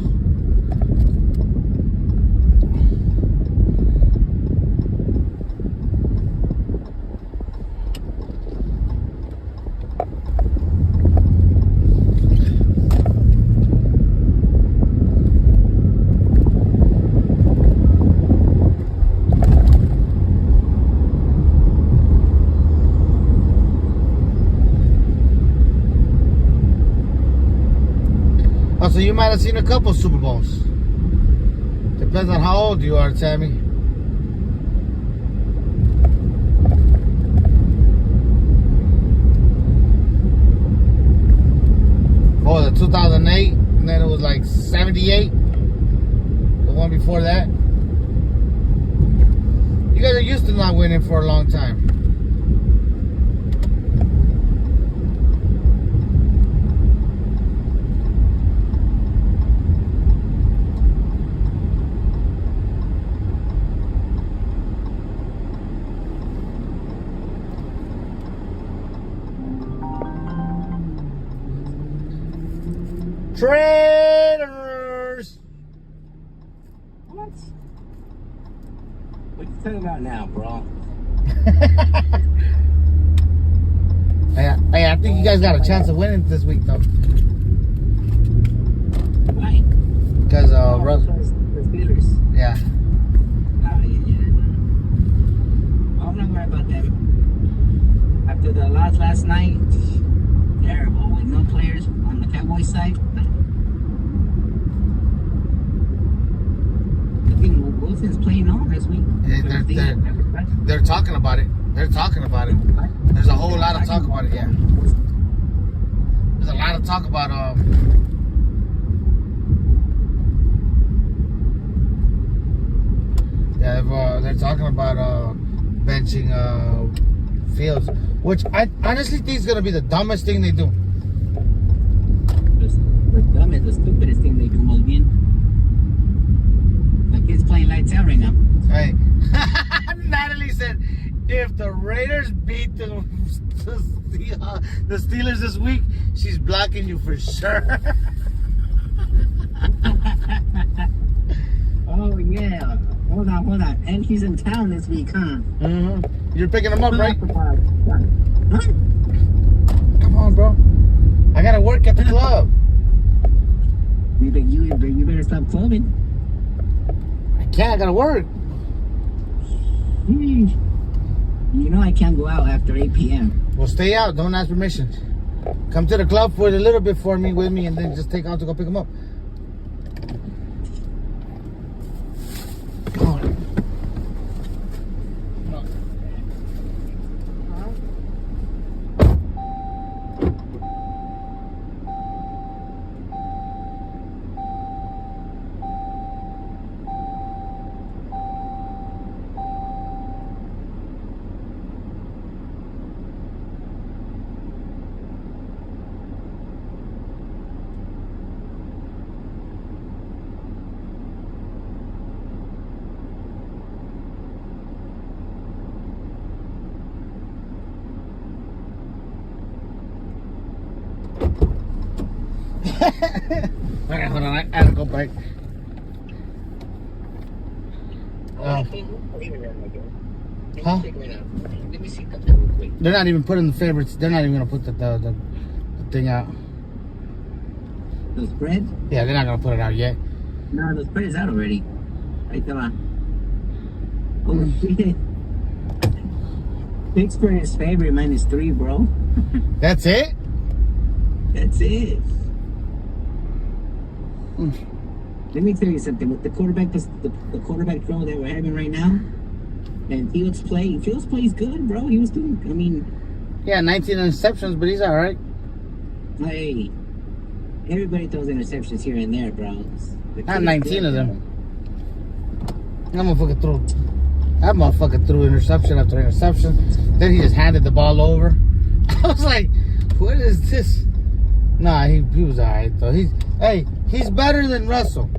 So you might have seen a couple Super Bowls. Depends on how old you are, Tammy. Oh, the 2008, and then it was like 78. The one before that. You guys are used to not winning for a long time. Traitors! What? What you talking about now, bro? Hey, I think you guys got a chance of winning this week, though. Why? Because, the Steelers. Yeah. Oh, yeah. I'm not worried about them. After the loss last night, terrible. With no players on the Cowboys side. Wilson's playing on this week. Yeah, they're talking about it. They're talking about it. There's a whole lot of talk about it, yeah. There's a lot of talk about they're talking about benching Fields, which I honestly think is gonna be the dumbest thing they do. The dumbest, the stupidest thing they do, Mulligan. The kid's playing lights out right now. Hey, Natalie said, if the Raiders beat the Steelers this week, she's blocking you for sure. Oh, yeah. Hold on. And he's in town this week, huh? Mm-hmm. You're picking him up, right? Huh? Come on, bro. I gotta work at the club. You better stop clubbing. I can't. I gotta work. You know I can't go out after 8 p.m. Well, stay out. Don't ask permission. Come to the club for a little bit with me, and then just take out to go pick him up. Come on. Okay, hold on. I gotta go back. Huh? Let me see something real quick. They're not even putting the favorites. They're not even gonna put the thing out. The spread? Yeah, they're not gonna put it out yet. No, the spread is out already. Right there. Oh shit. Pittsburgh is favorite -3, bro. That's it? That's it. Let me tell you something. With the quarterback throw that we're having right now, and Fields plays good, bro. He was doing. I mean, yeah, 19 interceptions, but he's all right. Hey, everybody throws interceptions here and there, bro. Not 19 of them. That motherfucker threw interception after interception. Then he just handed the ball over. I was like, what is this? Nah, he was all right, though. He's better than Russell.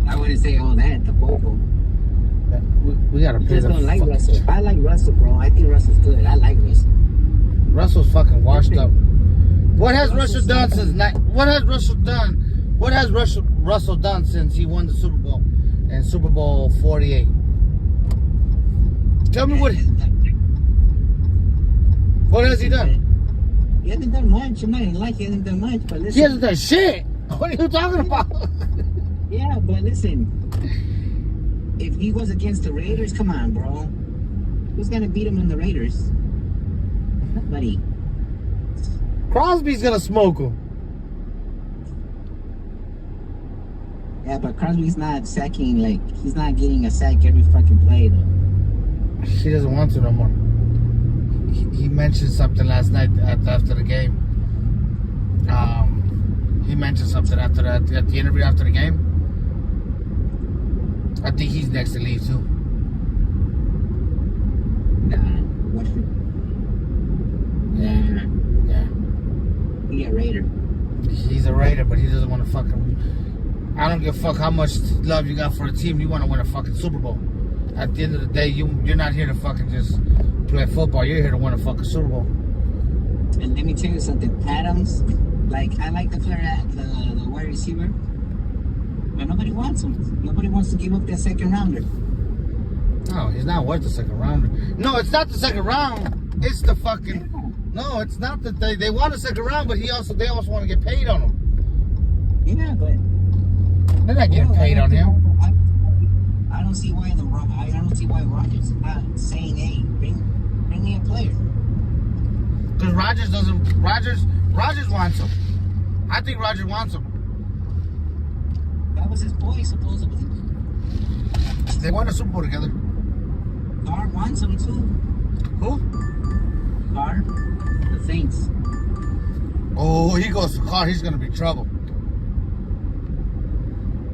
I wouldn't say all that, the vocal. We gotta play just don't like Russell. I like Russell, bro. I think Russell's good. I like Russell. Russell's fucking washed up. What has Russell done since Russell done since he won the Super Bowl in Super Bowl 48? Tell me what has he done? He hasn't done much. I'm not gonna lie, he hasn't done much, but listen. He hasn't done shit. What are you talking about? Yeah, but listen. If he was against the Raiders, come on, bro. Who's gonna beat him in the Raiders? Nobody. Crosby's gonna smoke him. Yeah, but Crosby's not sacking, he's not getting a sack every fucking play, though. He doesn't want to no more. He mentioned something last night after the game. He mentioned something at the interview after the game. I think he's next to leave too. Nah, what? Yeah. He's a Raider. He's a Raider, but he doesn't want to fucking. I don't give a fuck how much love you got for a team. You want to win a fucking Super Bowl. At the end of the day, you're not here to fucking just play football. You're here to win a fucking Super Bowl. And let me tell you something. Adams, I like the player at the wide receiver, but nobody wants him. Nobody wants to give up that second rounder. No, he's not worth the second rounder. No, it's not the second round. It's the fucking. No, it's not that they want a second round, but they also want to get paid on him. Yeah, but they're not getting paid on him. I don't see why Rodgers is not saying, "Hey, bring me a player." Because Rodgers wants him. I think Rodgers wants him. That was his boy, supposedly. They won a Super Bowl together. Carr wants him too. Who? Carr, the Saints. Oh, he goes to Carr, he's gonna be trouble.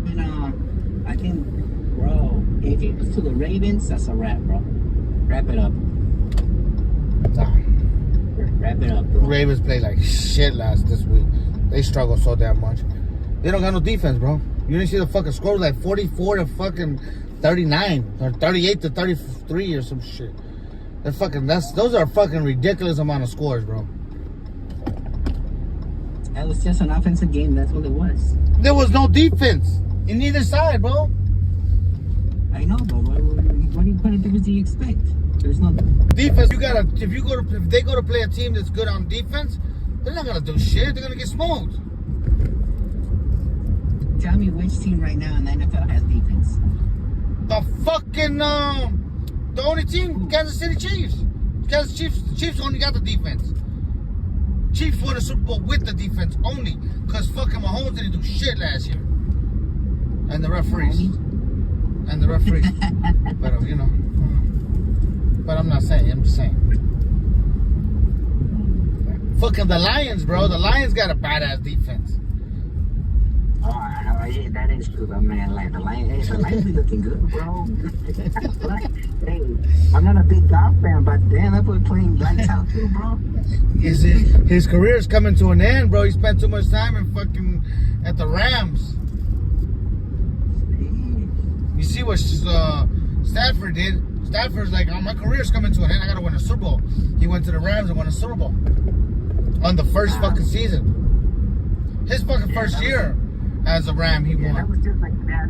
And I think, bro, if he goes to the Ravens, that's a wrap, bro. Wrap it up. Nah. Wrap it up, bro. Ravens played like shit this week. They struggle so damn much. They don't got no defense, bro. You didn't see the fucking score, like 44 to fucking 39 or 38 to 33 or some shit. Those are fucking ridiculous amount of scores, bro. That was just an offensive game. That's what it was. There was no defense in either side, bro. I know, but what kind of defense do you expect? There's no defense. If they go to play a team that's good on defense, they're not gonna do shit. They're gonna get smoked. Tell me which team right now in the NFL has defense. The fucking the only team, Kansas City Chiefs. Chiefs only got the defense. Chiefs won a Super Bowl with the defense only, cause fucking Mahomes didn't do shit last year. And the referees. But you know. But I'm not saying. I'm just saying. Fucking the Lions, bro. The Lions got a badass defense. Oh, yeah, that is true, but man, the Lions be looking good, bro. Hey, I'm not a big golf fan, but damn, that boy playing lights out too, bro. His career's coming to an end, bro. He spent too much time at the Rams. You see what Stafford did? Stafford's like, oh, my career's coming to an end. I gotta win a Super Bowl. He went to the Rams and won a Super Bowl on the first fucking season. His fucking first year as a Ram, he won. That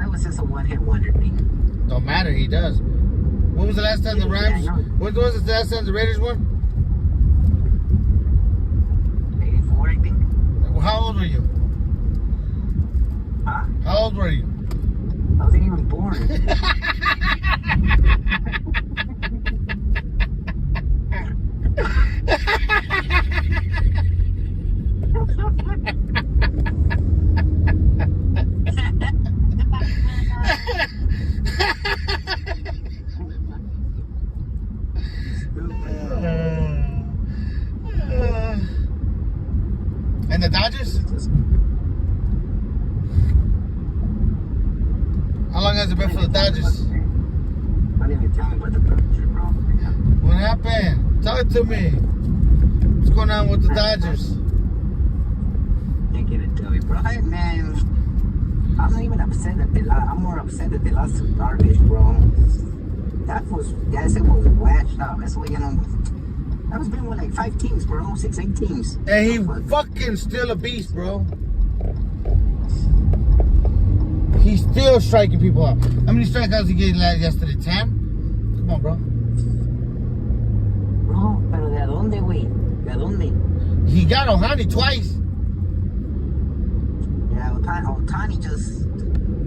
was just a one-hit wonder thing. Don't matter, he does. When was the last time the Rams? When was the last time the Raiders won? 84, I think. How old were you? Huh? How old were you? I wasn't even born. And the Dodgers? How long has it been for the Dodgers? Don't even tell me about the picture, bro. What happened? Talk to me. What's going on with the Dodgers? Can't get it to me, bro. Hey, man, I'm not even upset that they lost. I'm more upset that they lost to garbage, bro. That was, guys, it was washed up. That's what, you know, that was been with like 5 teams, bro. 6, 8 teams. And he fucking still a beast, bro. He's still striking people out. How many strikeouts he gave yesterday? 10? Come on, bro. Bro, pero ¿de dónde, güey? ¿De dónde? He got Ohani twice. Yeah, Otani just,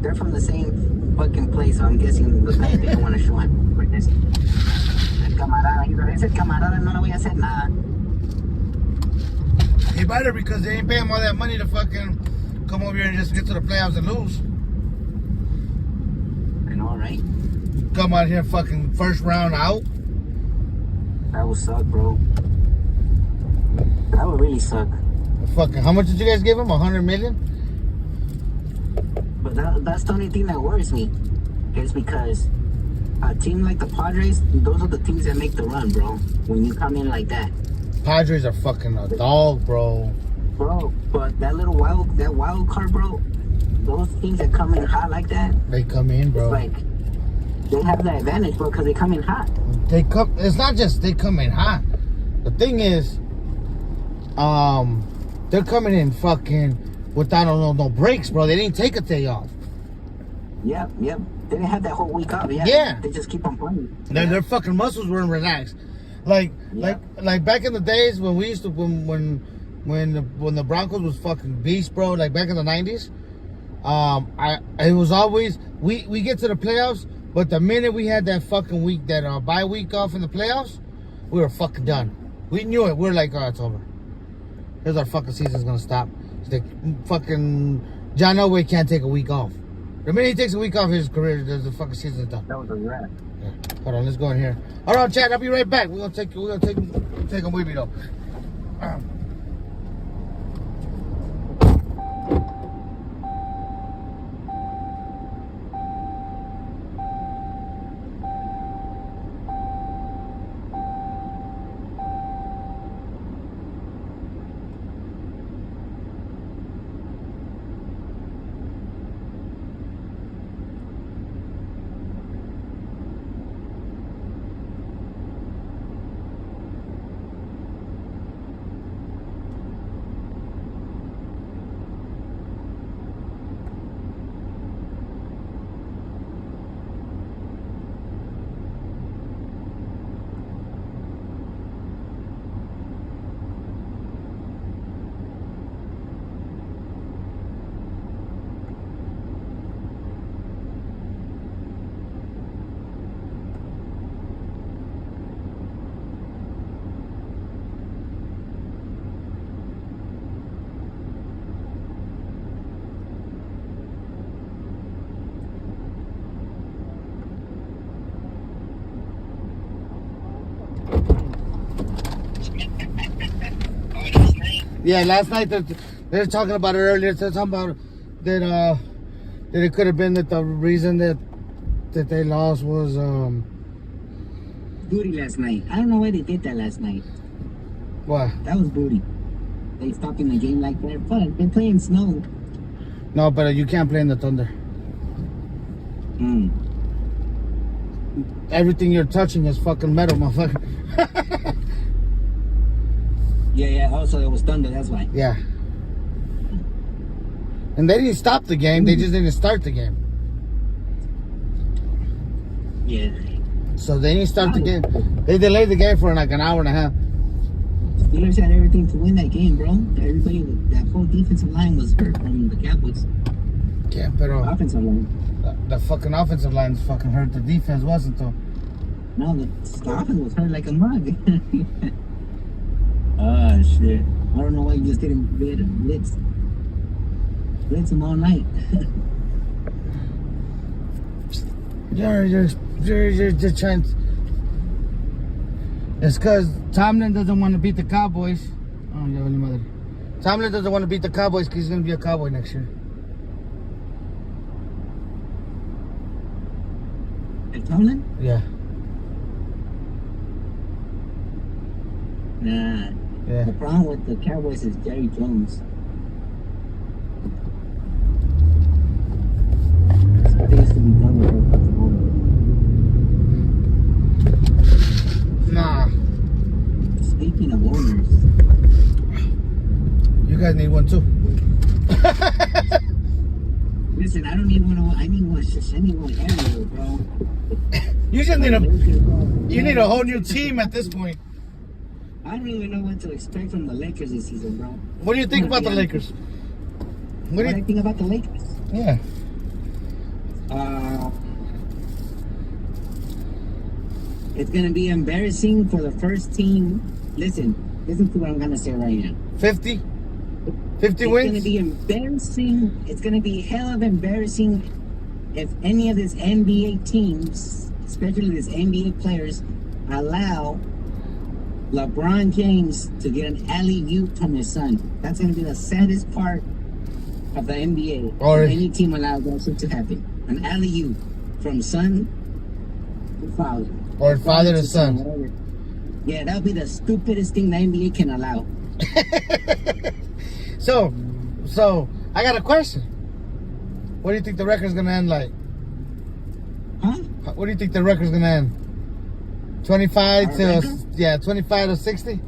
they're from the same fucking place, so I'm guessing the guy they don't want to show him for this. El camarada, ese camarada no le voy a hacer nada. He better, because they ain't paying him all that money to fucking come over here and just get to the playoffs and lose. I know, right? Come out here fucking first round out. That would suck, bro. That would really suck. Fucking, how much did you guys give him? 100 million? But that's the only thing that worries me. Is because a team like the Padres, those are the teams that make the run, bro. When you come in like that. Padres are fucking a dog, bro. Bro, but that wild card, bro, those teams that come in hot like that, they come in, bro. It's like, they have the advantage, bro, because they come in hot. It's not just they come in hot. The thing is, they're coming in fucking without no breaks, bro. They didn't take a day off. Yep. They didn't have that whole week off. Yeah. They just keep on playing. Their fucking muscles weren't relaxed. Like back in the days when we used to when the Broncos was fucking beast, bro. Like back in the 90s, it was always we get to the playoffs, but the minute we had that fucking week, that bye week off in the playoffs, we were fucking done. We knew it. We were like, oh, it's over. Here's our fucking season's gonna stop. The fucking John Elway can't take a week off. The minute he takes a week off, his career, the fucking season's done. That was a wrap. Yeah. Hold on, let's go in here. All right, chat. I'll be right back. We're gonna take him with me though. Yeah, last night they were talking about it earlier. They're talking about that it could have been that the reason that they lost was booty last night. I don't know why they did that last night. What? That was booty. They stopping the game like that. But they're playing snow. No, but you can't play in the Thunder. Everything you're touching is fucking metal, motherfucker. Yeah. Also, it was thunder. That's why. Yeah. And they didn't stop the game. They just didn't start the game. Yeah. So they didn't start the game. They delayed the game for like an hour and a half. Steelers had everything to win that game, bro. Everybody, that whole defensive line was hurt from the Cowboys. Yeah, but offensive line. The fucking offensive line is fucking hurt. The defense wasn't though. No, the offense was hurt like a mug. Oh shit! I don't know why you just didn't blitz them all night. You're just trying. It's because Tomlin doesn't want to beat the Cowboys. Oh, ya vale madre. Tomlin doesn't want to beat the Cowboys because he's going to be a Cowboy next year. And Tomlin? Yeah. Nah. Yeah. The problem with the Cowboys is Jerry Jones. Things to be done with it. Nah. Speaking of owners, you guys need one too. Listen, I don't need one. I need one. I need one everywhere, bro. You just need you need a whole new team at this point. I don't even know what to expect from the Lakers this season, bro. What do you think about the Lakers? What do you think about the Lakers? Yeah. It's gonna be embarrassing for the first team. Listen to what I'm gonna say right now. 50 wins? It's gonna be embarrassing. It's gonna be hell of embarrassing if any of these NBA teams, especially these NBA players, allow LeBron James to get an alley-oop from his son. That's gonna be the saddest part of the NBA. Or if any team allows that shit to happen. An alley-oop from son to father. Or father to son. Whatever. Yeah, that would be the stupidest thing the NBA can allow. So, I got a question. What do you think the record's gonna end like? Huh? What do you think the record's gonna end? 25 to 60?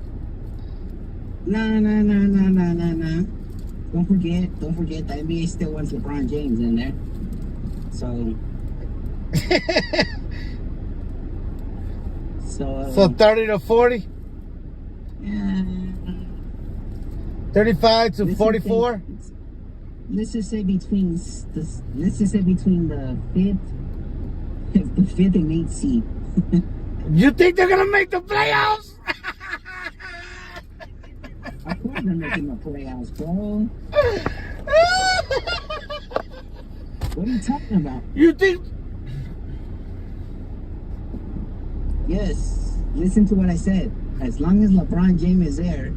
No. Don't forget the NBA still wants LeBron James in there. So 30 to 40? Yeah. 35 to 44? Let's just say between the fifth and 8th seed. You think they're gonna make the playoffs? Of course they're making the playoffs, bro. What are you talking about? You think? Yes. Listen to what I said. As long as LeBron James is there,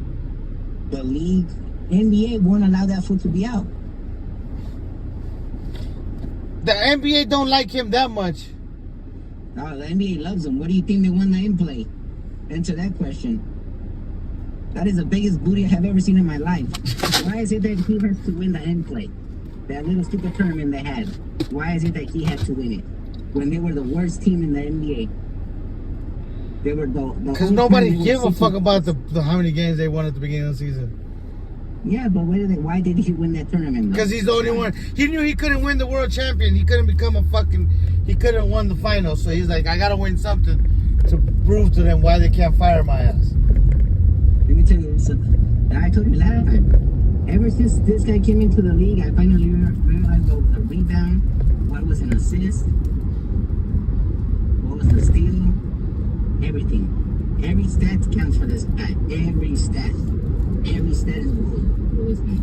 the league, NBA won't allow that fool to be out. The NBA don't like him that much. No, the NBA loves him. What do you think they won the in-play? Answer that question. That is the biggest booty I have ever seen in my life. Why is it that he has to win the in-play? That little stupid tournament they had. Why is it that he had to win it? When they were the worst team in the NBA. They were the because nobody gave a fuck about the how many games they won at the beginning of the season. Yeah, but why did he win that tournament? Because he's the only one. He knew he couldn't win the world champion. He couldn't become he couldn't win the finals. So he's like, I gotta win something to prove to them why they can't fire my ass. Let me tell you something. I told you last time. Ever since this guy came into the league, I finally realized what was a rebound, what was an assist, what was the steal, everything. Every stat counts for this guy. Every stat is good for this guy.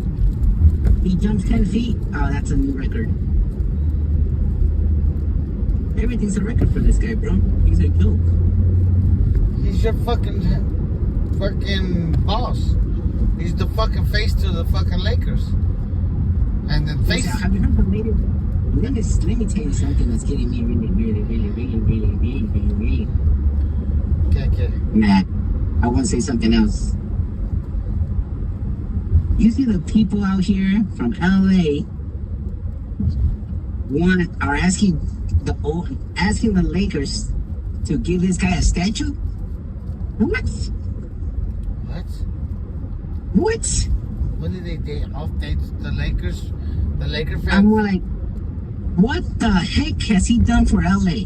He jumps 10 feet. Oh, that's a new record. Everything's a record for this guy, bro. He's a joke. He's your fucking boss. He's the fucking face to the fucking Lakers. And the face. Have you heard the latest? Let me tell you something that's getting me really. Okay. Mad. I want to say something else. You see the people out here from LA are asking the Lakers to give this guy a statue? What? When did they update the Lakers? The Laker fans? I'm more like, what the heck has he done for LA?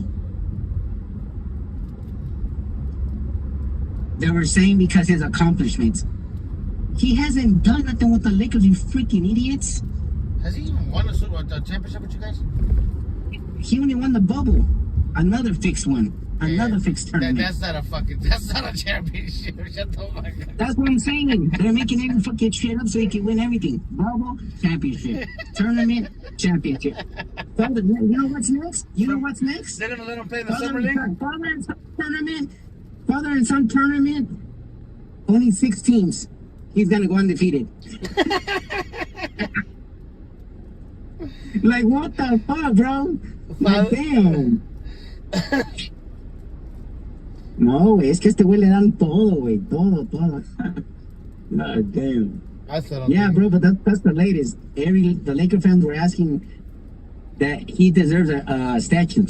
They were saying because his accomplishments. He hasn't done nothing with the Lakers, you freaking idiots. Has he even won a championship with you guys? He only won the bubble. Another fixed one. Another fixed tournament. That's not a championship. Shut the fuck up. That's what I'm saying. They're making every fucking shit up so he can win everything. Bubble, championship. Tournament, championship. You know what's next? They're going to let him play in the Summer League? Father and son tournament, only 6 teams. he's gonna go undefeated. Like, what the fuck, bro? Like, damn. No, güey, es que este güey le dan todo, güey. Todo. God damn. Yeah, bro, but that's the latest. The Laker fans were asking that he deserves a statue.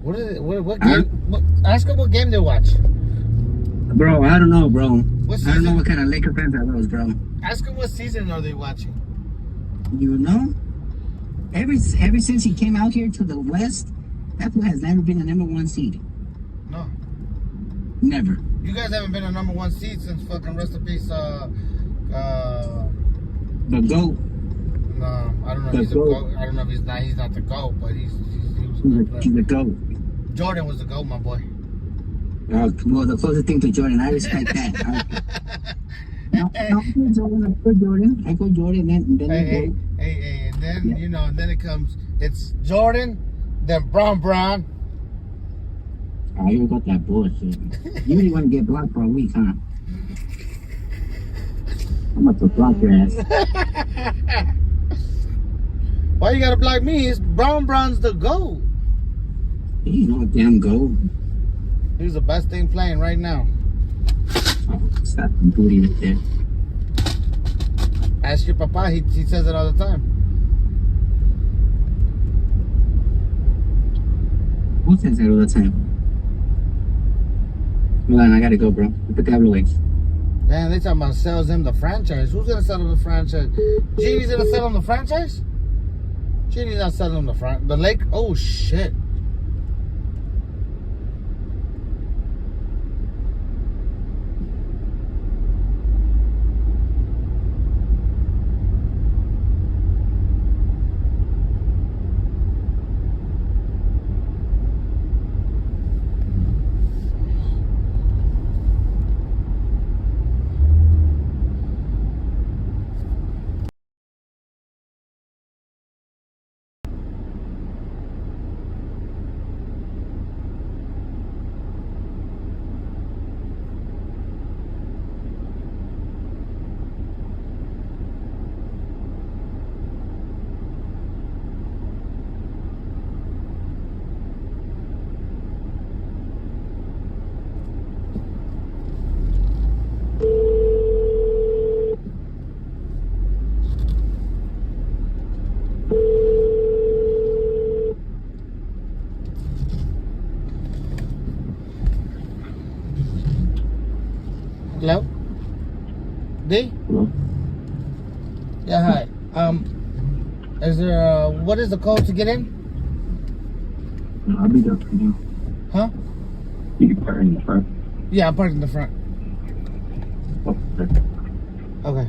What is it? What game? Ask him what game they watch. Bro, I don't know, bro. I don't know what kind of Laker fans are those, bro. Ask him what season are they watching. You know? Ever since he came out here to the West, that fool has never been a number one seed. No. Never. You guys haven't been a number one seed since fucking rest in peace. The GOAT. No, I don't know if he's a GOAT. I don't know if he's not the GOAT, but he was the GOAT. Jordan was the GOAT, my boy. Well, the closest thing to Jordan, I respect that. I go Jordan, and then hey, and then you know, and then it comes. It's Jordan, then Brown. Oh, you got that bullshit. You really want to get blocked for a week, huh? I'm about to block your ass. Why you gotta block me? It's Brown's the GOAT. He's no damn GOAT. He's the best thing playing right now. Oh, stop the booty right there. Ask your papa, he says it all the time. Who says that all the time? Hold on, I gotta go, bro. Put the cable away. Man, they talking about sells him the franchise. Who's gonna sell him the franchise? Genie's gonna sell him the franchise? Genie's not selling him the Lake. Oh shit. Hello? D? Hello? Yeah, hi. Is there what is the code to get in? No, I'll be there for you. Huh? You can park in the front. Yeah, I'm parked in the front. Okay.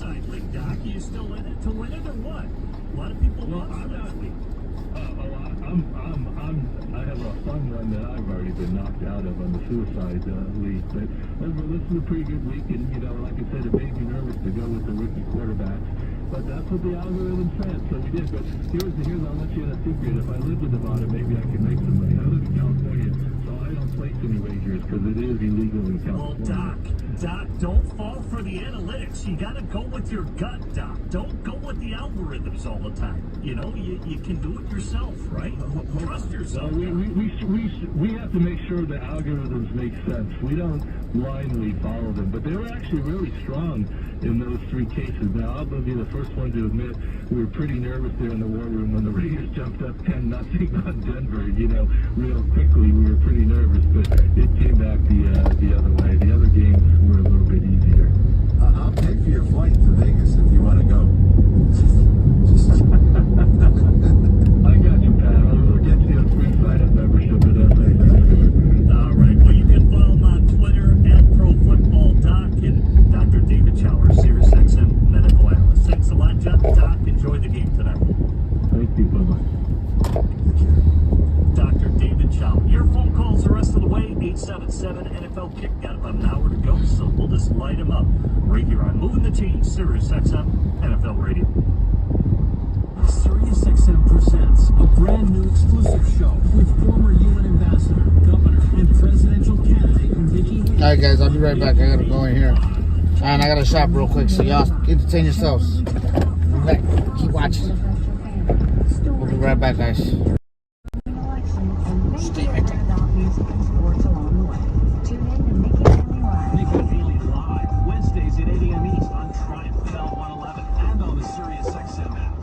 Suicide League, Doc. Are you still in it to win it or what? A lot of people love Suicide League. I have a fun one that I've already been knocked out of on the Suicide League, but this is a pretty good week, and like I said, it made me nervous to go with the rookie quarterbacks. But that's what the algorithm said, so we did. But here's I'll let you in a secret. If I lived in Nevada, maybe I could make some money. I live in California, so I don't place any wagers because it is illegal in California. Well, Doc, don't fall for the analytics. You got to go with your gut, Doc. Don't go with the algorithms all the time. You can do it yourself, right? Trust yourself. We have to make sure the algorithms make sense. We don't blindly follow them, but they were actually really strong in those three cases. Now, I'll be the first one to admit we were pretty nervous there in the war room when the Raiders jumped up 10-0 on Denver. Real quickly, we were pretty nervous, but it came back the other way. The other games were a little bit easier. I'll pay for your flight to Vegas if you want to go. I got you, Pat. I'll get you a free sign-up membership at Vegas. All right. Well, you can follow him on Twitter @ProFootballDoc and Dr. David Chower, SiriusXM Medical Analyst. Thanks a lot, Doc. Enjoy the game tonight. Thank you. Bye-bye. Dr. David Chow. Your phone calls the rest of the way, 877 NFL Kick. Got about an hour to go, so we'll just light them up right here on Moving the Cheese, SiriusXM NFL Radio. SiriusXM presents a brand new exclusive show with former UN ambassador, governor, and presidential candidate Nikki Haley. Alright guys, I'll be right back. I gotta go in here. And I gotta shop real quick, so y'all entertain yourselves. Keep watching. We'll be right back, guys. Stay right there. Nikki Haley Live, Wednesdays at 8 a.m. East on Triumph Bell 111 and on the SiriusXM app.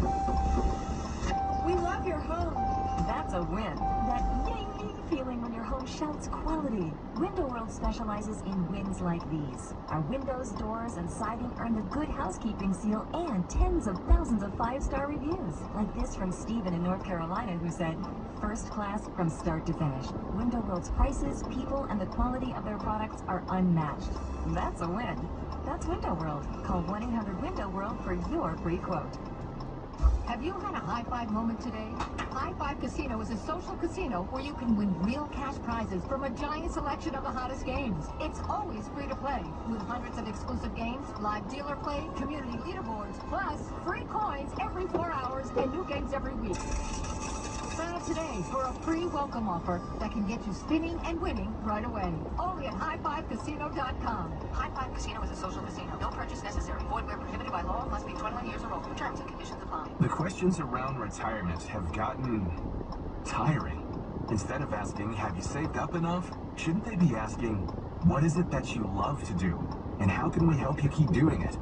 We love your home. That's a win. That yay feeling when your home shouts quality. Window World specializes in wins like these. Our windows, doors, and siding earn the Good Housekeeping seal and tens of thousands of 5-star reviews. Like this from Stephen in North Carolina, who said, "First class from start to finish. Window World's prices, people, and the quality of their products are unmatched." That's a win. That's Window World. Call 1-800-WINDOW-WORLD for your free quote. Have you had a high-five moment today? High Five Casino is a social casino where you can win real cash prizes from a giant selection of the hottest games. It's always free to play, with hundreds of exclusive games, live dealer play, community leaderboards, plus free coins every 4 hours and new games every week. Sign up today for a free welcome offer that can get you spinning and winning right away. Only at highfivecasino.com. High Five Casino is a social casino. No purchase necessary. Void where prohibited by law. Must be 21 years or older. Terms and conditions apply. The questions around retirement have gotten tiring. Instead of asking, have you saved up enough? Shouldn't they be asking, what is it that you love to do? And how can we help you keep doing it?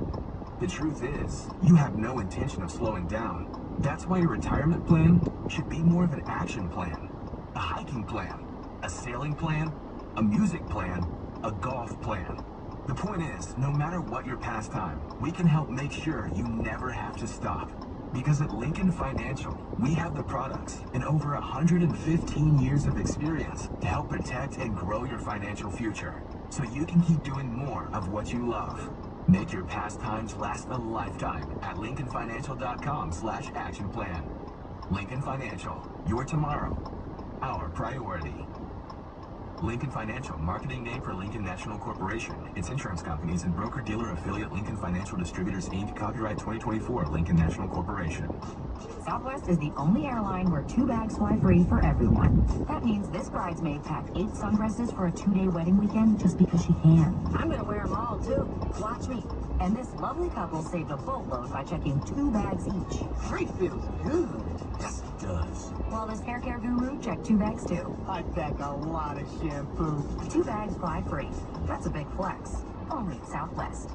The truth is, you have no intention of slowing down. That's why your retirement plan should be more of an action plan. A hiking plan, a sailing plan, a music plan, a golf plan. The point is, no matter what your pastime, we can help make sure you never have to stop. Because at Lincoln Financial, we have the products and over 115 years of experience to help protect and grow your financial future, so you can keep doing more of what you love. Make your pastimes last a lifetime at lincolnfinancial.com/action plan. Lincoln Financial, your tomorrow, our priority. Lincoln Financial, marketing name for Lincoln National Corporation, its insurance companies, and broker-dealer affiliate Lincoln Financial Distributors, Inc., copyright 2024, Lincoln National Corporation. Southwest is the only airline where 2 bags fly free for everyone. That means this bridesmaid packed 8 sundresses for a 2-day wedding weekend just because she can. I'm gonna wear them all too. Watch me. And this lovely couple saved a boatload by checking 2 bags each. Free feels good. Yes, it does. While this hair care guru checked 2 bags too. I pack a lot of shampoo. 2 bags fly free. That's a big flex. Only at Southwest.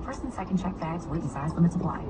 First and second check bags, weight and size limits apply.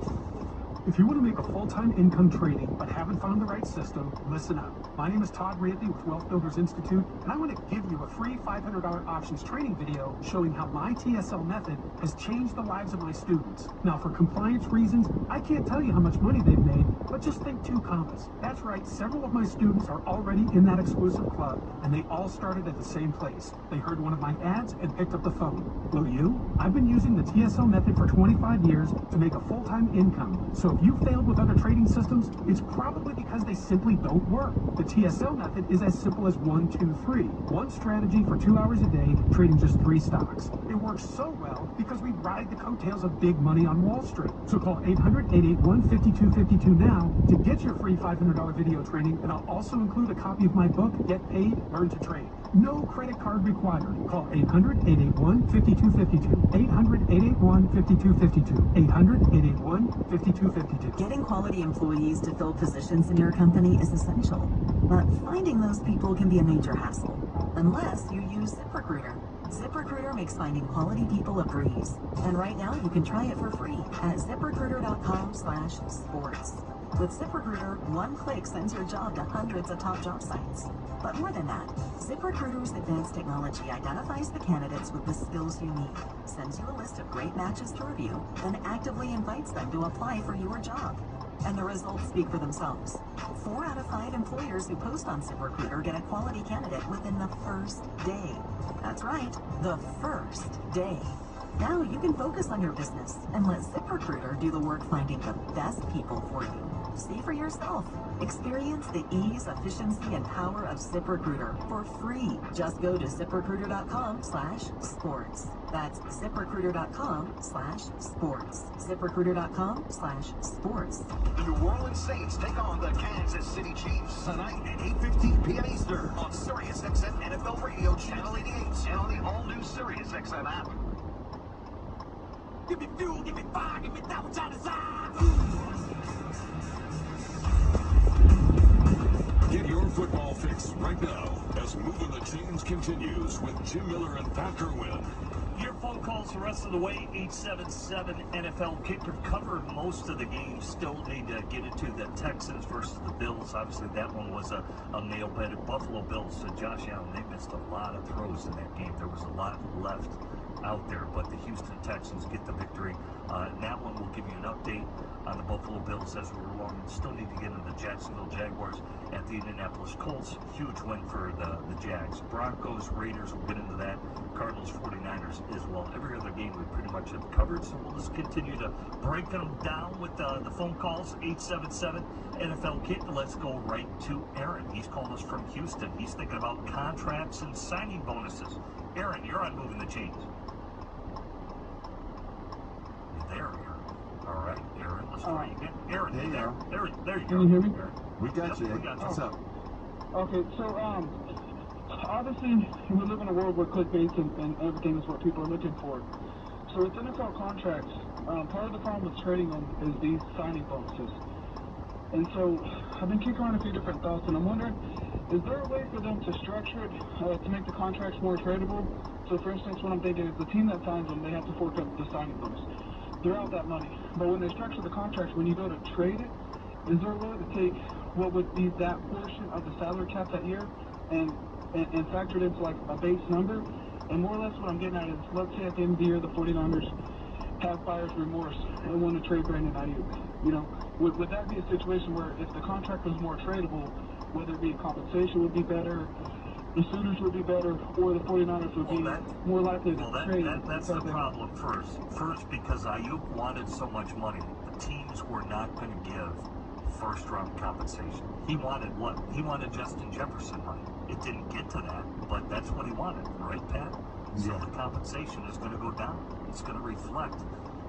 If you want to make a full-time income trading but haven't found the right system, listen up. My name is Todd Rantley with Wealth Builders Institute, and I want to give you a free $500 options training video showing how my TSL method has changed the lives of my students. Now, for compliance reasons, I can't tell you how much money they've made, but just think 2 commas. That's right, several of my students are already in that exclusive club, and they all started at the same place. They heard one of my ads and picked up the phone. Will you? I've been using the TSL method for 25 years to make a full-time income. So if you failed with other trading systems, it's probably because they simply don't work. The TSL method is as simple as 1, 2, 3. One strategy for 2 hours a day, trading just 3 stocks. It works so well because we ride the coattails of big money on Wall Street. So call 800-881-5252 now to get your free $500 video training, and I'll also include a copy of my book, Get Paid, Learn to Trade. No credit card required. Call 800-881-5252. 800-881-5252. 800-881-5252. Getting quality employees to fill positions in your company is essential, but finding those people can be a major hassle, unless you use ZipRecruiter. ZipRecruiter makes finding quality people a breeze, and right now you can try it for free at ZipRecruiter.com/sports. With ZipRecruiter, one click sends your job to hundreds of top job sites. But more than that, ZipRecruiter's advanced technology identifies the candidates with the skills you need, sends you a list of great matches to review, then actively invites them to apply for your job. And the results speak for themselves. 4 out of 5 employers who post on ZipRecruiter get a quality candidate within the first day. That's right, the first day. Now you can focus on your business and let ZipRecruiter do the work finding the best people for you. See for yourself. Experience the ease, efficiency, and power of ZipRecruiter for free. Just go to ZipRecruiter.com/sports. That's ZipRecruiter.com/sports. ZipRecruiter.com/sports. The New Orleans Saints take on the Kansas City Chiefs tonight at 8:15 p.m. Eastern on SiriusXM NFL Radio Channel 88 and on the all-new SiriusXM app. Give me fuel, give me fire, give me that which I desire. Get your football fix right now as Moving the Chains continues with Jim Miller and Pat Kerwin. Your phone calls the rest of the way, 877 NFL Kicker. Covered most of the game. Still need to get into the Texans versus the Bills. Obviously, that one was a nail-biter. Buffalo Bills to Josh Allen. They missed a lot of throws in that game. There was a lot left out there, but the Houston Texans get the victory. That one will give you an update on the Buffalo Bills as we're along. Still need to get into the Jacksonville Jaguars at the Indianapolis Colts. Huge win for the Jags. Broncos, Raiders, we'll get into that. Cardinals, 49ers as well. Every other game we pretty much have covered, so we'll just continue to break them down with the phone calls. 877 NFL Kick. Let's go right to Aaron. He's calling us from Houston. He's thinking about contracts and signing bonuses. Aaron, you're on Moving the Chains. There, Aaron. All right, Aaron, let's try again. Aaron, there you there. go. There you go. Can you hear me? We got you. We got you. What's up? Okay, so obviously we live in a world where clickbait and everything is what people are looking for. So with NFL contracts, part of the problem with trading them is these signing bonuses. And so I've been kicking around a few different thoughts, and I'm wondering, is there a way for them to structure it to make the contracts more tradable? So for instance, what I'm thinking is the team that signs them, they have to fork up the signing bonus. They're out that money. But when they structure the contracts, when you go to trade it, is there a way to take what would be that portion of the salary cap that year and factor it into like a base number? And more or less what I'm getting at is, let's say at the end of the year, the 49ers have buyer's remorse and want to trade Brandon Ayuk. You know, would that be a situation where if the contract was more tradable, whether it be compensation would be better, the suitors would be better, or the 49ers would be more likely to trade? That's the problem first, because Ayuk wanted so much money, the teams were not going to give first-round compensation. He wanted what? He wanted Justin Jefferson money. It didn't get to that, but that's what he wanted, right, Pat? So the compensation is going to go down. It's going to reflect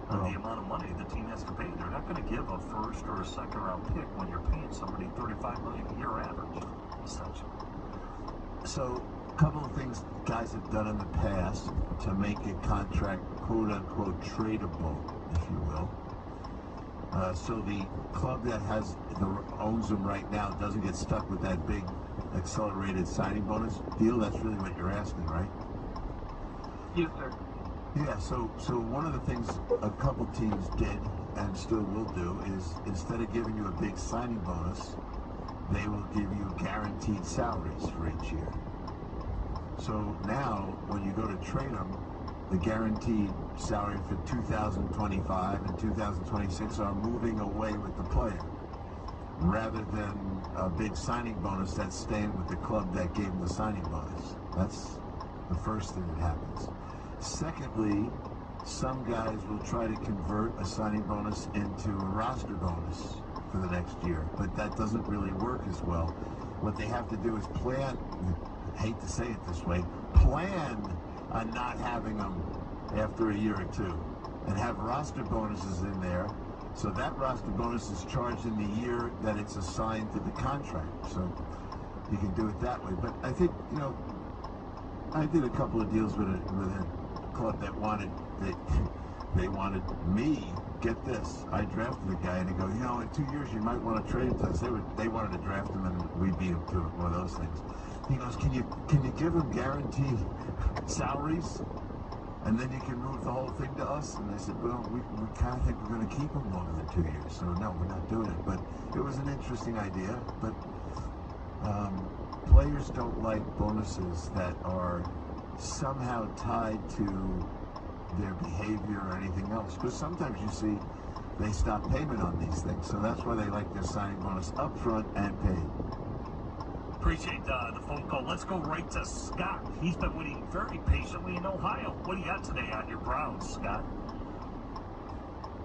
the amount of money the team has to pay. They're not going to give a first or a second-round pick when you're paying somebody $35 million a year average, essentially. So, a couple of things guys have done in the past to make a contract quote-unquote tradable, if you will. So the club that owns them right now doesn't get stuck with that big accelerated signing bonus deal. That's really what you're asking, right? Yes, sir. Yeah, so one of the things a couple teams did, and still will do, is instead of giving you a big signing bonus, they will give you guaranteed salaries for each year. So now, when you go to trade them, the guaranteed salary for 2025 and 2026 are moving away with the player, rather than a big signing bonus that's staying with the club that gave him the signing bonus. That's the first thing that happens. Secondly, some guys will try to convert a signing bonus into a roster bonus for the next year, but that doesn't really work as well. What they have to do is plan, I hate to say it this way, plan on not having them after a year or two, and have roster bonuses in there, so that roster bonus is charged in the year that it's assigned to the contract. So you can do it that way. But I think, you know, I did a couple of deals with a club that wanted me. Get this, I drafted a guy, and they go, you know, in 2 years you might want to trade him to us. They wanted to draft him, and we beat him to it. One of those things. He goes, can you give him guaranteed salaries, and then you can move the whole thing to us? And they said, well, we kind of think we're going to keep him longer than 2 years, so no, we're not doing it. But it was an interesting idea. But players don't like bonuses that are somehow tied to their behavior or anything else, because sometimes you see they stop payment on these things, so that's why they like their signing bonus up front and paid. Appreciate the phone call. Let's go right to Scott. He's been waiting very patiently in Ohio. What do you got today on your Browns, Scott?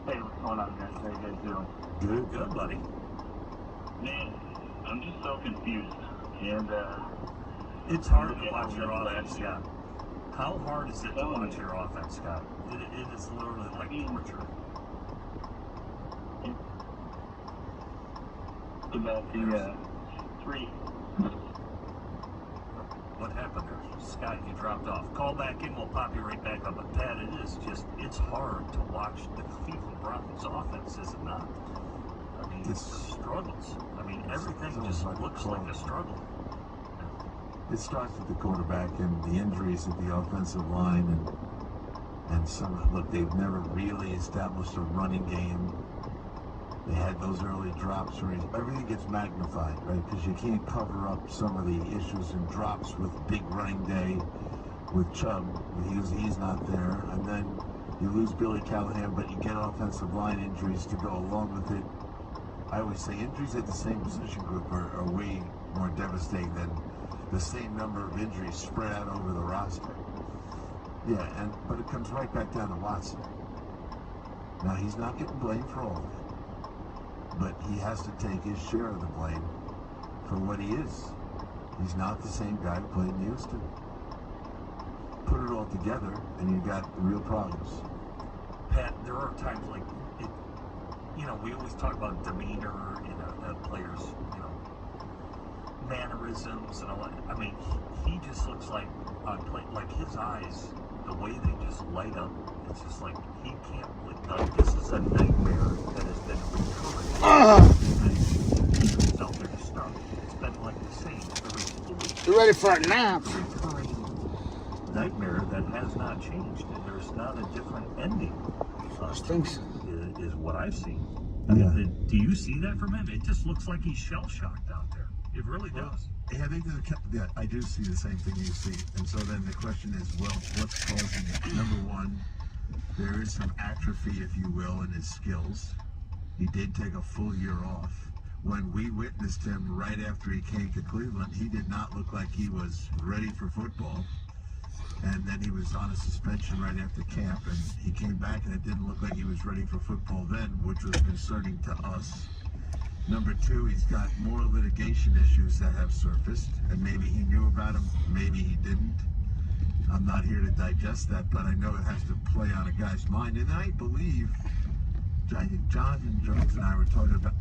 Hey, what's going on, guys? How you guys doing? Good. Good, buddy. Man, I'm just so confused, and it's hard to watch your offense, Scott. How hard is it to watch your offense, Scott? It is literally like torture. About the three. What happened there? Scott, you dropped off. Call back in, we'll pop you right back up. But Pat, it's hard to watch the Cleveland Browns offense, is it not? I mean, it struggles. I mean, everything just looks like a struggle. It starts with the quarterback and the injuries at the offensive line, and some, look, they've never really established a running game. They had those early drops where everything gets magnified, right? Because you can't cover up some of the issues and drops with big running day with Chubb. He's not there. And then you lose Billy Callahan, but you get offensive line injuries to go along with it. I always say injuries at the same position group are way more devastating than the same number of injuries spread out over the roster. Yeah, but it comes right back down to Watson. Now, he's not getting blamed for all of it, but he has to take his share of the blame for what he is. He's not the same guy who played in Houston. Put it all together, and you got real problems. Pat, there are times like, we always talk about demeanor, players, mannerisms and all that. I mean, he just looks like like his eyes, the way they just light up. It's just like he can't blink. Like, this is a nightmare that has been recurring. Keep himself there to start. It's been like the same every single week. You ready for a nap? Recurring nightmare that has not changed, and there's not a different ending. Is what I've seen. I mean, do you see that from him? It just looks like he's shell-shocked out there. It really does. Yeah, I do see the same thing you see. And so then the question is, well, what's causing it? Number one, there is some atrophy, if you will, in his skills. He did take a full year off. When we witnessed him right after he came to Cleveland, he did not look like he was ready for football. And then he was on a suspension right after camp, and he came back, and it didn't look like he was ready for football then, which was concerning to us. Number two, he's got more litigation issues that have surfaced, and maybe he knew about them, maybe he didn't. I'm not here to digest that, but I know it has to play on a guy's mind. And I believe, I think Jonathan Jones and I were talking about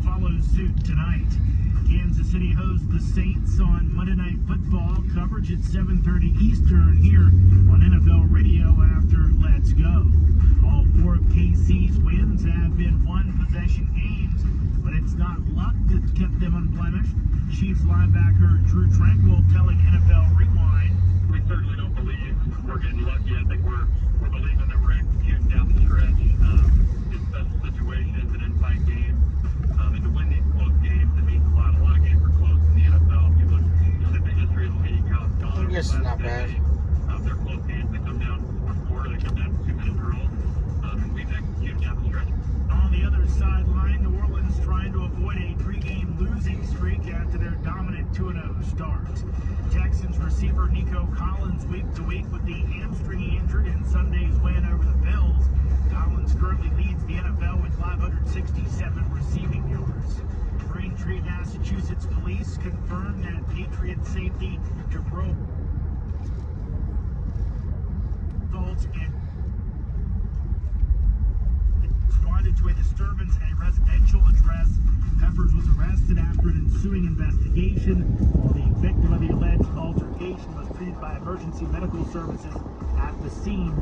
follows suit tonight. Kansas City hosts the Saints on Monday Night Football. Coverage at 7:30 Eastern here on NFL Radio after Let's Go. All 4 of KC's wins have been one-possession games, but it's not luck that's kept them unblemished. Chiefs linebacker Drew Tranquill telling NFL Rewind, "We certainly don't believe we're getting lucky. I think we're believing that we're executing down the stretch in special situations and in tight games. And to win these close games, it means a lot. A lot of games are close in the NFL. If you look at the history of the league, how it's gone over the last decade, they're close games. They come down to the fourth quarter. They come down to 2-minute drills. And we've executed down the stretch." On the other sideline, New Orleans trying to avoid a pregame losing streak after their dominant 2-0 start. Texans receiver Nico Collins week to week with the hamstring he injured in Sunday's win over the Bills. Collins currently leads the NFL with 567 receiving yards. Braintree, Massachusetts police confirmed that Patriot safety Jabril assaults and responded to a disturbance at a residential address. Peppers was arrested after an ensuing investigation, while the victim of the alleged altercation was treated by emergency medical services at the scene.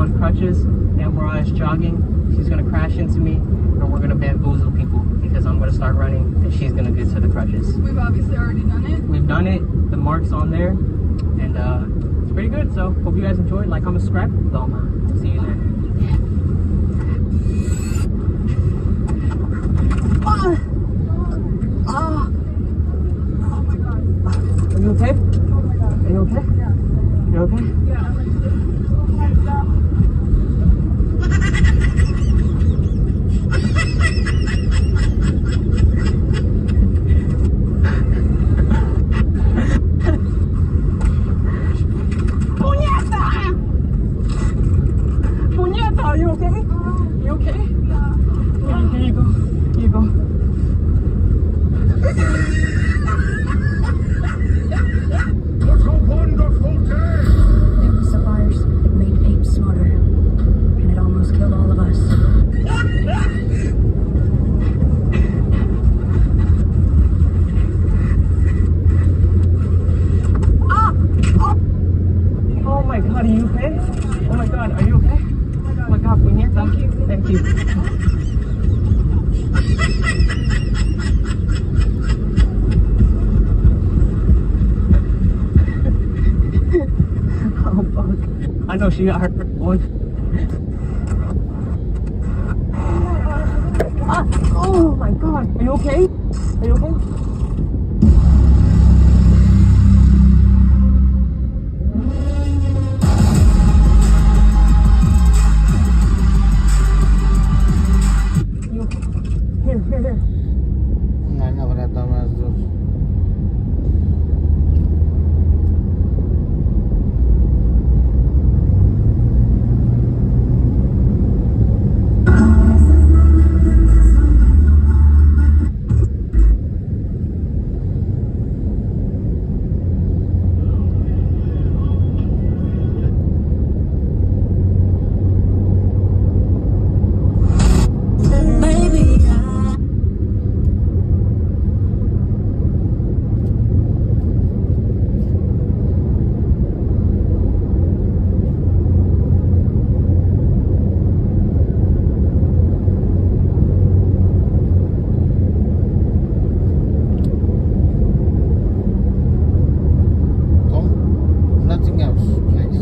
on crutches and Mariah's jogging, she's gonna crash into me and we're gonna bamboozle people because I'm gonna start running and she's gonna get to the crutches. We've obviously already done it. We've done it, the mark's on there, and it's pretty good, so hope you guys enjoyed. Like, I'm a scrap, see you there. Are you okay? Are you okay? You okay? Puñeta, are you okay? You okay? Here you go. Here you go. What a wonderful day! It was the virus. It made apes smarter. And it almost killed all of us. Oh my god, are you okay? Oh my god, are you okay? Oh my god, puñeta. Thank you. Oh fuck. I know she got hurt one. Oh my god. Are you okay? Are you okay? You okay? Here. I know what that dumbass does. Nothing else, please.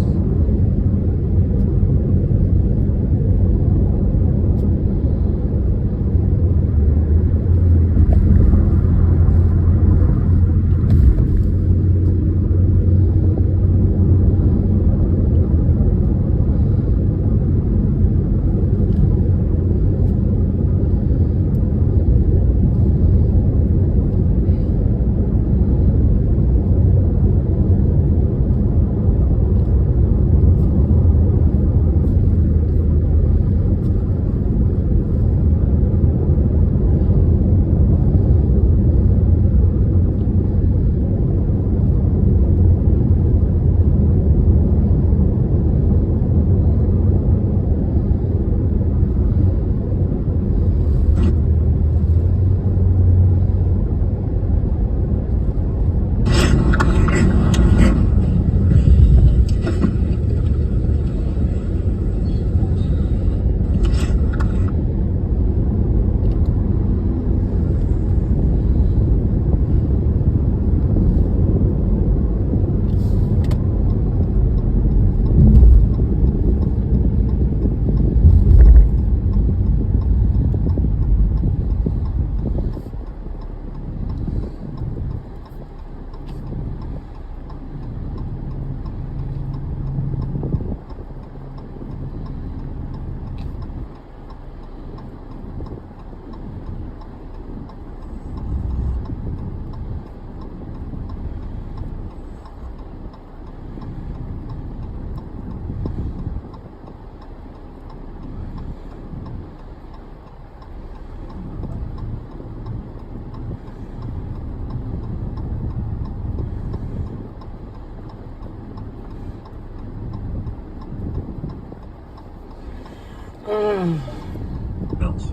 Bills.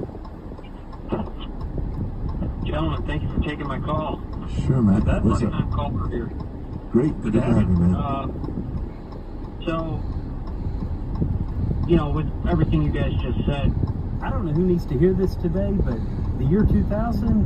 Gentlemen, thank you for taking my call. Sure, man. That What's money up? call here. Great. Good to have you, man. So, you know, with everything you guys just said, I don't know who needs to hear this today, but the year 2000,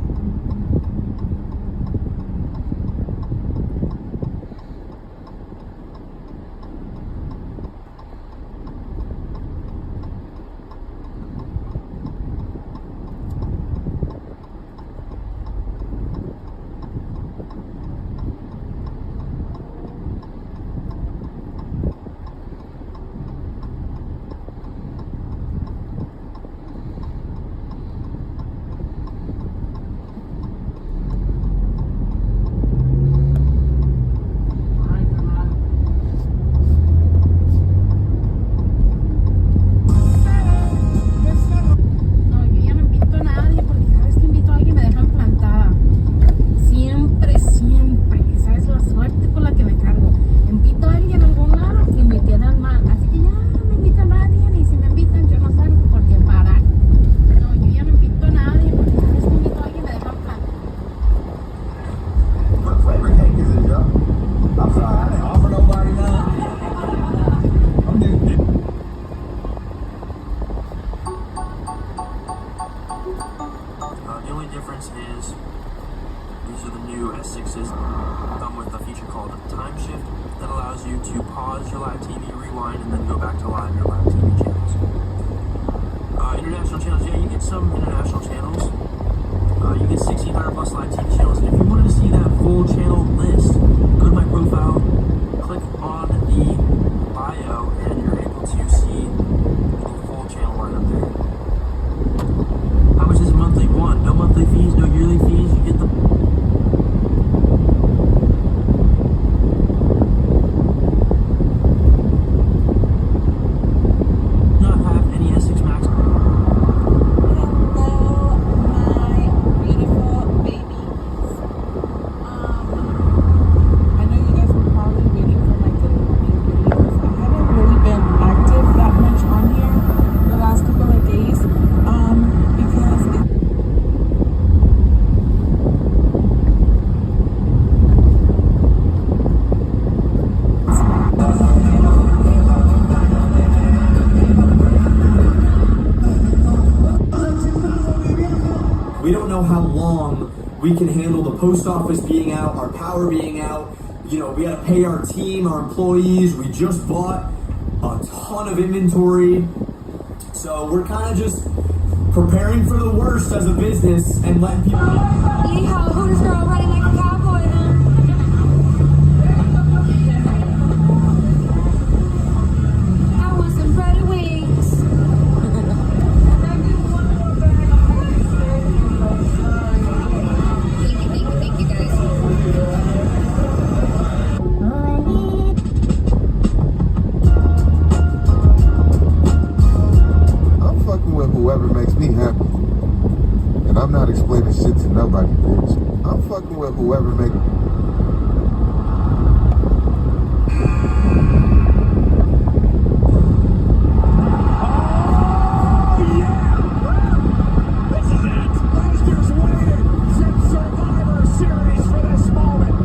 The only difference is these are the new S6s. Come with a feature called Time Shift that allows you to pause your live TV, rewind, and then go back to live your live TV channels. International channels, yeah, you get some international channels. You get 1,600 plus live TV channels. And if you wanted to see that full channel list, go to my profile, click on the bio, and you're able to see the full channel lineup there. How much is a monthly one? No monthly fees, no yearly fees. You get the not have any S6 Max. We don't know how long we can handle the post office being out, our power being out. You know, we got to pay our team, our employees. We just bought a ton of inventory. So we're kind of just preparing for the worst as a business and letting people. Yeehaw, Hooters girl running like a cowboy, I want some bread and wings. Thank you guys. I'm fucking with whoever makes me happy. And I'm not explaining shit to nobody, bitch. I'm fucking with whoever makes This is it! Last year's waited! Since Survivor Series for this moment!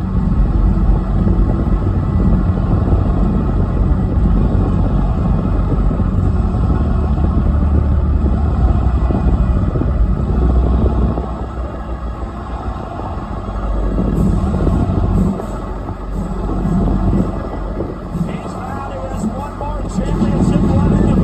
He's vowed he has one more championship left in him.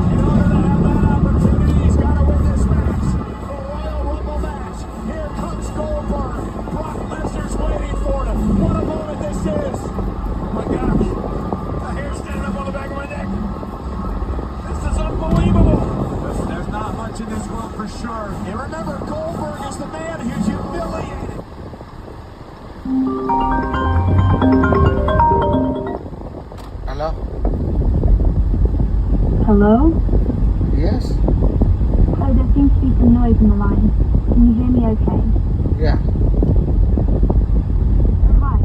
In order to have that opportunity, he's got to win this match. The Royal Rumble match. Here comes Goldberg. Brock Lesnar's waiting for him. What a moment this is. Oh my gosh. The hair standing up on the back of my neck. This is unbelievable. There's not much in this world for sure. And remember, Goldberg is the man who's humiliated. Hello? Hello? Yes? Oh, there seems to be some noise in the line. Can you hear me okay? Yeah. Hi.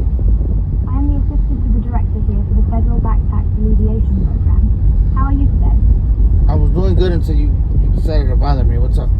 I am the assistant to the director here for the Federal Back Tax Alleviation Program. How are you today? I was doing good until you decided to bother me. What's up?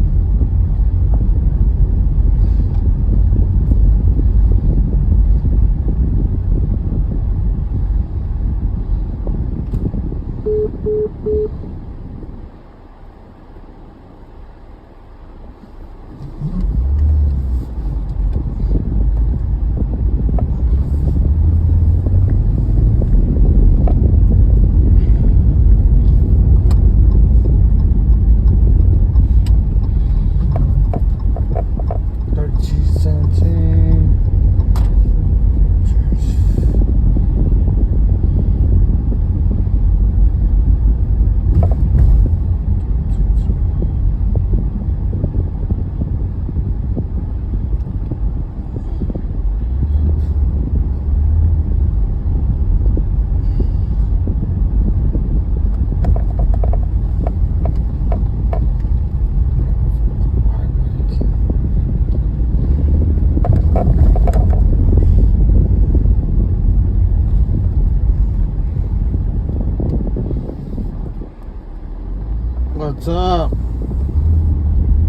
What's up?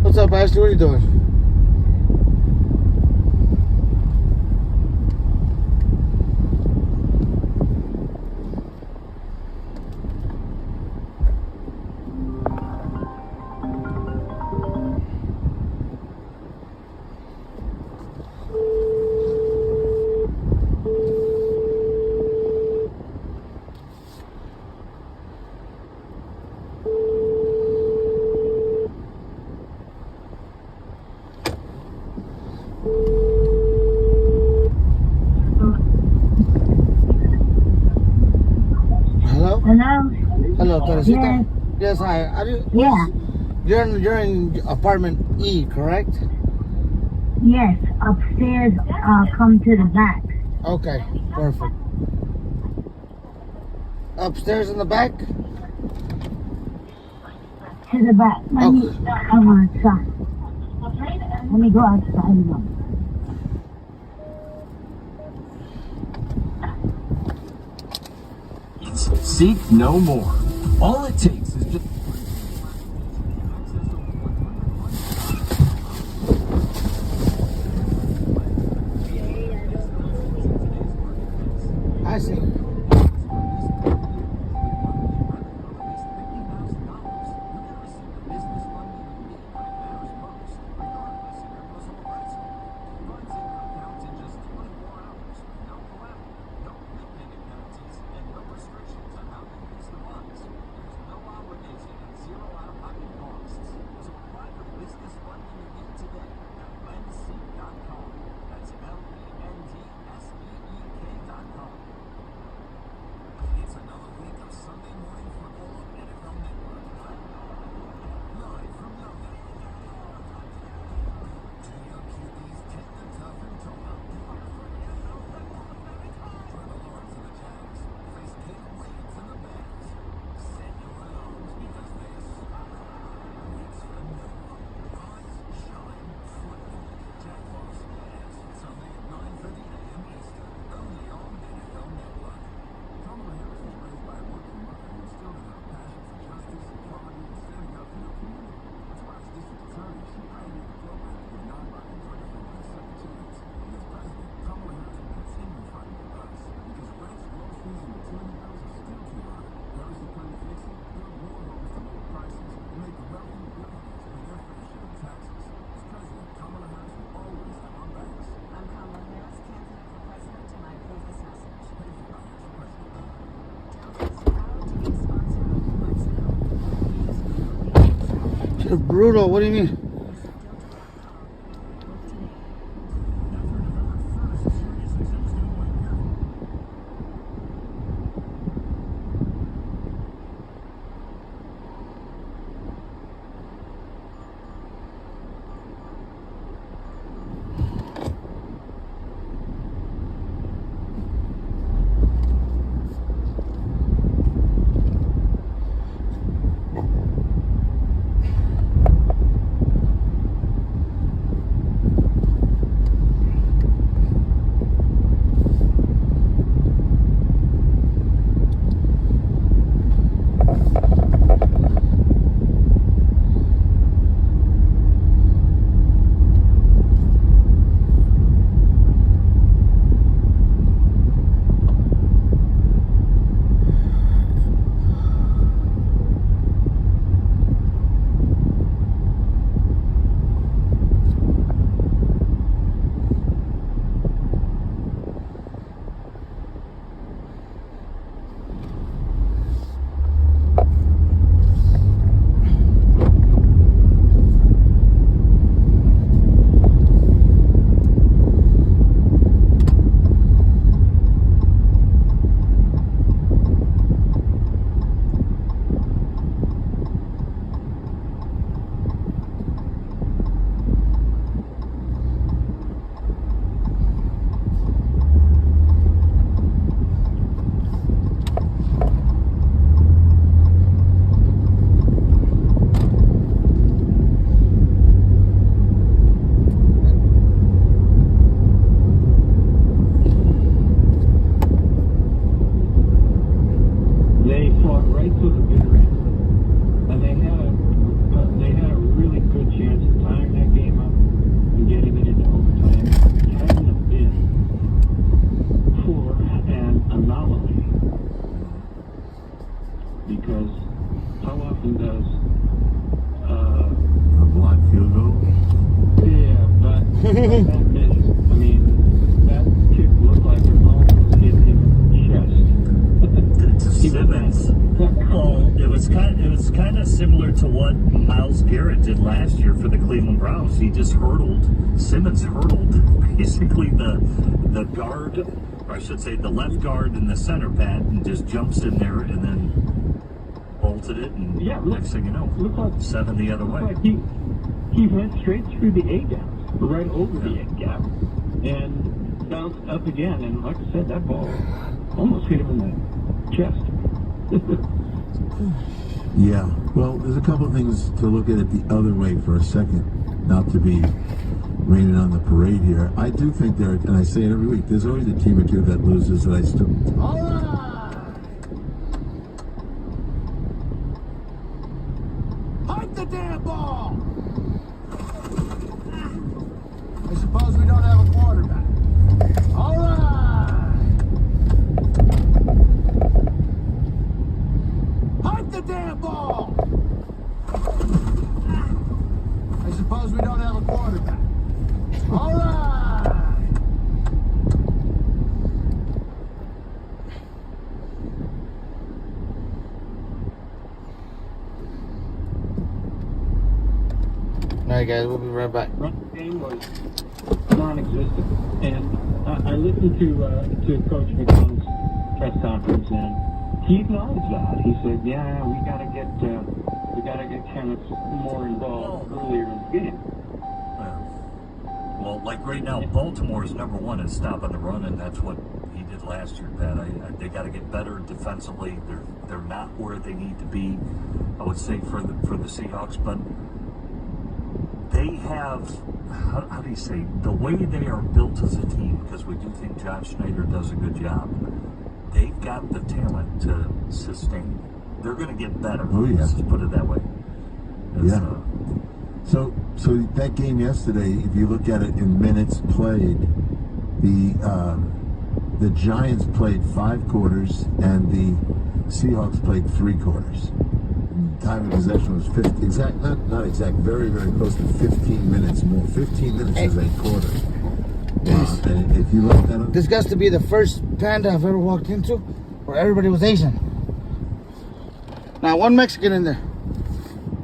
What's up, Ashley? What are you doing? Hello? Hello, Teresita? Yes, hi. Are you, You're in apartment E, correct? Yes, upstairs, come to the back. Okay, perfect. Upstairs in the back? To the back. Let me go outside. Let me go outside now. Seek no more. All it takes is just... I see. You're brutal. What do you mean? Jackson does. A block field goal? Yeah, but that miss. I mean, that kick looked like it almost hit his chest. To Simmons. Well, it was kind of similar to what Myles Garrett did last year for the Cleveland Browns. He just Simmons hurdled basically the guard, or I should say the left guard and the center pad, and just jumps in there and then bolted it, and next thing you know, like 7 the other way. Like he went straight through the A gap, right over the A gap, and bounced up again. And like I said, that ball almost hit him in the chest. Yeah. Well, there's a couple of things to look at it the other way for a second, not to be raining on the parade here. I do think there, and I say it every week, there's always a team or two that loses that I still... All right. Hike the damn ball. I suppose we don't have a quarterback. All right. Hike the damn ball. I suppose we don't have a quarterback. All right. Alright guys, we'll be right back. Run game was non-existent, and I listened to Coach McCown's press conference, and he acknowledged that. He said, "Yeah, we got to get Kenneth more involved earlier in the game." Well, like right now, Baltimore is number 1 in stopping the run, and that's what he did last year, Pat. They got to get better defensively. They're not where they need to be, I would say, for the Seahawks, but they have, how do you say, the way they are built as a team, because we do think John Schneider does a good job, they've got the talent to sustain. They're going to get better. Oh, yeah. Let's just put it that way. Yeah. So that game yesterday, if you look at it in minutes played, the Giants played 5 quarters and the Seahawks played 3 quarters. Time of possession was 50, not exact, very, very close to 15 minutes more. 15 minutes is a quarter. And if you look at it, This got to be the first panda I've ever walked into where everybody was Asian. Now, one Mexican in there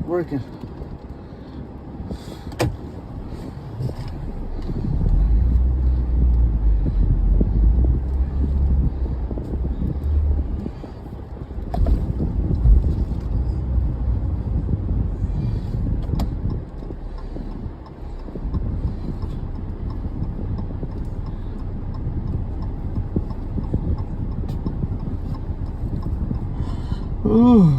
working. Ooh.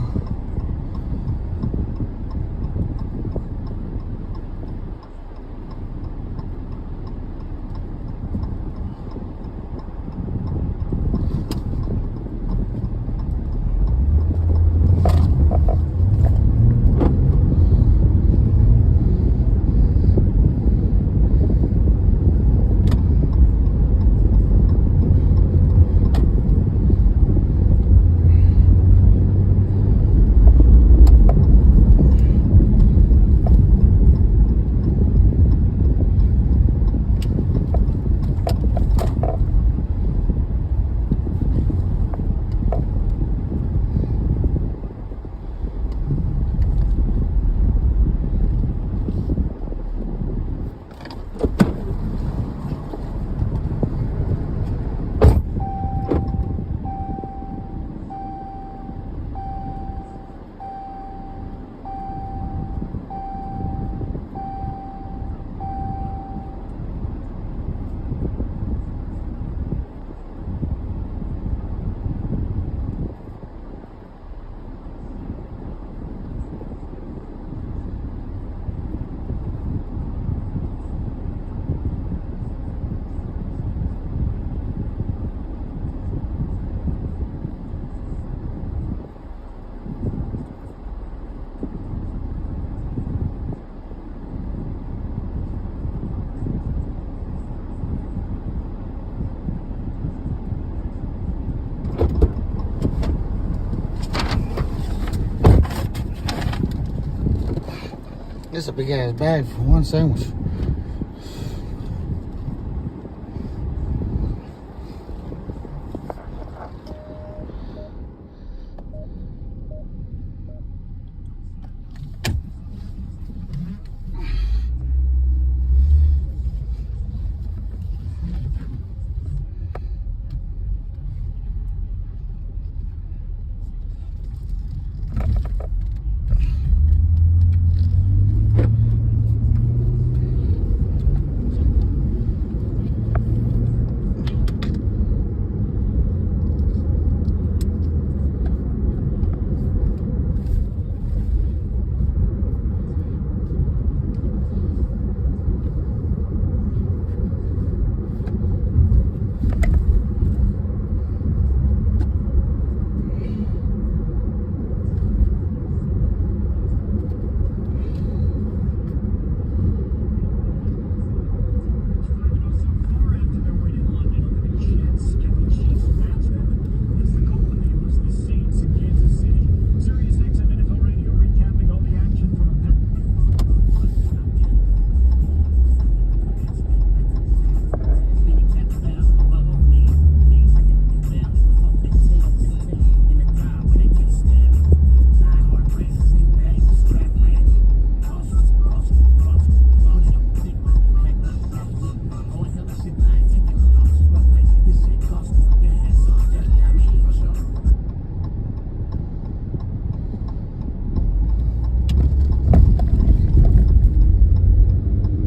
This is a big ass bag for one sandwich.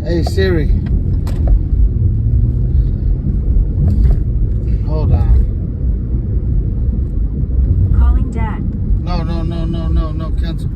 Hey Siri. Hold on. Calling Dad. No, cancel.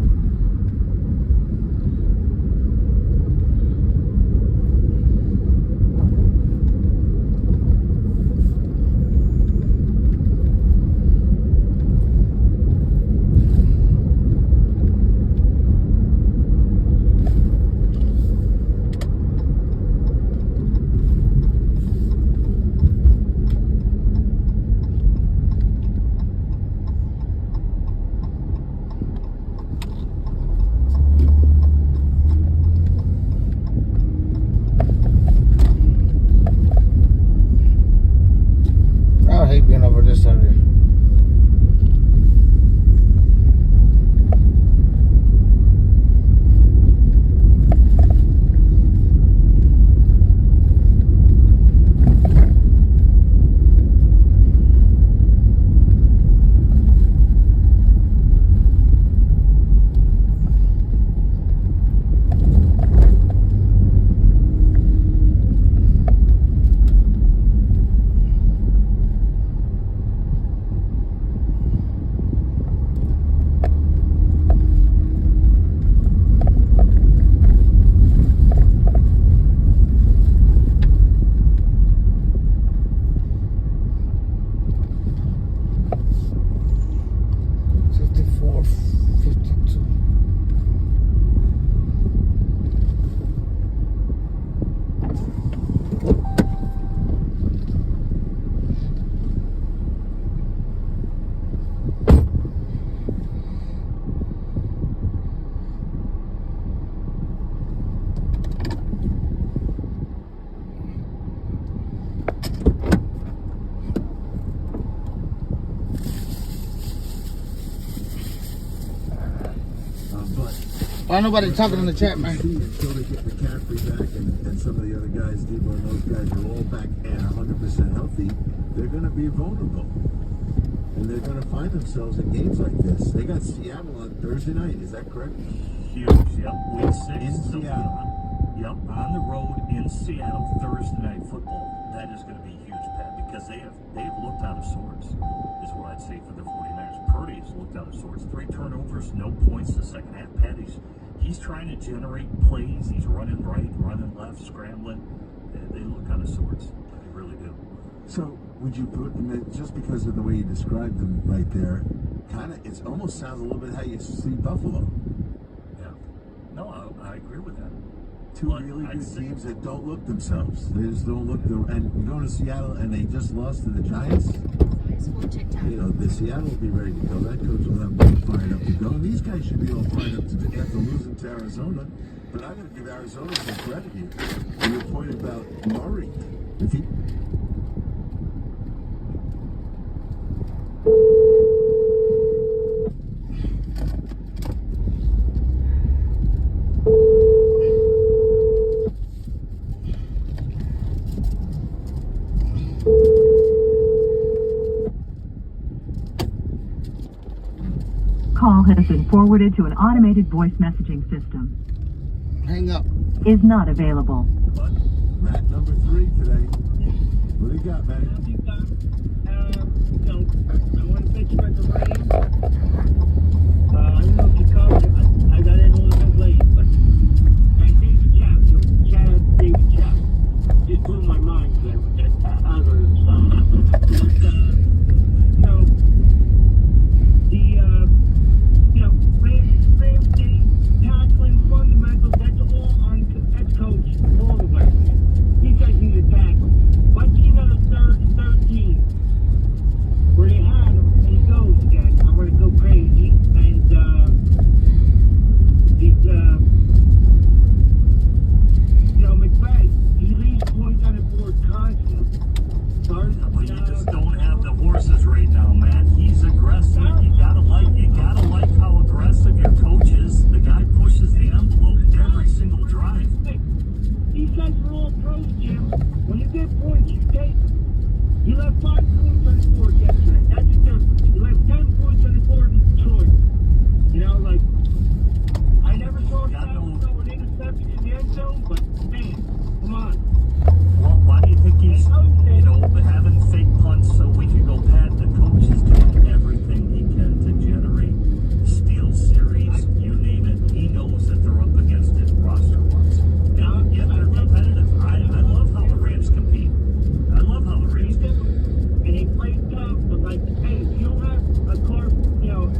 I hate being over this area. Why nobody talking in the chat, man? Until they get McCaffrey back and some of the other guys, Debo and those guys are all back and 100% healthy, they're going to be vulnerable. And they're going to find themselves in games like this. They got Seattle on Thursday night, is that correct? Huge, yep. Week 6. In Seattle. Yep, on the road in Seattle, Thursday night football. That is going to be huge, Pat, because they've looked out of sorts, is what I'd say for the 49ers. Purdy has looked out of sorts. 3 turnovers, no points the second half. Pat, he's trying to generate plays. He's running right, running left, scrambling. They look out of sorts. They really do. So, would you put them, just because of the way you described them right there, kind of, it almost sounds a little bit how you see Buffalo. Yeah. No, I agree with that. Two really good teams that don't look themselves. They just don't look and going to Seattle and they just lost to the Giants. You know, the Seattle will be ready to go. That coach will have them fired up to go. And these guys should be all fired up to after losing to Arizona. But I'm going to give Arizona some credit here. To your point about Murray. If he... Call has been forwarded to an automated voice messaging system. Hang up. Is not available. Matt number 3 today. What do you got, Matt? I want to pitch you at the Rams. I don't know if you covered it. I got in a little bit late, but David Chad David Chap just blew my mind there with that other stuff. Rams game, tackling, fundamentals, that's all on head coach all the way. These guys need to tackle. Why can't you have a third and 13? Where they had him, and he goes again. I'm going to go crazy. And, McVay, he leaves points on the board constantly. But you just don't have the horses right now, Matt. He's aggressive. You gotta like how aggressive your coach is. The guy pushes the envelope every single drive. These guys are all pros, Jim. When you get points, you take them. You left 5 points on the board yesterday. That's the difference. You left 10 points on the board in Detroit. You know, like, I never saw an interception in the end zone, but man, come on. Well, why do you think he's, having fake punts so we can go pat? The coach is doing everything he can to generate steal series, you name it. He knows that they're up against it roster-wise. And yet they're competitive. I love how the Rams compete. I love how the Rams compete. And they play tough, but like, hey, if you don't have a car, a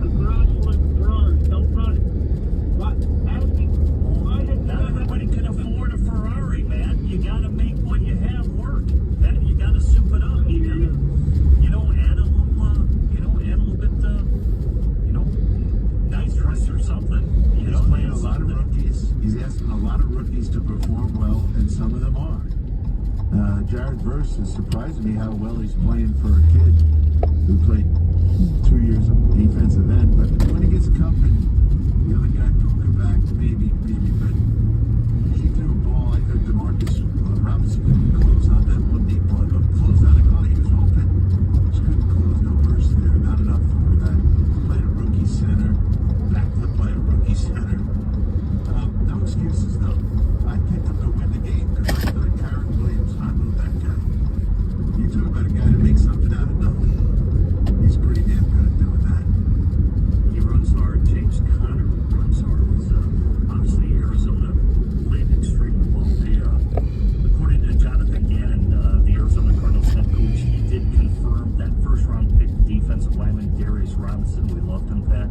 garage full of Ferraris, don't run it. What? Not everybody can afford a Ferrari, man. You gotta make what you have work. Then you gotta soup it up. You gotta, add a little bit, nitrous or something. He's playing a lot of rookies. He's asking a lot of rookies to perform well, and some of them are. Jared Verse is surprising me how well he's playing for a kid who played 2 years of defensive end. But when he gets coming, the other guy broke back, maybe, but he threw a ball. I think DeMarcus Robinson couldn't close on that one deep ball. Close on it. He was open. Just couldn't close. No burst there. Not enough for a guy playing a rookie center. Backed up by a rookie center. No excuses, though. I picked him to win the game because I thought Karen Williams, I know that guy. You talk about a guy to make something out of nothing. He's pretty damn good at doing that. He runs hard. James Conner runs hard. Obviously, Arizona played extremely well. According to Jonathan Gannon, the Arizona Cardinals head coach, he did confirm that first-round pick defensive lineman Darius Robinson. We loved him, Pat.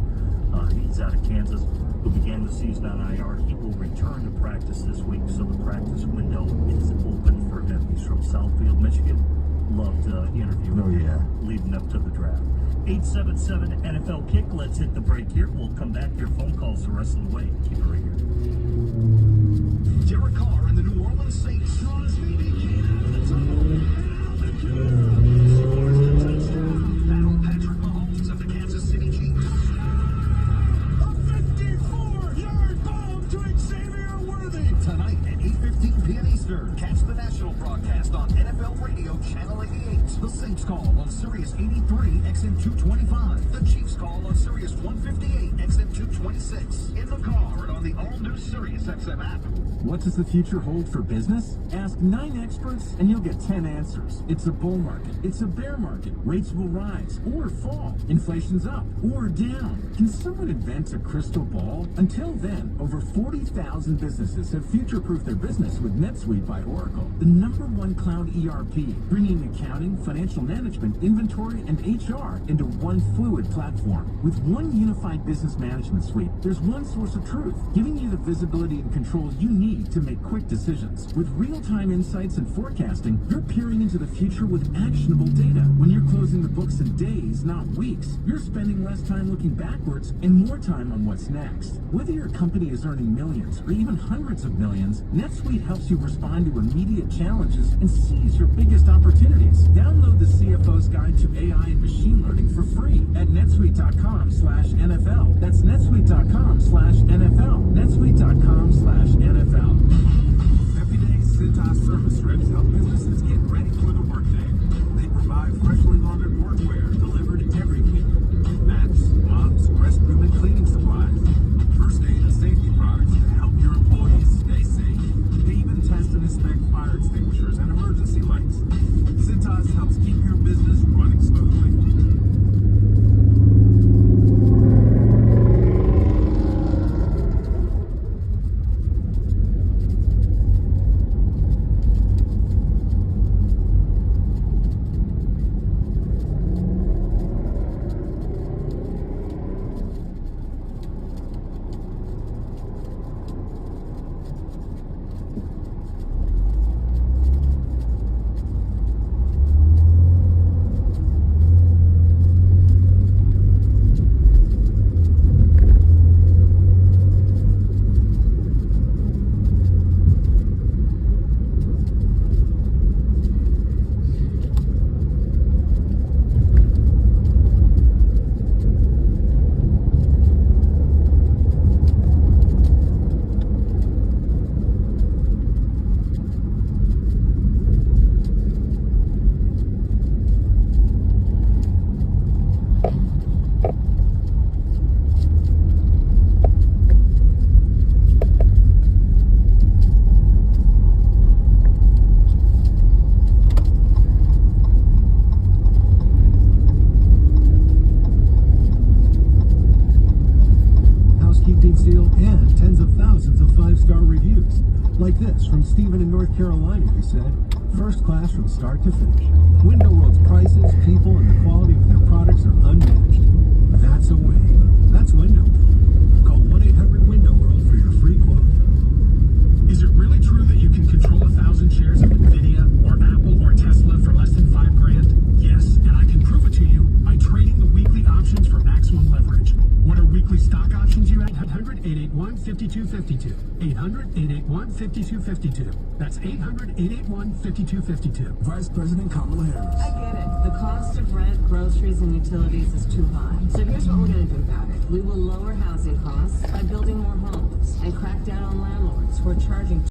He's out of Kansas, who began the season on IR. He will return to practice this week, so the practice window is open for him. He's from Southfield, Michigan. Loved interviewing him leading up to the draft. 877 NFL Kick. Let's hit the break here. We'll come back. Your phone calls the rest of the way. Keep it right here. Derek Carr and the New Orleans Saints. Patrick Mahomes of the Kansas City Chiefs. A 54-yard bomb to Xavier Worthy. Tonight at 8:15 p.m. Eastern. Catch the national broadcast on NFL Radio Channel 88. The Saints call on Sirius 83 XM 225. The Chiefs call on Sirius 158 XM 226. In the car and on the all-new Sirius XM app. What does the future hold for business? Ask 9 experts and you'll get 10 answers. It's a bull market. It's a bear market. Rates will rise or fall. Inflation's up or down. Can someone invent a crystal ball? Until then, over 40,000 businesses have future-proofed their business with NetSuite by Oracle, the #1 cloud ERP, bringing accounting, financial management, inventory, and HR into one fluid platform. With one unified business management suite, there's one source of truth. Get giving you the visibility and control you need to make quick decisions. With real-time insights and forecasting, you're peering into the future with actionable data. When you're closing the books in days, not weeks, you're spending less time looking backwards and more time on what's next. Whether your company is earning millions or even hundreds of millions, NetSuite helps you respond to immediate challenges and seize your biggest opportunities. Download the CFO's Guide to AI and Machine Learning for free at netsuite.com/NFL. That's netsuite.com/NFL. netsuite.com/NFL. Every day, Cintas service reps help businesses get ready for the workday. They provide freshly laundered workwear delivered every week. Mats, mops, restroom and cleaning supplies, first aid and safety products to help your employees stay safe. They even test and inspect fire extinguishers and emergency lights. Cintas helps keep your business running smoothly. Seal and tens of thousands of 5-star reviews. Like this from Stephen in North Carolina, who said, "First class from start to finish. Window World's prices, people, and the quality of their products are unmatched. That's a way. That's Window World. Call 1-800-WINDOW-WORLD for your free quote." Is it really true that you can control 1,000 shares of NVIDIA or Apple or Tesla for less than $5,000? Yes, and I can prove it to you by trading the weekly options for maximum leverage. What are weekly stock options, you ask? 800-881-5252. 800-881-5252. That's 800-881-5252. Vice President Kamala Harris. I get it. The cost of rent, groceries, and utilities is too high. So here's what we're going to do about it. We will lower housing costs by building more homes and crack down on landlords who are charging